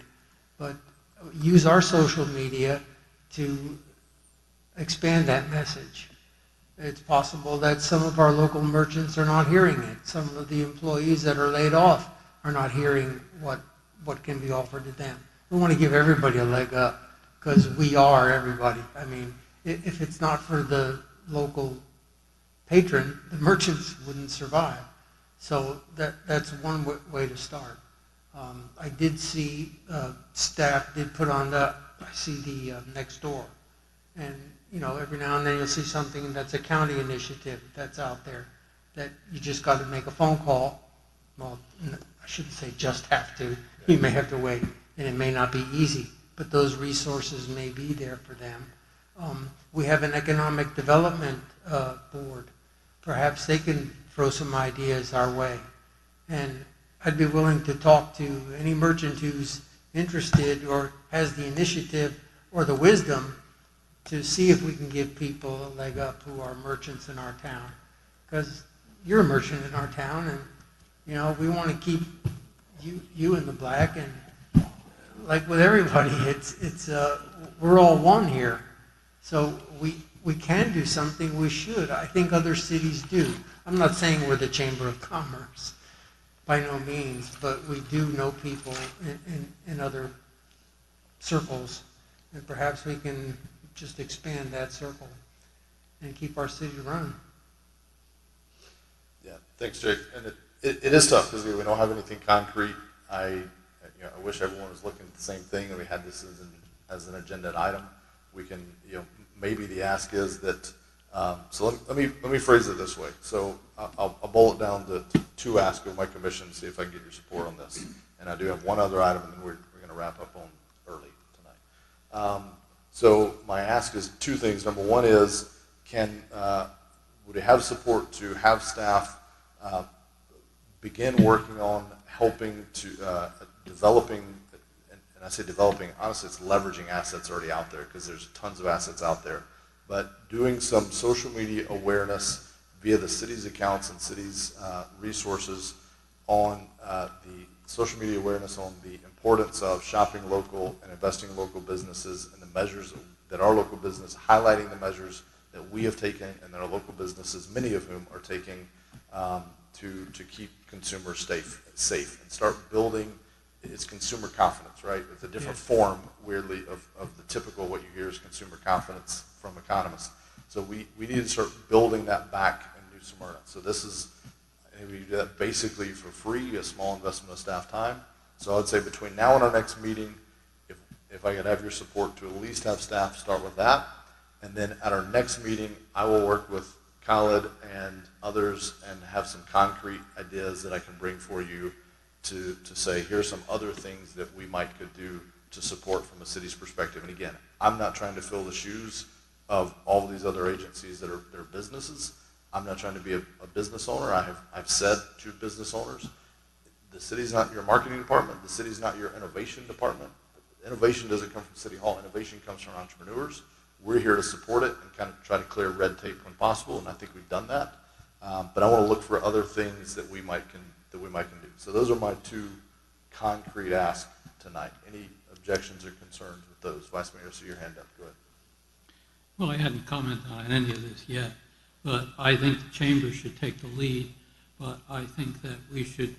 But use our social media to expand that message. It's possible that some of our local merchants are not hearing it. Some of the employees that are laid off are not hearing what can be offered to them. We want to give everybody a leg up because we are everybody. I mean, if it's not for the local patron, the merchants wouldn't survive. So that's one way to start. I did see staff did put on I see the next door. And every now and then you'll see something that's a county initiative that's out there that you just got to make a phone call. Well, I shouldn't say just have to. You may have to wait, and it may not be easy, but those resources may be there for them. We have an economic development board. Perhaps they can throw some ideas our way. And I'd be willing to talk to any merchant who's interested or has the initiative or the wisdom to see if we can give people a leg up who are merchants in our town. Because you're a merchant in our town, and we want to keep you in the black. And like with everybody, it's we're all one here. So we can do something. We should. I think other cities do. I'm not saying we're the Chamber of Commerce, by no means, but we do know people in other circles, and perhaps we can just expand that circle and keep our city running. Yeah, thanks, Jake. And it is tough because we don't have anything concrete. I wish everyone was looking at the same thing and we had this as an agenda item. We can, maybe the ask is that. So let me phrase it this way. So I'll boil it down to two asks of my commission to see if I can get your support on this. And I do have one other item, and then we're going to wrap up on early tonight. So my ask is two things. Number one is, would you have support to have staff begin working on helping to developing and I say developing, honestly, it's leveraging assets already out there because there's tons of assets out there. But doing some social media awareness via the city's accounts and city's resources on the social media awareness on the importance of shopping local and investing in local businesses and the measures that our local business, highlighting the measures that we have taken and that our local businesses, many of whom are taking to keep consumers safe and start building its consumer confidence, right? It's a different form, weirdly, of the typical what you hear is consumer confidence from economists. So we need to start building that back in New Smyrna. So this is, and we do that basically for free, a small investment of staff time. So I would say between now and our next meeting, if I could have your support to at least have staff start with that. And then at our next meeting, I will work with Khalid and others and have some concrete ideas that I can bring for you to say, here's some other things that we could do to support from a city's perspective. And again, I'm not trying to fill the shoes of all of these other agencies that are businesses. I'm not trying to be a business owner. I've said to business owners, the city's not your marketing department. The city's not your innovation department. Innovation doesn't come from City Hall. Innovation comes from entrepreneurs. We're here to support it and kind of try to clear red tape when possible, and I think we've done that. But I want to look for other things that we might can do. So those are my two concrete asks tonight. Any objections or concerns with those? Vice Mayor, I see your hand up. Go ahead. Well, I hadn't commented on any of this yet, but I think the chamber should take the lead. But I think that we should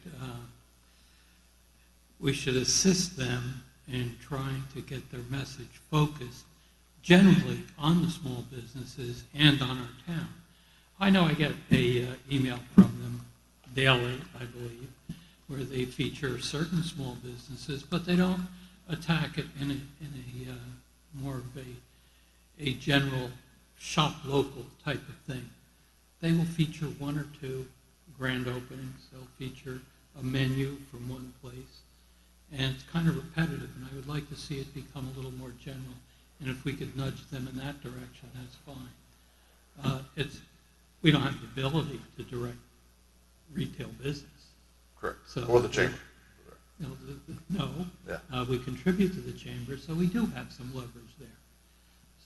assist them in trying to get their message focused generally on the small businesses and on our town. I know I get a email from them daily, I believe, where they feature certain small businesses, but they don't attack it in a more of a general shop local type of thing. They will feature one or two grand openings. They'll feature a menu from one place. And it's kind of repetitive, and I would like to see it become a little more general. And if we could nudge them in that direction, that's fine. We don't have the ability to direct retail business. Correct. So, or the chamber. No. Yeah. We contribute to the chamber, so we do have some leverage there.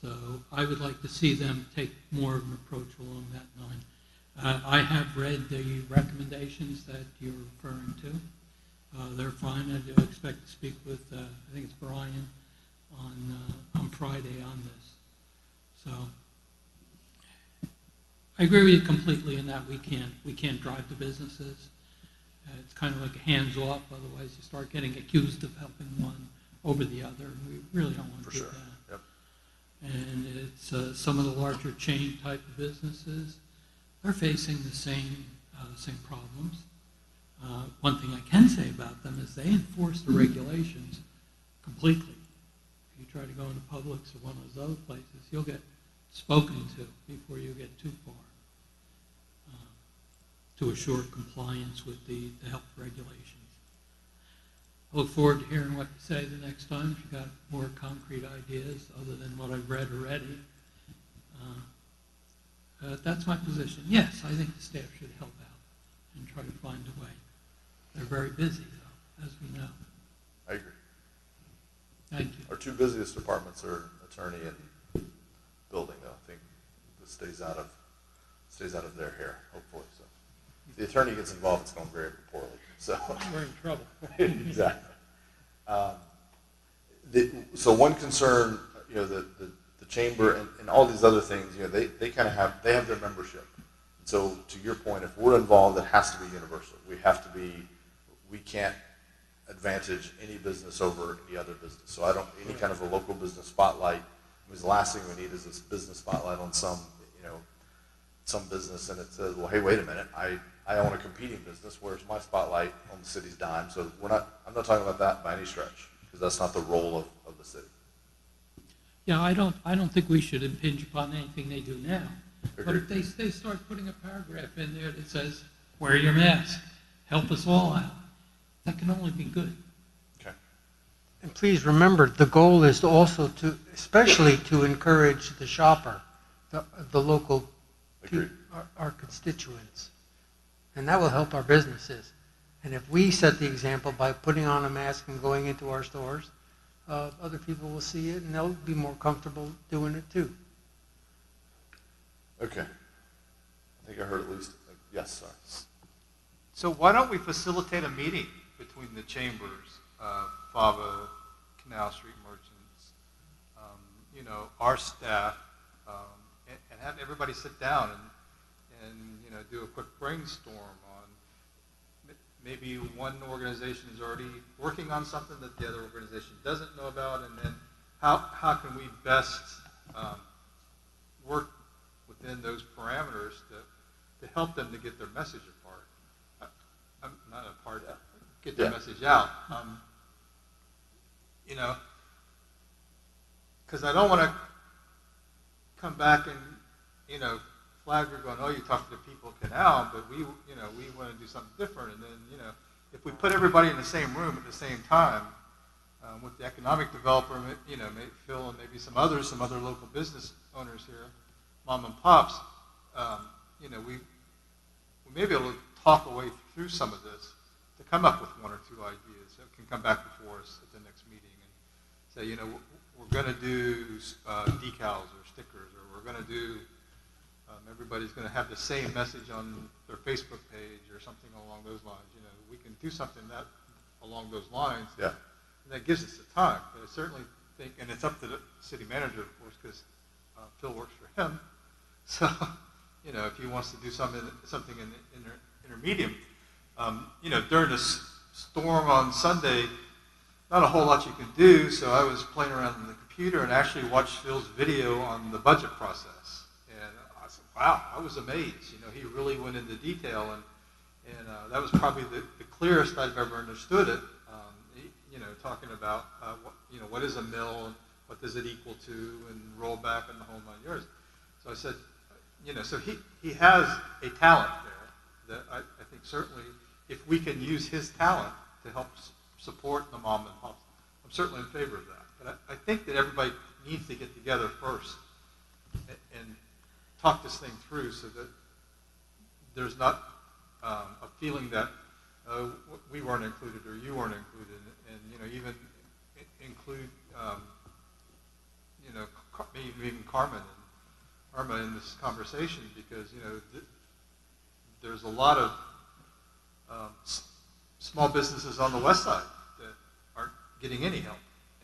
So I would like to see them take more of an approach along that line. I have read the recommendations that you're referring to. They're fine. I do expect to speak with, I think it's Brian, on Friday on this. So I agree with you completely in that we can't drive the businesses. It's kind of like hands off, otherwise you start getting accused of helping one over the other, and we really don't want to do that. Yep. And it's some of the larger chain type of businesses, they're facing the same problems. One thing I can say about them is they enforce the regulations completely. If you try to go into Publix or one of those other places, you'll get spoken to before you get too far to assure compliance with the health regulations. I look forward to hearing what you say the next time. If you've got more concrete ideas other than what I've read already. That's my position. Yes, I think the staff should help out and try to find a way. They're very busy, though, as we know. I agree. Thank you. Our two busiest departments are attorney and building, though. I think this stays out of their hair, hopefully. So if the attorney gets involved, it's going very poorly. So we're in trouble. Exactly. So one concern, the chamber and all these other things, they kind of have their membership. And so to your point, if we're involved, it has to be universal. We can't advantage any business over any other business. So any kind of a local business spotlight, because the last thing we need is this business spotlight on some business, and it says, well, hey, wait a minute, I own a competing business. Where's my spotlight on the city's dime? So I'm not talking about that by any stretch, because that's not the role of the city. Yeah, I don't think we should impinge upon anything they do now. Agreed. But if they start putting a paragraph in there that says, wear your mask, help us all out, that can only be good. Okay. And please remember, the goal is also especially to encourage the shopper, the local, our constituents. And that will help our businesses. And if we set the example by putting on a mask and going into our stores, other people will see it and they'll be more comfortable doing it too. Okay. I think I heard at least, yes, sorry. So why don't we facilitate a meeting between the chambers, FAVA, Canal Street merchants, our staff, and have everybody sit down and do a quick brainstorm on maybe one organization is already working on something that the other organization doesn't know about, and then how can we best work within those parameters to help them to get their message get their message out. Because I don't want to come back and, flag her going, oh, you talked to the people at Canal, but we want to do something different. And then, if we put everybody in the same room at the same time, with the economic developer, maybe Phil and maybe some other local business owners here, mom and pops, we may be able to talk a way through some of this to come up with one or two ideas that can come back before us at the next meeting and say, we're going to do decals or stickers, or we're going to do, everybody's going to have the same message on their Facebook page or something along those lines. We can do something along those lines. Yeah. And that gives us the time. But I certainly think, and it's up to the city manager, of course, because Phil works for him. So, if he wants to do something in the intermediate, during the storm on Sunday, not a whole lot you can do, so I was playing around on the computer and actually watched Phil's video on the budget process. And I said, wow, I was amazed. He really went into detail, and that was probably the clearest I've ever understood it, talking about, what is a mill, and what does it equal to, and roll back on the whole 9 yards. So I said, so he has a talent there that I think certainly if we can use his talent to help support the mom and pops, I'm certainly in favor of that. But I think that everybody needs to get together first and talk this thing through so that there's not a feeling that we weren't included or you weren't included, and even include maybe even Carmen and Irma in this conversation, because there's a lot of small businesses on the west side that aren't getting any help,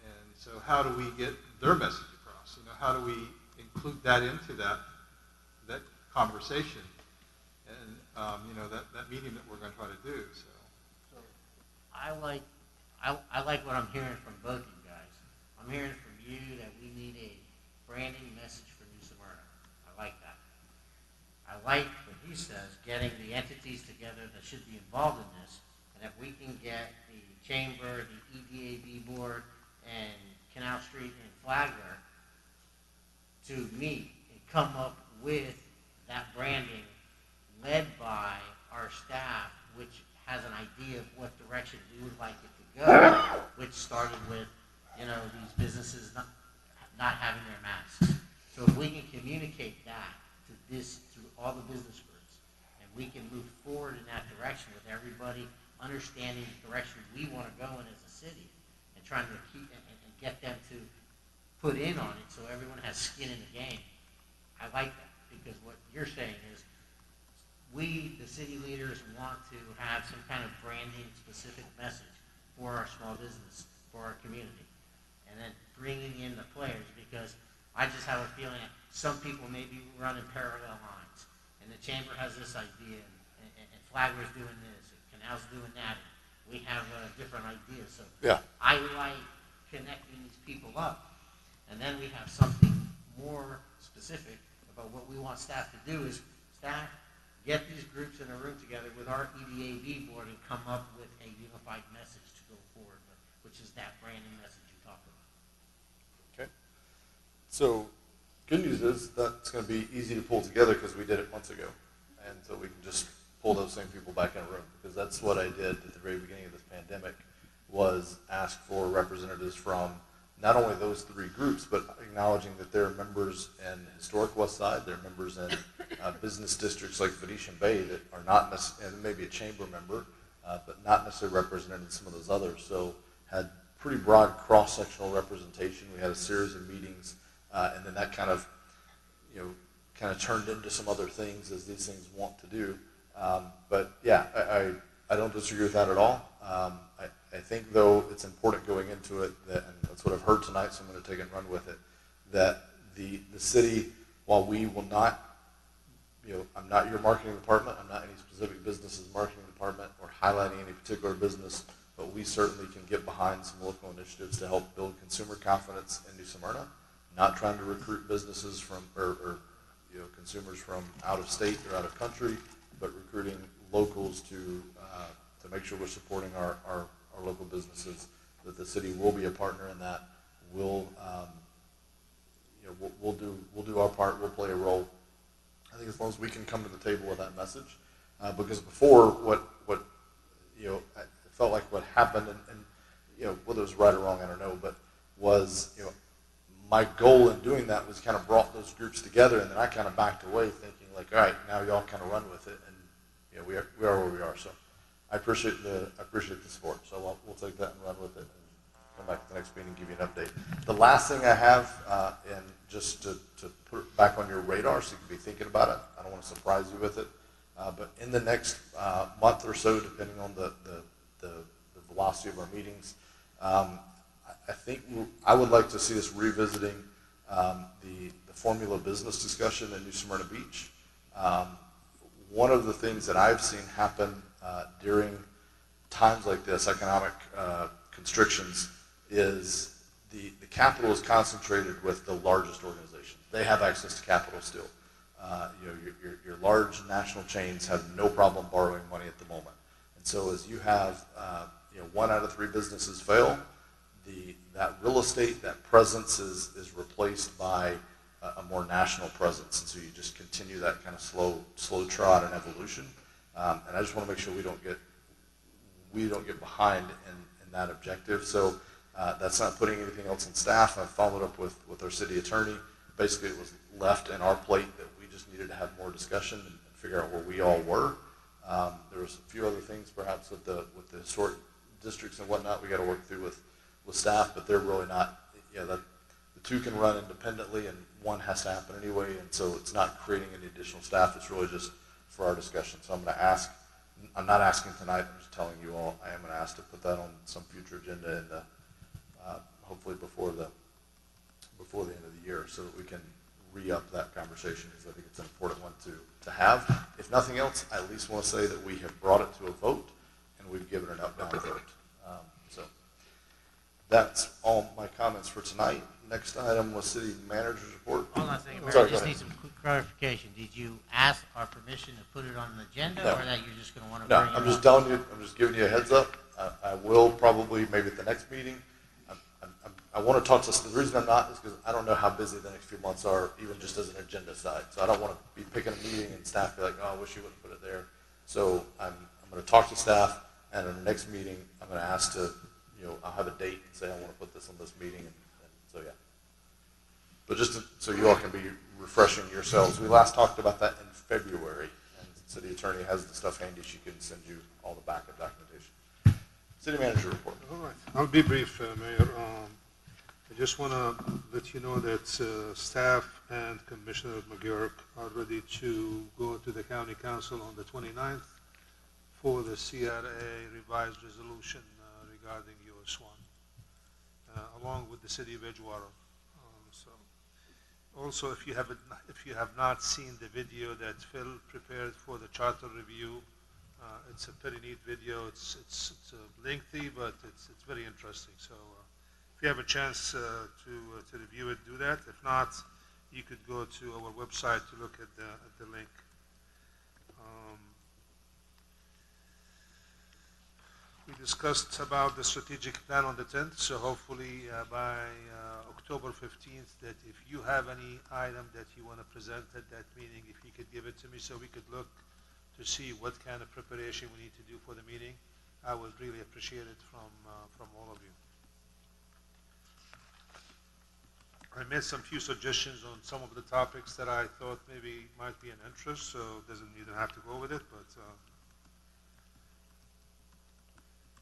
and so how do we get their message across? How do we include that into that conversation, and that meeting that we're going to try to do. So I like what I'm hearing from both you guys. I'm hearing from you that we need a branding message for New Smyrna. I like that. I like what he says, getting the entities together that should be involved in this, and if we can get the chamber, the EDAB board, and Canal Street and Flagler to meet and come up with that branding led by our staff, which has an idea of what direction we would like it to go, which started with, these businesses not having their masks. So if we can communicate that to all the business groups, and we can move forward in that direction with everybody understanding the direction we want to go in as a city, and trying to keep and get them to put in on it so everyone has skin in the game. I like that, because what you're saying is we, the city leaders, want to have some kind of branding specific message for our small business, for our community, and then bringing in the players, because I just have a feeling that some people may be running parallel lines, and the chamber has this idea, and Flagler's doing this, and Canal's doing that, and we have different ideas. So yeah. I like connecting these people up, and then we have something more specific about what we want staff to do. Is staff get these groups in a room together with our EDAB board and come up with a unified message to go forward with, which is that branding message you talked about. Okay. So good news is that's going to be easy to pull together because we did it months ago. And so we can just pull those same people back in a room, because that's what I did at the very beginning of this pandemic, was ask for representatives from not only those three groups, but acknowledging that there are members in historic West Side, there are members in business districts like Venetian Bay that are not necessarily, maybe a chamber member, but not necessarily represented in some of those others. So had pretty broad cross-sectional representation. We had a series of meetings, and then that kind of turned into some other things as these things want to do. But yeah, I don't disagree with that at all. I think, though, it's important going into it, and that's what I've heard tonight, so I'm going to take it and run with it, that the city, while we will not, I'm not your marketing department, I'm not any specific business's marketing department or highlighting any particular business, but we certainly can get behind some local initiatives to help build consumer confidence in New Smyrna, not trying to recruit businesses from, or consumers from out of state or out of country, but recruiting locals to make sure we're supporting our local businesses, that the city will be a partner in that. We'll do our part, we'll play a role. I think as long as we can come to the table with that message, because before what I felt like what happened, and whether it was right or wrong, I don't know, but was, my goal in doing that was kind of brought those groups together, and then I kind of backed away thinking like, all right, now y'all kind of run with it, and we are where we are. So I appreciate the support. So we'll take that and run with it, and come back to the next meeting and give you an update. The last thing I have, and just to put it back on your radar so you can be thinking about it, I don't want to surprise you with it, but in the next month or so, depending on the velocity of our meetings, I think I would like to see us revisiting the formula business discussion in New Smyrna Beach. One of the things that I've seen happen during times like this, economic constrictions, is the capital is concentrated with the largest organizations. They have access to capital still. Your large national chains have no problem borrowing money at the moment. And so as you have 1 out of 3 businesses fail, that real estate, that presence is replaced by a more national presence. And so you just continue that kind of slow trot and evolution. And I just want to make sure we don't get behind in that objective. So that's not putting anything else on staff. I followed up with our city attorney. Basically, it was left in our plate that we just needed to have more discussion and figure out where we all were. There was a few other things, perhaps with the historic districts and whatnot, we got to work through with staff, but they're really not. The two can run independently, and one has to happen anyway. And so it's not creating any additional staff. It's really just for our discussion. So I'm going to ask. I'm not asking tonight. I'm just telling you all. I am going to ask to put that on some future agenda, and hopefully before the end of the year, so that we can re-up that conversation, because I think it's an important one to have. If nothing else, I at least want to say that we have brought it to a vote, and we've given an up-down vote. So that's all my comments for tonight. Next item was city manager's report. Hold on a second, Mayor. Sorry, I just need some quick clarification. Did you ask our permission to put it on the agenda, or that you're just going to want to bring it up? I'm just telling you. I'm just giving you a heads up. I will probably, maybe at the next meeting. I want to talk to us. The reason I'm not is because I don't know how busy the next few months are, even just as an agenda side. So I don't want to be picking a meeting and staff be like, oh, I wish you wouldn't put it there. So I'm going to talk to staff, and in the next meeting, I'm going to ask to, I'll have a date and say I want to put this on this meeting, and so yeah. But just so you all can be refreshing yourselves, we last talked about that in February, and the city attorney has the stuff handy. She can send you all the backup documentation. City manager report. All right. I'll be brief, Mayor. I just want to let you know that staff and Commissioner McGurk are ready to go to the county council on the 29th for the CRA revised resolution regarding US 1, along with the city of Edgewater. Also, if you have not seen the video that Phil prepared for the charter review, it's a pretty neat video. It's lengthy, but it's very interesting. So if you have a chance to review it, do that. If not, you could go to our website to look at the link. We discussed about the strategic plan on the 10th, so hopefully by October 15th, that if you have any item that you want to present at that meeting, if you could give it to me so we could look to see what kind of preparation we need to do for the meeting, I would really appreciate it from all of you. I made some few suggestions on some of the topics that I thought maybe might be an interest, so it doesn't even have to go with it, but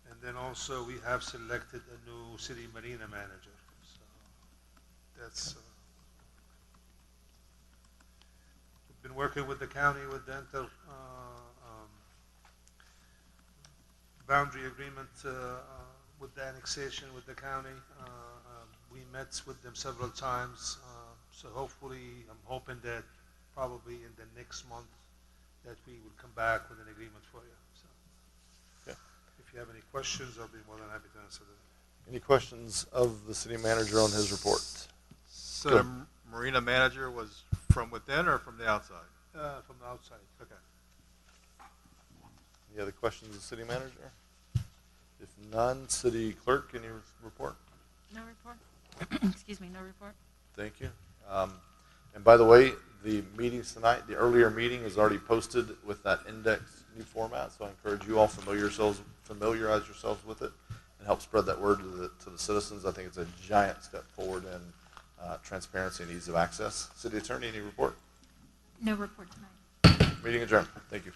And then also, we have selected a new city marina manager. So that's, we've been working with the county with the boundary agreement with the annexation with the county. We met with them several times. So hopefully, I'm hoping that probably in the next month that we will come back with an agreement for you. So if you have any questions, I'll be more than happy to answer them. Any questions of the city manager on his report? So Go. the marina manager was from within or from the outside? From the outside. Okay. Any other questions of the city manager? If none, city clerk, any report? No report. Excuse me, no report. Thank you. And by the way, the meetings tonight, the earlier meeting is already posted with that index new format, so I encourage you all familiarize yourselves with it and help spread that word to the citizens. I think it's a giant step forward in transparency and ease of access. City Attorney, any report? No report tonight. Meeting adjourned. Thank you.